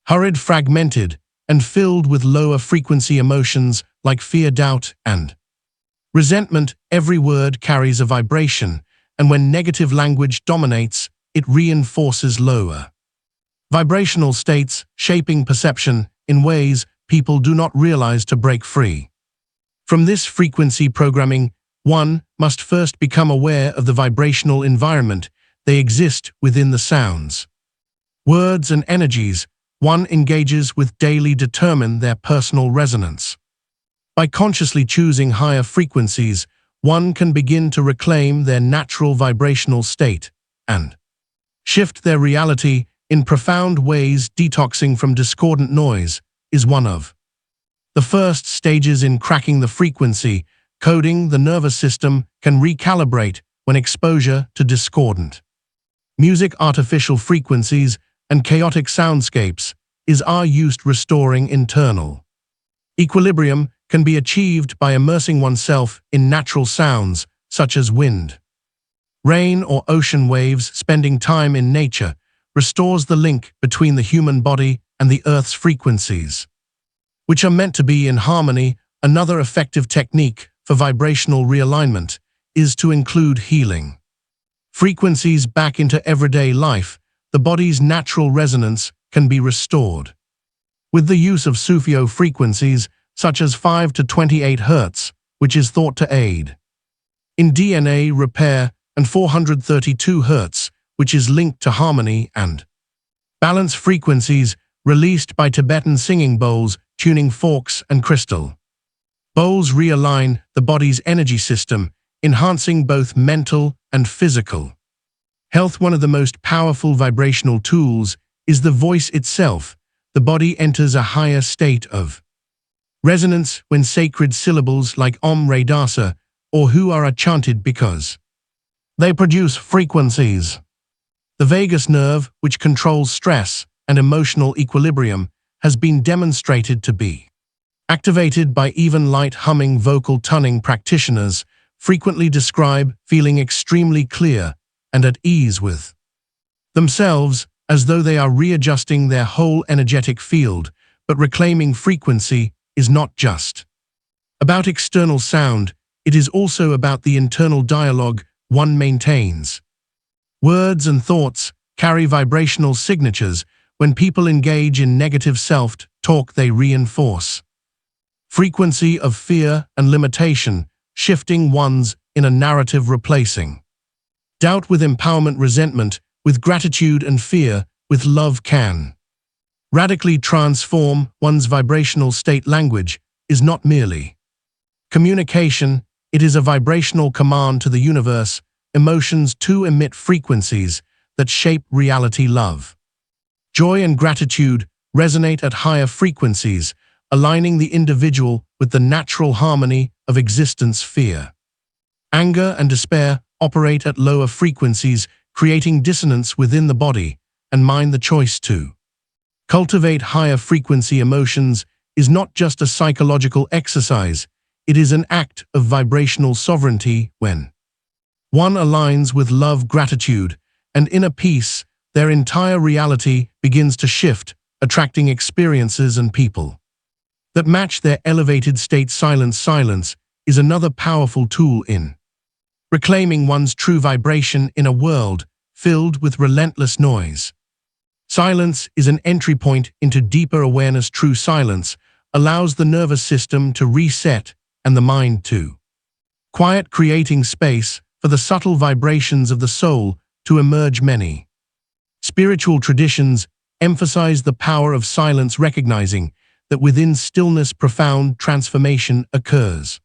S1: hurried, fragmented, and filled with lower frequency emotions like fear, doubt, and resentment. Every word carries a vibration, and when negative language dominates, it reinforces lower vibrational states, shaping perception in ways people do not realize. To break free from this frequency programming, one must first become aware of the vibrational environment they exist within. The sounds, words, and energies one engages with daily determine their personal resonance. By consciously choosing higher frequencies, one can begin to reclaim their natural vibrational state and shift their reality in profound ways. Detoxing from discordant noise is one of the first stages in cracking the frequency. Coding the nervous system can recalibrate when exposure to discordant music, artificial frequencies, and chaotic soundscapes is used. Restoring internal equilibrium can be achieved by immersing oneself in natural sounds such as wind, rain, or ocean waves. Spending time in nature restores the link between the human body and the Earth's frequencies, which are meant to be in harmony. Another effective technique for vibrational realignment is to include healing frequencies back into everyday life. The body's natural resonance can be restored with the use of Sufio frequencies such as 5 to 28 Hz, which is thought to aid in DNA repair, and 432 Hz, which is linked to harmony and balance. Frequencies released by Tibetan singing bowls, tuning forks, and crystal bowls realign the body's energy system, enhancing both mental and physical health. One of the most powerful vibrational tools is the voice itself. The body enters a higher state of resonance when sacred syllables like Om, Re, Dasa, or Hu are chanted because they produce frequencies. The vagus nerve, which controls stress and emotional equilibrium, has been demonstrated to be activated by even light humming. Vocal tuning practitioners frequently describe feeling extremely clear and at ease with themselves, as though they are readjusting their whole energetic field. But reclaiming frequency is not just about external sound, it is also about the internal dialogue one maintains. Words and thoughts carry vibrational signatures. When people engage in negative self-talk, they reinforce frequency of fear and limitation, shifting one's in a narrative, replacing doubt with empowerment, resentment with gratitude, and fear with love can radically transform one's vibrational state. Language is not merely communication, it is a vibrational command to the universe emotions too emit frequencies that shape reality. Love, joy, and gratitude resonate at higher frequencies, aligning the individual with the natural harmony of existence. Fear, anger, and despair operate at lower frequencies, creating dissonance within the body and mind. The choice to cultivate higher frequency emotions is not just a psychological exercise, it is an act of vibrational sovereignty. When one aligns with love, gratitude, and inner peace, their entire reality begins to shift, attracting experiences and people that match their elevated state. Silence is another powerful tool in reclaiming one's true vibration in a world filled with relentless noise. Silence is an entry point into deeper awareness. True silence allows the nervous system to reset and the mind to quiet, creating space for the subtle vibrations of the soul to emerge. Many spiritual traditions emphasize the power of silence, recognizing that within stillness profound transformation occurs.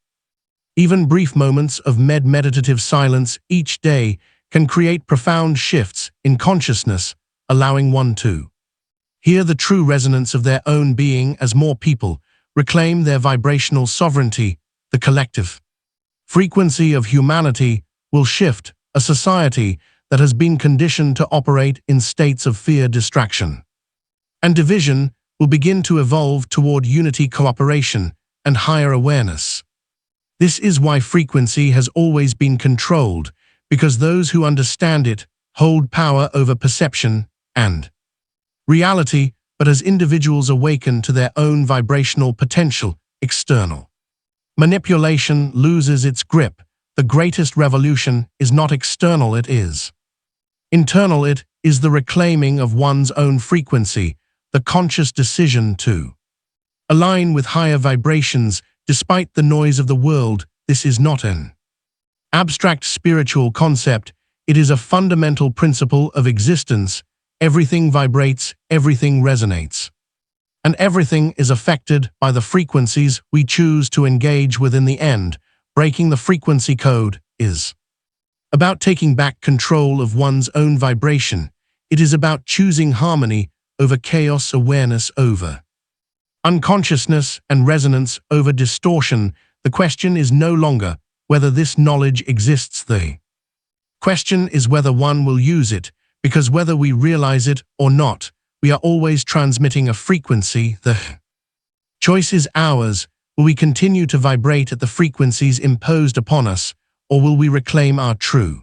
S1: Even brief moments of meditative silence each day can create profound shifts in consciousness, allowing one to hear the true resonance of their own being. As more people reclaim their vibrational sovereignty, the collective frequency of humanity will shift. A society that has been conditioned to operate in states of fear, distraction, and division will begin to evolve toward unity, cooperation, and higher awareness. This is why frequency has always been controlled, because those who understand it hold power over perception and reality. But as individuals awaken to their own vibrational potential, external manipulation loses its grip. The greatest revolution is not external, it is internal. It is the reclaiming of one's own frequency, the conscious decision to align with higher vibrations despite the noise of the world. This is not an abstract spiritual concept, it is a fundamental principle of existence. Everything vibrates, everything resonates, and everything is affected by the frequencies we choose to engage with. In the end, breaking the frequency code is about taking back control of one's own vibration. It is about choosing harmony over chaos, awareness over unconsciousness, and resonance over distortion. The question is no longer whether this knowledge exists. The question is whether one will use it, because whether we realize it or not, we are always transmitting a frequency. The choice is ours. Will we continue to vibrate at the frequencies imposed upon us, or will we reclaim our true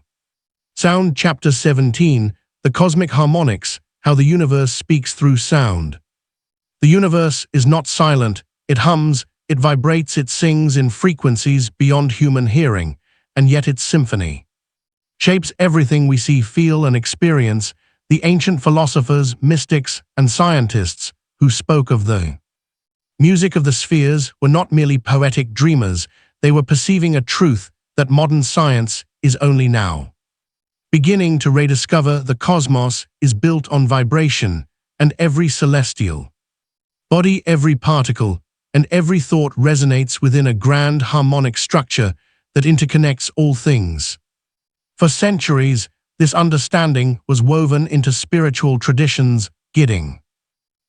S1: sound? Chapter 17, The Cosmic Harmonics, How the Universe Speaks Through Sound. The universe is not silent, it hums, it vibrates, it sings in frequencies beyond human hearing, and yet its symphony shapes everything we see, feel, and experience. The ancient philosophers, mystics, and scientists who spoke of the music of the spheres were not merely poetic dreamers, they were perceiving a truth that modern science is only now beginning to rediscover. The cosmos is built on vibration, and every celestial body, every particle, and every thought resonates within a grand harmonic structure that interconnects all things. For centuries, this understanding was woven into spiritual traditions, guiding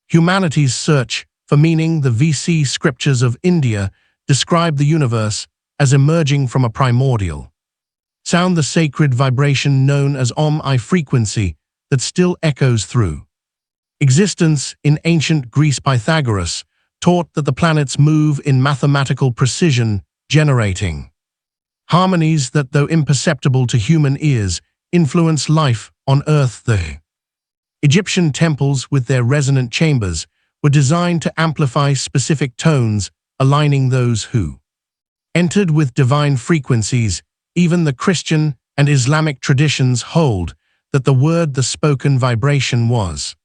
S1: humanity's search for meaning. The VC scriptures of India describe the universe as emerging from a primordial sound, the sacred vibration known as Om, I frequency that still echoes through existence. In ancient Greece, Pythagoras taught that the planets move in mathematical precision, generating harmonies that, though imperceptible to human ears, influence life on Earth. The Egyptian temples, with their resonant chambers, were designed to amplify specific tones, aligning those who entered with divine frequencies. Even the Christian and Islamic traditions hold that the word, the spoken vibration, was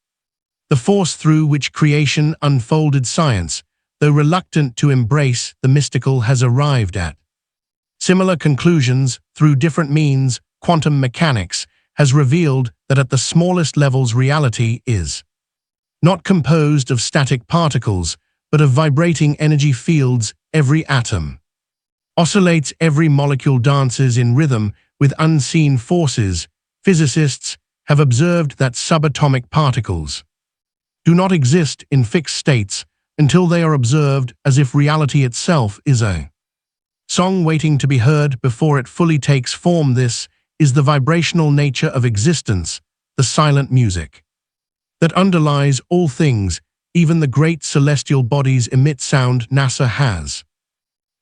S1: the force through which creation unfolded. Science, though reluctant to embrace the mystical, has arrived at similar conclusions through different means. Quantum mechanics has revealed that at the smallest levels reality is not composed of static particles, but of vibrating energy fields. Every atom oscillates, every molecule dances in rhythm with unseen forces, physicists have observed that subatomic particles do not exist in fixed states until they are observed as if reality itself is a song waiting to be heard before it fully takes form. This is the vibrational nature of existence, the silent music that underlies all things. Even the great celestial bodies emit sound. NASA has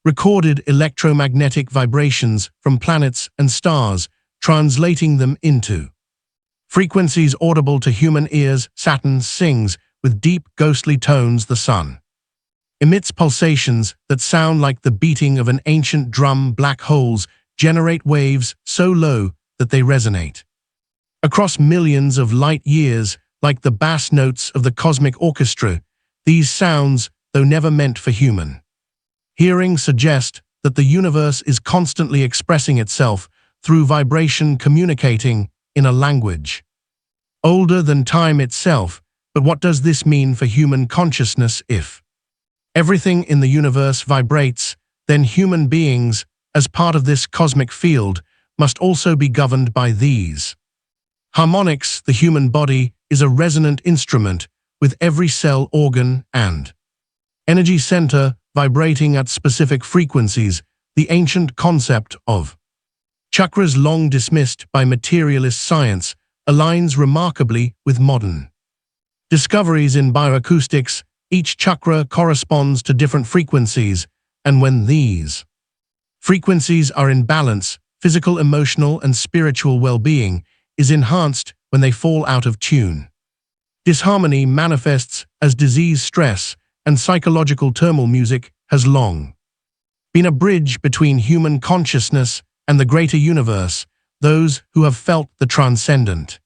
S1: recorded electromagnetic vibrations from planets and stars, translating them into frequencies audible to human ears. Saturn sings with deep, ghostly tones. The sun emits pulsations that sound like the beating of an ancient drum. Black holes generate waves so low that they resonate across millions of light years, like the bass notes of the cosmic orchestra. These sounds, though never meant for human hearing, suggest that the universe is constantly expressing itself through vibration, communicating in a language older than time itself. But what does this mean for human consciousness? If everything in the universe vibrates, then human beings, as part of this cosmic field, must also be governed by these harmonics. The human body is a resonant instrument, with every cell, organ, and energy center vibrating at specific frequencies. The ancient concept of chakras, long dismissed by materialist science, aligns remarkably with modern discoveries in bioacoustics. Each chakra corresponds to different frequencies, and when these frequencies are in balance, physical, emotional, and spiritual well-being is enhanced. When they fall out of tune, disharmony manifests as disease, stress, and psychological turmoil. Music has long been a bridge between human consciousness and the greater universe. Those who have felt the transcendent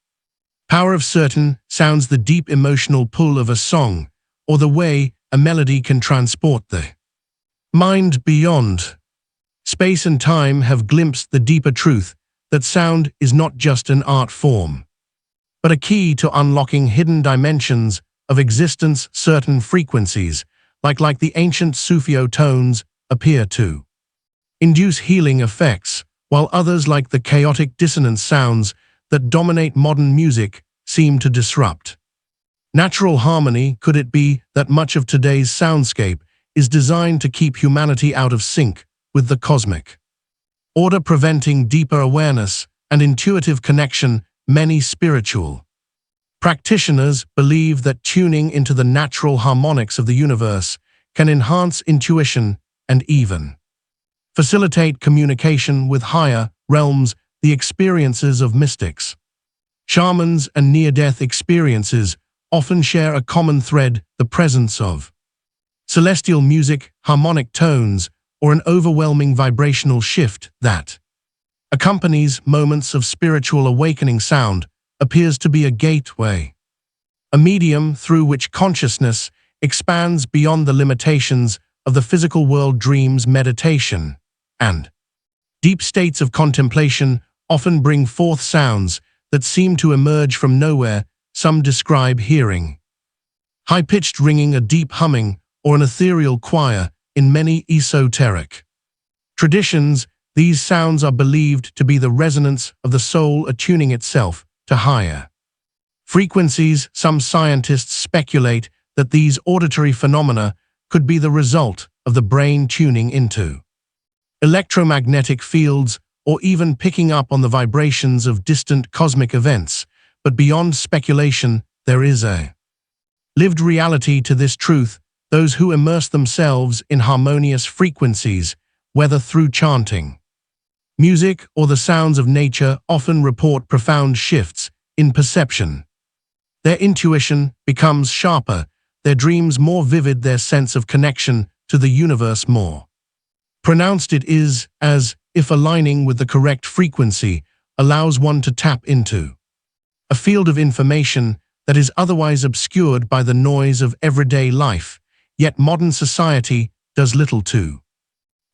S1: power of certain sounds, the deep emotional pull of a song, or the way a melody can transport the mind beyond space and time, have glimpsed the deeper truth that sound is not just an art form, but a key to unlocking hidden dimensions of existence. Certain frequencies, like the ancient Sufio tones, appear to induce healing effects, while others, like the chaotic dissonance sounds that dominate modern music, seem to disrupt natural harmony. Could it be that much of today's soundscape is designed to keep humanity out of sync with the cosmic order, preventing deeper awareness and intuitive connection? Many spiritual practitioners believe that tuning into the natural harmonics of the universe can enhance intuition and even facilitate communication with higher realms. The experiences of mystics, shamans, and near-death experiences often share a common thread: the presence of celestial music, harmonic tones, or an overwhelming vibrational shift that accompanies moments of spiritual awakening. Sound appears to be a gateway, a medium through which consciousness expands beyond the limitations of the physical world. Dreams, meditation, and deep states of contemplation often bring forth sounds that seem to emerge from nowhere. Some describe hearing high-pitched ringing, a deep humming, or an ethereal choir. In many esoteric traditions, these sounds are believed to be the resonance of the soul attuning itself to higher frequencies. Some scientists speculate that these auditory phenomena could be the result of the brain tuning into electromagnetic fields, or even picking up on the vibrations of distant cosmic events. But beyond speculation, there is a lived reality to this truth. Those who immerse themselves in harmonious frequencies, whether through chanting, music, or the sounds of nature, often report profound shifts in perception. Their intuition becomes sharper, their dreams more vivid, their sense of connection to the universe more pronounced. It is as if aligning with the correct frequency allows one to tap into a field of information that is otherwise obscured by the noise of everyday life. Yet modern society does little to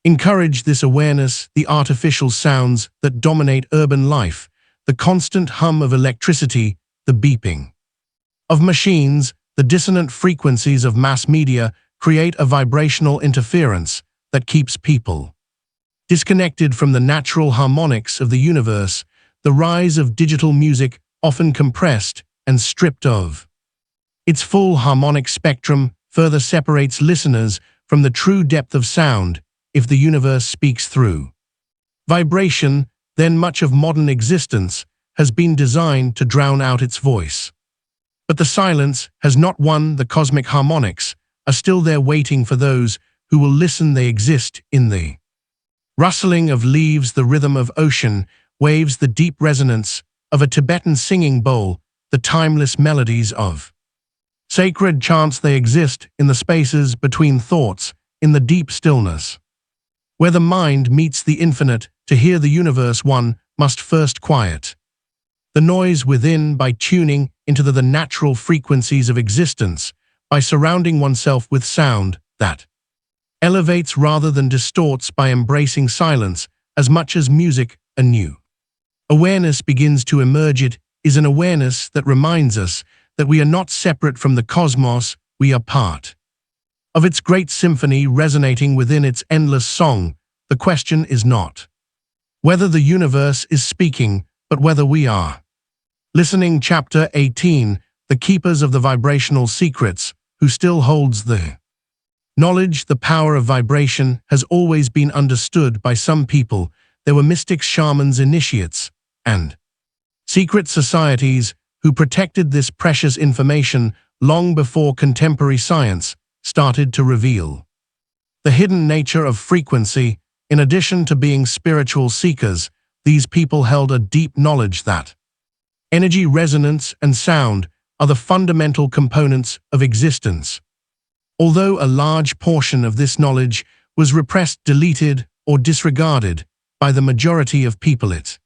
S1: encourage this awareness. The artificial sounds that dominate urban life, the constant hum of electricity, the beeping of machines, the dissonant frequencies of mass media create a vibrational interference that keeps people Disconnected from the natural harmonics of the universe, the rise of digital music often compressed and stripped of its full harmonic spectrum further separates listeners from the true depth of sound if the universe speaks through vibration, then much of modern existence has been designed to drown out its voice. But the silence has not won. The cosmic harmonics are still there waiting for those who will listen. They exist in the rustling of leaves, the rhythm of ocean waves, the deep resonance of a Tibetan singing bowl, the timeless melodies of sacred chants. They exist in the spaces between thoughts, in the deep stillness, where the mind meets the infinite. To hear the universe, one must first quiet the noise within by tuning into the natural frequencies of existence, by surrounding oneself with sound that elevates rather than distorts, by embracing silence as much as music. A new awareness begins to emerge. It is an awareness that reminds us that we are not separate from the cosmos, we are part of its great symphony, resonating within its endless song. The question is not whether the universe is speaking, but whether we are listening. Chapter 18, The Keepers of the Vibrational Secrets. Who still holds the knowledge? The power of vibration has always been understood by some people. There were mystics, shamans, initiates, and secret societies who protected this precious information long before contemporary science started to reveal the hidden nature of frequency. In addition to being spiritual seekers, these people held a deep knowledge that energy, resonance, and sound are the fundamental components of existence. Although a large portion of this knowledge was repressed, deleted, or disregarded by the majority of people, it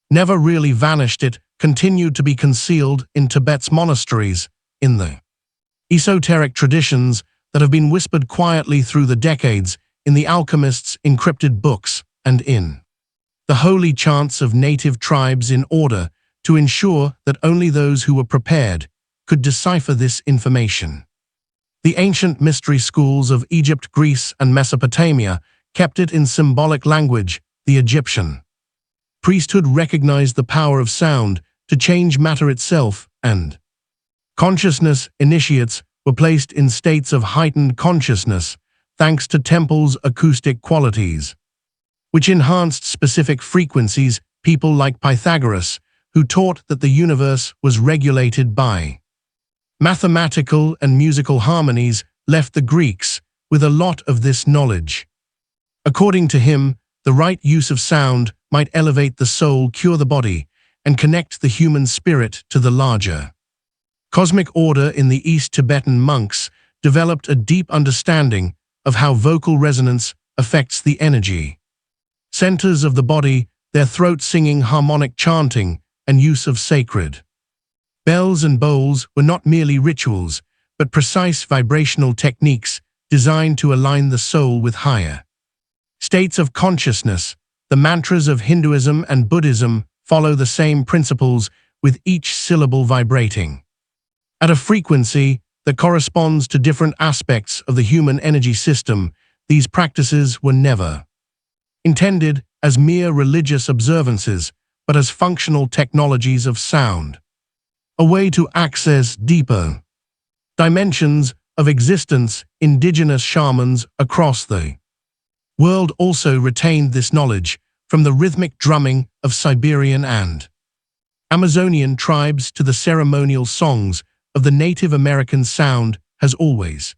S1: never really vanished. It continued to be concealed in Tibet's monasteries, in the esoteric traditions that have been whispered quietly through the decades, in the alchemists' encrypted books, and in the holy chants of native tribes, in order to ensure that only those who were prepared could decipher this information. The ancient mystery schools of Egypt, Greece, and Mesopotamia kept it in symbolic language. The Egyptian priesthood recognized the power of sound to change matter itself, and consciousness. Initiates were placed in states of heightened consciousness thanks to temples' acoustic qualities, which enhanced specific frequencies. People like Pythagoras, who taught that the universe was regulated by mathematical and musical harmonies, left the Greeks with a lot of this knowledge. According to him, the right use of sound might elevate the soul, cure the body, and connect the human spirit to the larger cosmic order. In the East, Tibetan monks developed a deep understanding of how vocal resonance affects the energy centers of the body, their throat singing, harmonic chanting, and use of sacred bells and bowls were not merely rituals, but precise vibrational techniques designed to align the soul with higher states of consciousness. The mantras of Hinduism and Buddhism follow the same principles, with each syllable vibrating at a frequency that corresponds to different aspects of the human energy system. These practices were never intended as mere religious observances, but as functional technologies of sound, a way to access deeper dimensions of existence. Indigenous shamans across the world also retained this knowledge, from the rhythmic drumming of Siberian and Amazonian tribes to the ceremonial songs of the Native American. Sound has always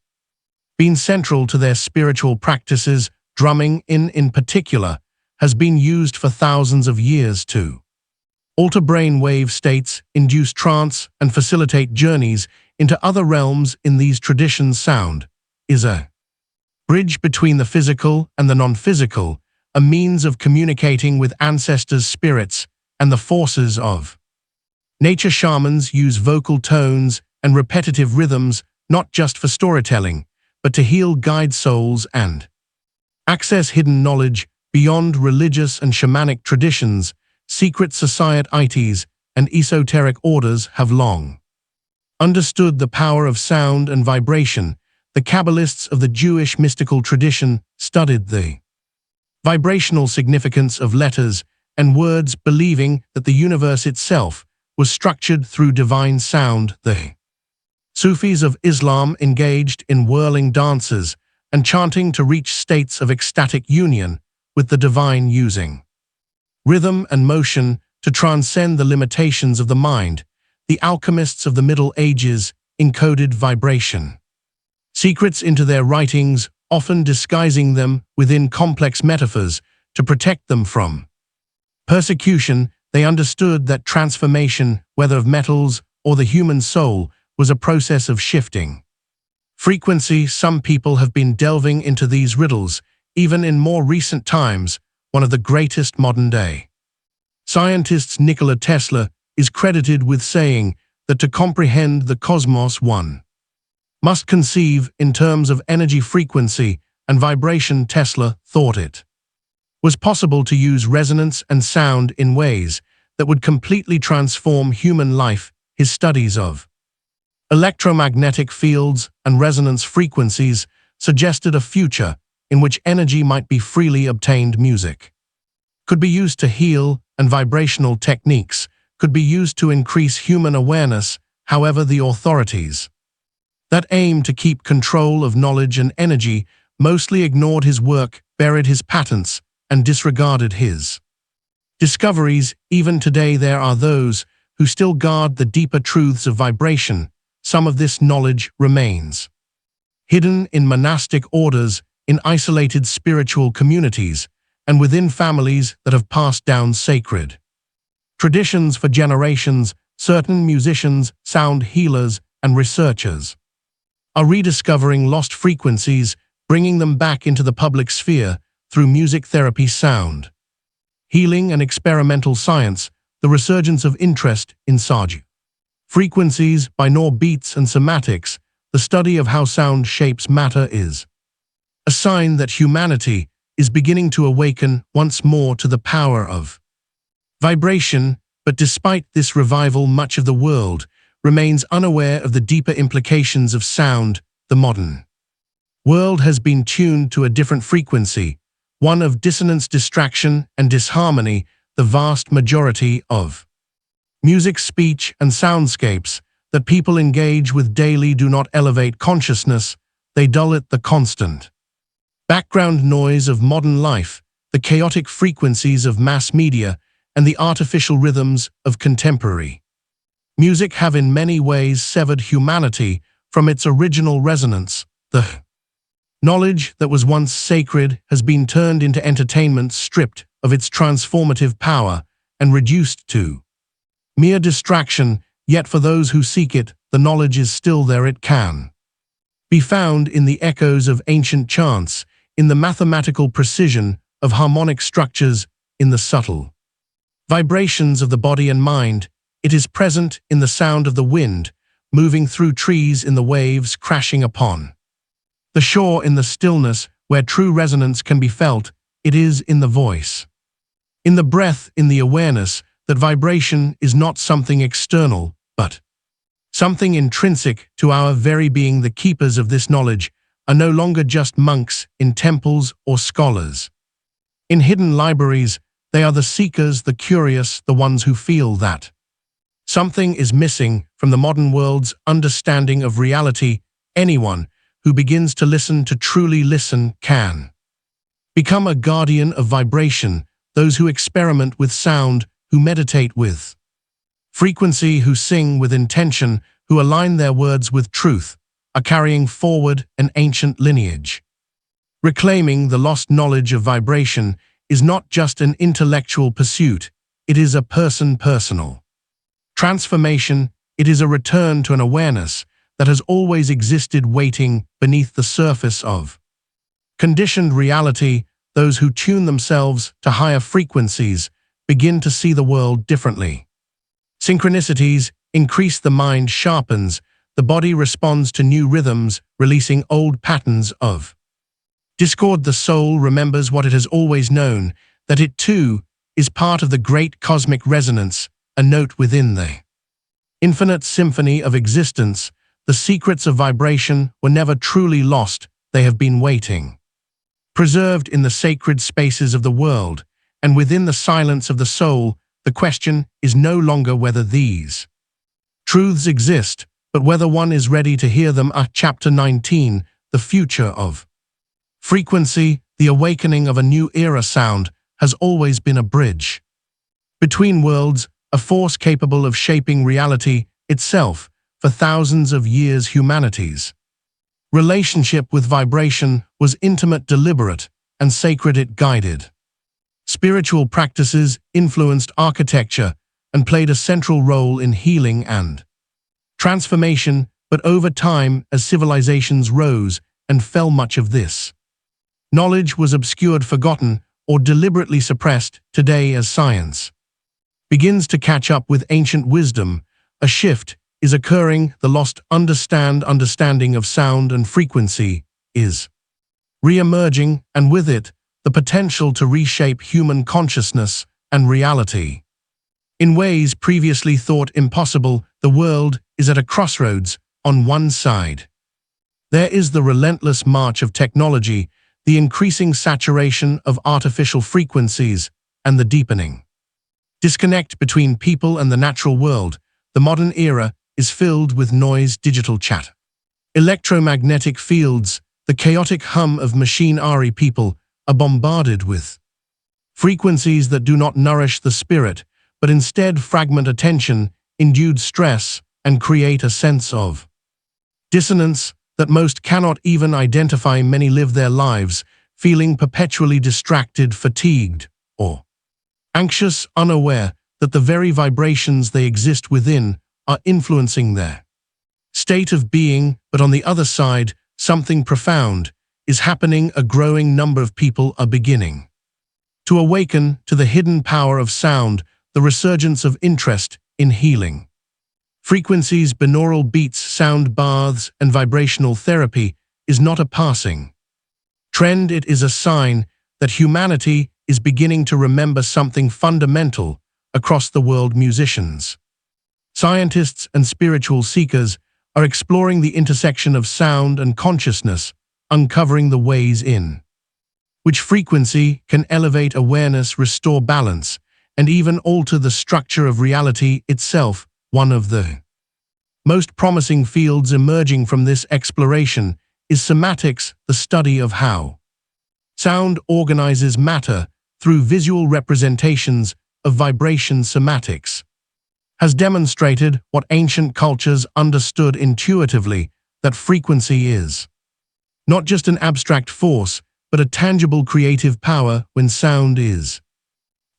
S1: been central to their spiritual practices. Drumming, in particular, has been used for thousands of years to alter brain wave states, induce trance, and facilitate journeys into other realms. In these traditions, sound is a bridge between the physical and the non-physical, a means of communicating with ancestors' spirits and the forces of nature. Shamans use vocal tones and repetitive rhythms not just for storytelling, but to heal, guide souls, and access hidden knowledge beyond religious and shamanic traditions. Secret societies and esoteric orders have long understood the power of sound and vibration. The Kabbalists of the Jewish mystical tradition studied the vibrational significance of letters and words, believing that the universe itself was structured through divine sound. The Sufis of Islam engaged in whirling dances and chanting to reach states of ecstatic union with the divine, using rhythm and motion to transcend the limitations of the mind. The alchemists of the Middle Ages encoded vibration secrets into their writings, often disguising them within complex metaphors to protect them from persecution. They understood that transformation, whether of metals or the human soul, was a process of shifting frequency. Some people have been delving into these riddles, even in more recent times. One of the greatest modern-day scientists, Nikola Tesla, is credited with saying that to comprehend the cosmos, one must conceive in terms of energy, frequency, and vibration. Tesla thought it was possible to use resonance and sound in ways that would completely transform human life. His studies of electromagnetic fields and resonance frequencies suggested a future in which energy might be freely obtained. Music could be used to heal, and vibrational techniques could be used to increase human awareness. However, the authorities that aim to keep control of knowledge and energy mostly ignored his work, buried his patents, and disregarded his discoveries. Even today, there are those who still guard the deeper truths of vibration. Some of this knowledge remains hidden in monastic orders, in isolated spiritual communities, and within families that have passed down sacred traditions for generations. Certain musicians, sound healers, and researchers are rediscovering lost frequencies, bringing them back into the public sphere through music therapy, sound healing, and experimental science. The resurgence of interest in Saju frequencies, binaural beats, and somatics, the study of how sound shapes matter, is a sign that humanity is beginning to awaken once more to the power of vibration. But despite this revival, much of the world remains unaware of the deeper implications of sound. The modern world has been tuned to a different frequency, one of dissonance, distraction, and disharmony. The vast majority of music, speech, and soundscapes that people engage with daily do not elevate consciousness, they dull it. The constant background noise of modern life, the chaotic frequencies of mass media, and the artificial rhythms of contemporary music have in many ways severed humanity from its original resonance. The knowledge that was once sacred has been turned into entertainment, stripped of its transformative power and reduced to mere distraction. Yet for those who seek it, the knowledge is still there. It can be found in the echoes of ancient chants, in the mathematical precision of harmonic structures, in the subtle vibrations of the body and mind. It is present in the sound of the wind moving through trees, in the waves crashing upon the shore, in the stillness where true resonance can be felt. It is in the voice, in the breath, in the awareness that vibration is not something external, but something intrinsic to our very being. The keepers of this knowledge are no longer just monks in temples or scholars in hidden libraries. They are the seekers, the curious, the ones who feel that something is missing from the modern world's understanding of reality. Anyone who begins to listen, to truly listen, can become a guardian of vibration. Those who experiment with sound, who meditate with frequency, who sing with intention, who align their words with truth, are carrying forward an ancient lineage. Reclaiming the lost knowledge of vibration is not just an intellectual pursuit, it is a personal transformation. It is a return to an awareness that has always existed, waiting beneath the surface of conditioned reality. Those who tune themselves to higher frequencies begin to see the world differently. Synchronicities increase, the mind sharpens, the body responds to new rhythms, releasing old patterns of discord. The soul remembers what it has always known, that it too is part of the great cosmic resonance, a note within the infinite symphony of existence. The secrets of vibration were never truly lost, they have been waiting preserved in the sacred spaces of the world, and within the silence of the soul. The question is no longer whether these truths exist, but whether one is ready to hear them. Chapter 19, The Future of Frequency, the awakening of a new era. Sound has always been a bridge between worlds, a force capable of shaping reality itself. For thousands of years, humanity's relationship with vibration was intimate, deliberate, and sacred. It guided spiritual practices, influenced architecture, and played a central role in healing and transformation. But over time, as civilizations rose and fell, much of this knowledge was obscured, forgotten, or deliberately suppressed. Today, as science begins to catch up with ancient wisdom, a shift is occurring. The lost understanding of sound and frequency is re-emerging, and with it, the potential to reshape human consciousness and reality in ways previously thought impossible. The world is at a crossroads. On one side, there is the relentless march of technology, the increasing saturation of artificial frequencies, and the deepening disconnect between people and the natural world. The modern era is filled with noise, digital chat, electromagnetic fields, the chaotic hum of machinery. People are bombarded with frequencies that do not nourish the spirit, but instead fragment attention, induce stress, and create a sense of dissonance that most cannot even identify. Many live their lives feeling perpetually distracted, fatigued, or anxious, unaware that the very vibrations they exist within are influencing their state of being. But on the other side, something profound is happening. A growing number of people are beginning to awaken to the hidden power of sound, the resurgence of interest in healing frequencies, binaural beats, sound baths, and vibrational therapy is not a passing trend. It is a sign that humanity is beginning to remember something fundamental across the world. Musicians, scientists, and spiritual seekers are exploring the intersection of sound and consciousness, uncovering the ways in which frequency can elevate awareness, restore balance, and even alter the structure of reality itself. One of the most promising fields emerging from this exploration is somatics, the study of how sound organizes matter through visual representations of vibration. Somatics has demonstrated what ancient cultures understood intuitively, that frequency is not just an abstract force, but a tangible creative power. When sound is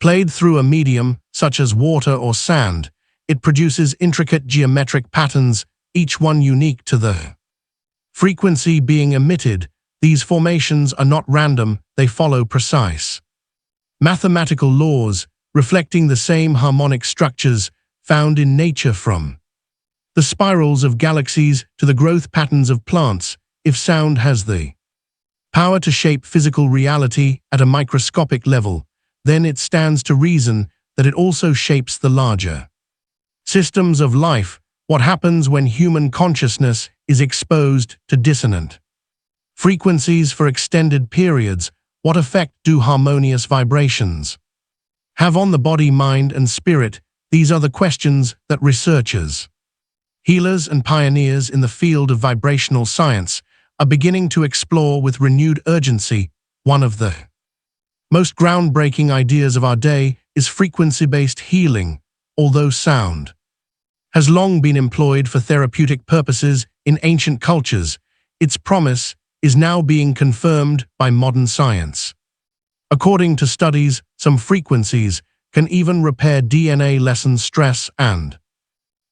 S1: played through a medium, such as water or sand, it produces intricate geometric patterns, each one unique to the frequency being emitted. These formations are not random, they follow precise mathematical laws, reflecting the same harmonic structures found in nature, from the spirals of galaxies to the growth patterns of plants. If sound has the power to shape physical reality at a microscopic level, then it stands to reason that it also shapes the larger systems of life. What happens when human consciousness is exposed to dissonant frequencies for extended periods? What effect do harmonious vibrations have on the body, mind, and spirit? These are the questions that researchers, healers, and pioneers in the field of vibrational science are beginning to explore with renewed urgency. One of the most groundbreaking ideas of our day is frequency-based healing. Although sound has long been employed for therapeutic purposes in ancient cultures, its promise is now being confirmed by modern science. According to studies, some frequencies can even repair DNA, lessen stress, and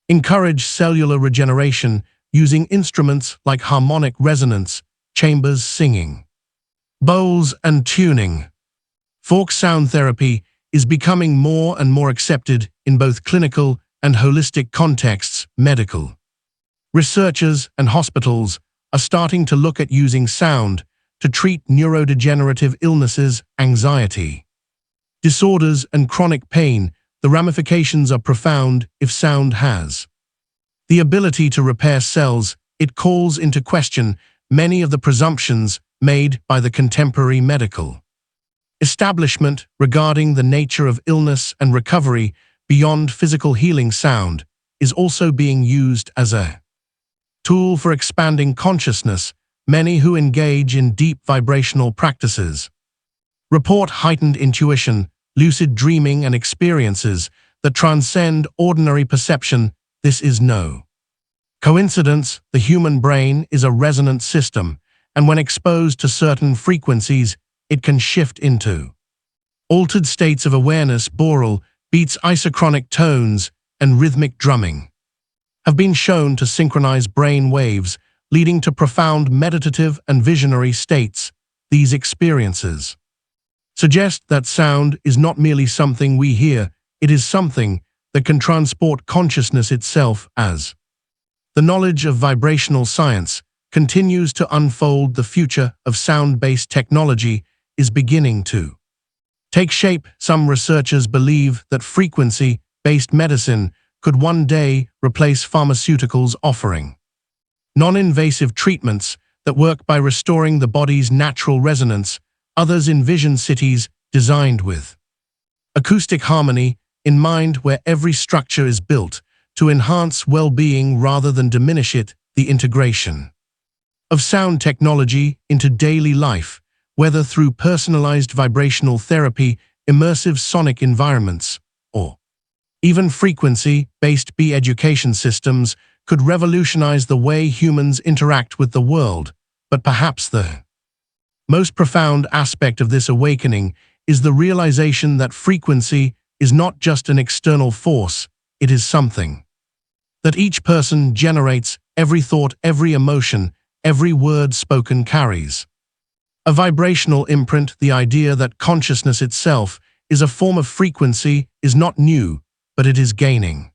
S1: encourage cellular regeneration using instruments like harmonic resonance chambers, singing bowls, and tuning fork. Sound therapy is becoming more and more accepted in both clinical and holistic contexts. Medical researchers and hospitals are starting to look at using sound to treat neurodegenerative illnesses, anxiety disorders, and chronic pain. The ramifications are profound. If sound has the ability to repair cells, it calls into question many of the presumptions made by the contemporary medical establishment regarding the nature of illness and recovery beyond physical healing. Sound is also being used as a tool for expanding consciousness. Many who engage in deep vibrational practices report heightened intuition, lucid dreaming, and experiences that transcend ordinary perception. This is no coincidence. The human brain is a resonant system, and when exposed to certain frequencies, it can shift into altered states of awareness. Binaural beats, isochronic tones, and rhythmic drumming have been shown to synchronize brain waves, leading to profound meditative and visionary states. These experiences suggest that sound is not merely something we hear, it is something that can transport consciousness itself. As the knowledge of vibrational science continues to unfold, the future of sound-based technology is beginning to take shape. Some researchers believe that frequency-based medicine could one day replace pharmaceuticals, offering non-invasive treatments that work by restoring the body's natural resonance. Others envision cities designed with acoustic harmony in mind, where every structure is built to enhance well-being rather than diminish it. The integration of sound technology into daily life, whether through personalized vibrational therapy, immersive sonic environments, or even frequency-based education systems, could revolutionize the way humans interact with the world. But perhaps the most profound aspect of this awakening is the realization that frequency is not just an external force, it is something that each person generates. Every thought, every emotion, every word spoken carries a vibrational imprint. The idea that consciousness itself is a form of frequency is not new, but it is gaining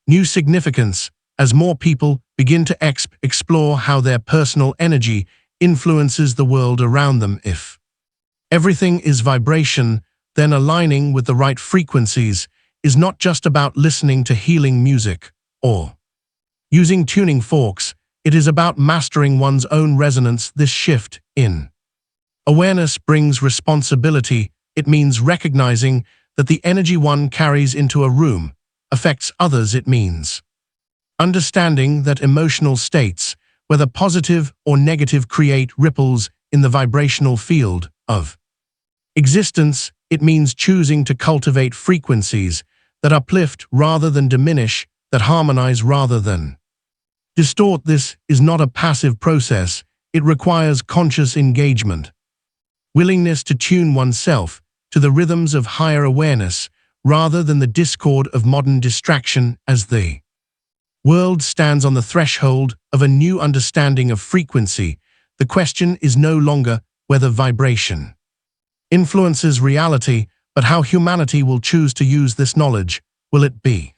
S1: new significance as more people begin to explore how their personal energy influences the world around them. If everything is vibration, then aligning with the right frequencies is not just about listening to healing music or using tuning forks, it is about mastering one's own resonance. This shift in awareness brings responsibility. It means recognizing that the energy one carries into a room affects others. It means understanding that emotional states, whether positive or negative, create ripples in the vibrational field of existence. It means choosing to cultivate frequencies that uplift rather than diminish, that harmonize rather than distort. This is not a passive process. It requires conscious engagement, willingness to tune oneself to the rhythms of higher awareness rather than the discord of modern distraction. As the world stands on the threshold of a new understanding of frequency, the question is no longer whether vibration influences reality, but how humanity will choose to use this knowledge. Will it be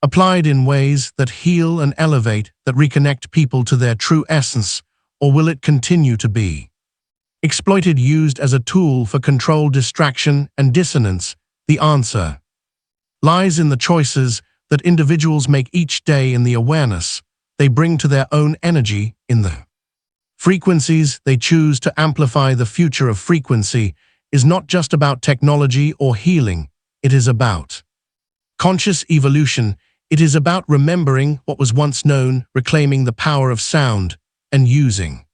S1: applied in ways that heal and elevate, that reconnect people to their true essence, or will it continue to be exploited, used as a tool for control, distraction, and dissonance? The answer lies in the choices that individuals make each day, in the awareness they bring to their own energy, in the frequencies they choose to amplify. The future of frequency is not just about technology or healing, it is about conscious evolution. It is about remembering what was once known, reclaiming the power of sound, and using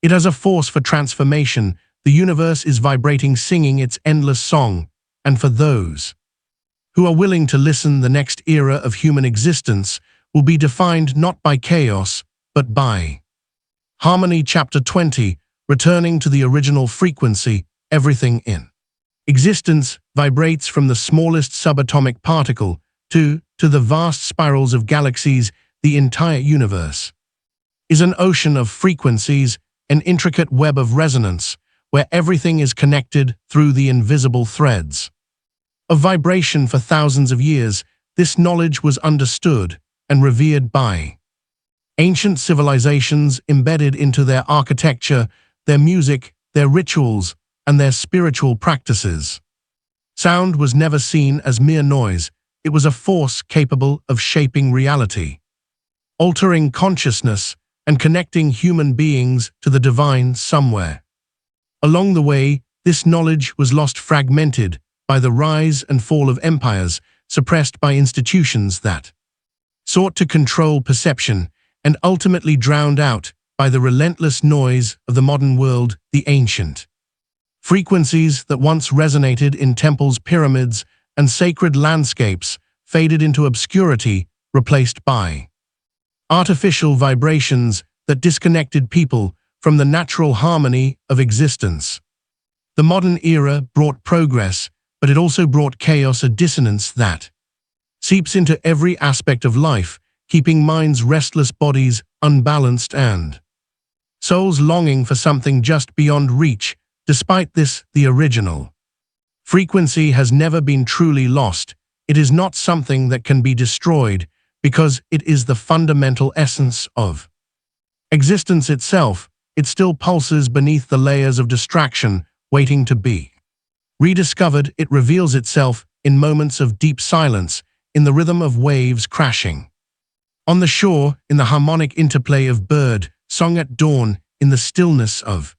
S1: it as a force for transformation. The universe is vibrating, singing its endless song, and for those who are willing to listen, the next era of human existence will be defined not by chaos, but by harmony. Chapter 20, returning to the original frequency. Everything in existence vibrates, from the smallest subatomic particle to the vast spirals of galaxies. The entire universe is an ocean of frequencies, an intricate web of resonance, where everything is connected through the invisible threads of vibration. For thousands of years, this knowledge was understood and revered by ancient civilizations, embedded into their architecture, their music, their rituals, and their spiritual practices. Sound was never seen as mere noise. It was a force capable of shaping reality, altering consciousness, and connecting human beings to the divine somewhere. Along the way, this knowledge was lost, fragmented by the rise and fall of empires, suppressed by institutions that sought to control perception, and ultimately drowned out by the relentless noise of the modern world. The ancient frequencies that once resonated in temples, pyramids, and sacred landscapes faded into obscurity, replaced by artificial vibrations that disconnected people from the natural harmony of existence. The modern era brought progress, but it also brought chaos, a dissonance that seeps into every aspect of life, keeping minds restless, bodies unbalanced, and souls longing for something just beyond reach. Despite this, the original frequency has never been truly lost. It is not something that can be destroyed, because it is the fundamental essence of existence itself. It still pulses beneath the layers of distraction, waiting to be rediscovered. It reveals itself in moments of deep silence, in the rhythm of waves crashing on the shore, in the harmonic interplay of bird song at dawn, in the stillness of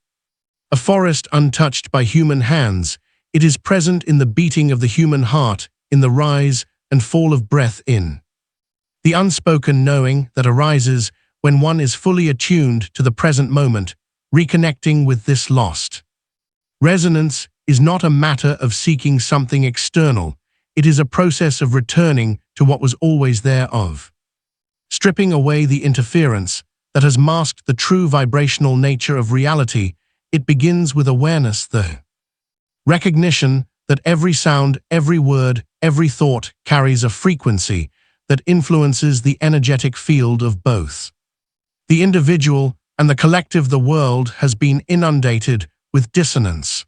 S1: a forest untouched by human hands. It is present in the beating of the human heart, in the rise and fall of breath, in the unspoken knowing that arises when one is fully attuned to the present moment. Reconnecting with this lost resonance is not a matter of seeking something external. It is a process of returning to what was always there, of stripping away the interference that has masked the true vibrational nature of reality. It begins with awareness, the recognition that every sound, every word, every thought carries a frequency that influences the energetic field of both the individual and the collective. The world has been inundated with dissonance.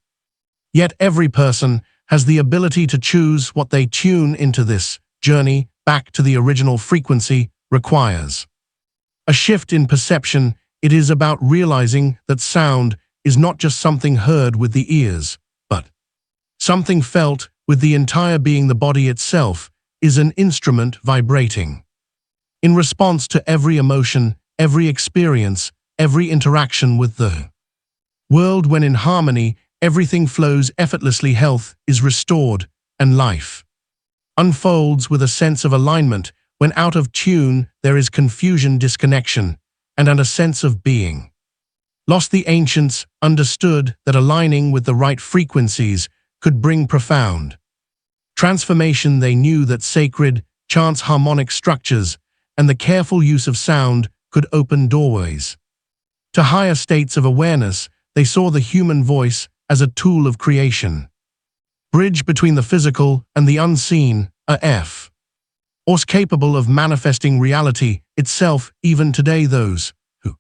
S1: Yet every person has the ability to choose what they tune into. This journey back to the original frequency requires a shift in perception. It is about realizing that sound is not just something heard with the ears, but something felt with the entire being. The body itself is an instrument vibrating in response to every emotion, every experience, every interaction with the world. When in harmony, everything flows effortlessly. Health is restored, and life unfolds with a sense of alignment. When out of tune, there is confusion, disconnection, and a sense of being lost. The ancients understood that aligning with the right frequencies could bring profound transformation. They knew that sacred chants, harmonic structures, and the careful use of sound could open doorways to higher states of awareness. They saw the human voice as a tool of creation, bridge between the physical and the unseen, or capable of manifesting reality itself. Even today, those who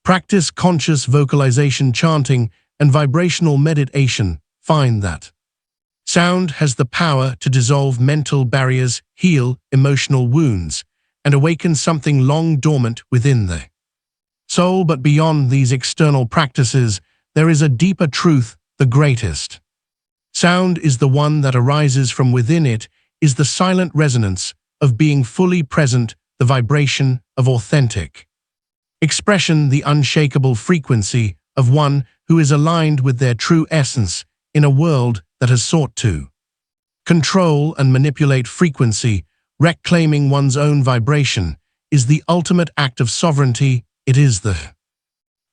S1: practice conscious vocalization, chanting, and vibrational meditation find that sound has the power to dissolve mental barriers, heal emotional wounds, and awaken something long dormant within the soul. But beyond these external practices, there is a deeper truth. The greatest sound is the one that arises from within. It is the silent resonance of being fully present, the vibration of authentic expression, the unshakable frequency of one who is aligned with their true essence. In a world that has sought to control and manipulate frequency, reclaiming one's own vibration is the ultimate act of sovereignty. It is the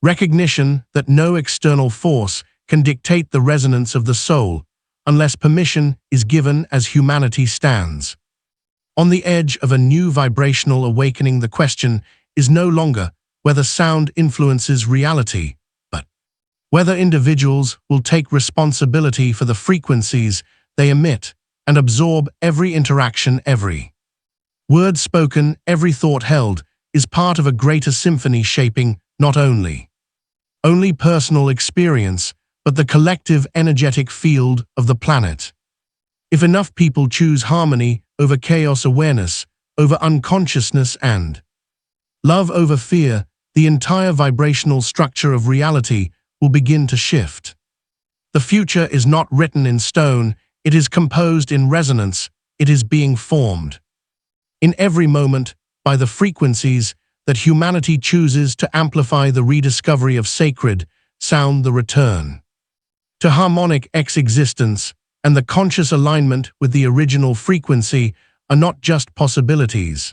S1: recognition that no external force can dictate the resonance of the soul unless permission is given. As humanity stands on the edge of a new vibrational awakening, the question is no longer whether sound influences reality, but whether individuals will take responsibility for the frequencies they emit and absorb. Every interaction, every word spoken, every thought held is part of a greater symphony, shaping not only personal experience, but the collective energetic field of the planet. If enough people choose harmony over chaos, awareness over unconsciousness, and love over fear, the entire vibrational structure of reality will begin to shift. The future is not written in stone, it is composed in resonance. It is being formed in every moment by the frequencies that humanity chooses to amplify the rediscovery of sacred, sound the return to harmonic existence, and the conscious alignment with the original frequency are not just possibilities.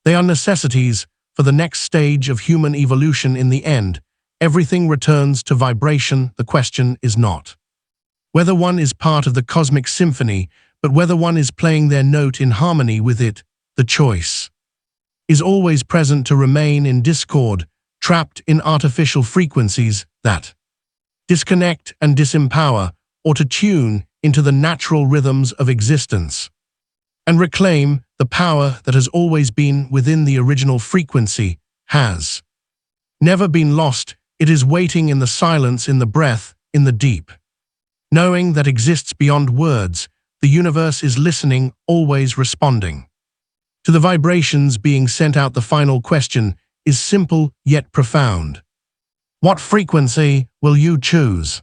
S1: They are necessities for the next stage of human evolution. In the end, everything returns to vibration. The question is not whether one is part of the cosmic symphony, but whether one is playing their note in harmony with it. The choice is always present to remain in discord, trapped in artificial frequencies that disconnect and disempower, or to tune into the natural rhythms of existence and reclaim the power that has always been within. The original frequency has never been lost. It is waiting in the silence, in the breath, in the deep knowing that exists beyond words. The universe is listening, always responding to the vibrations being sent out. The final question is simple yet profound. What frequency will you choose?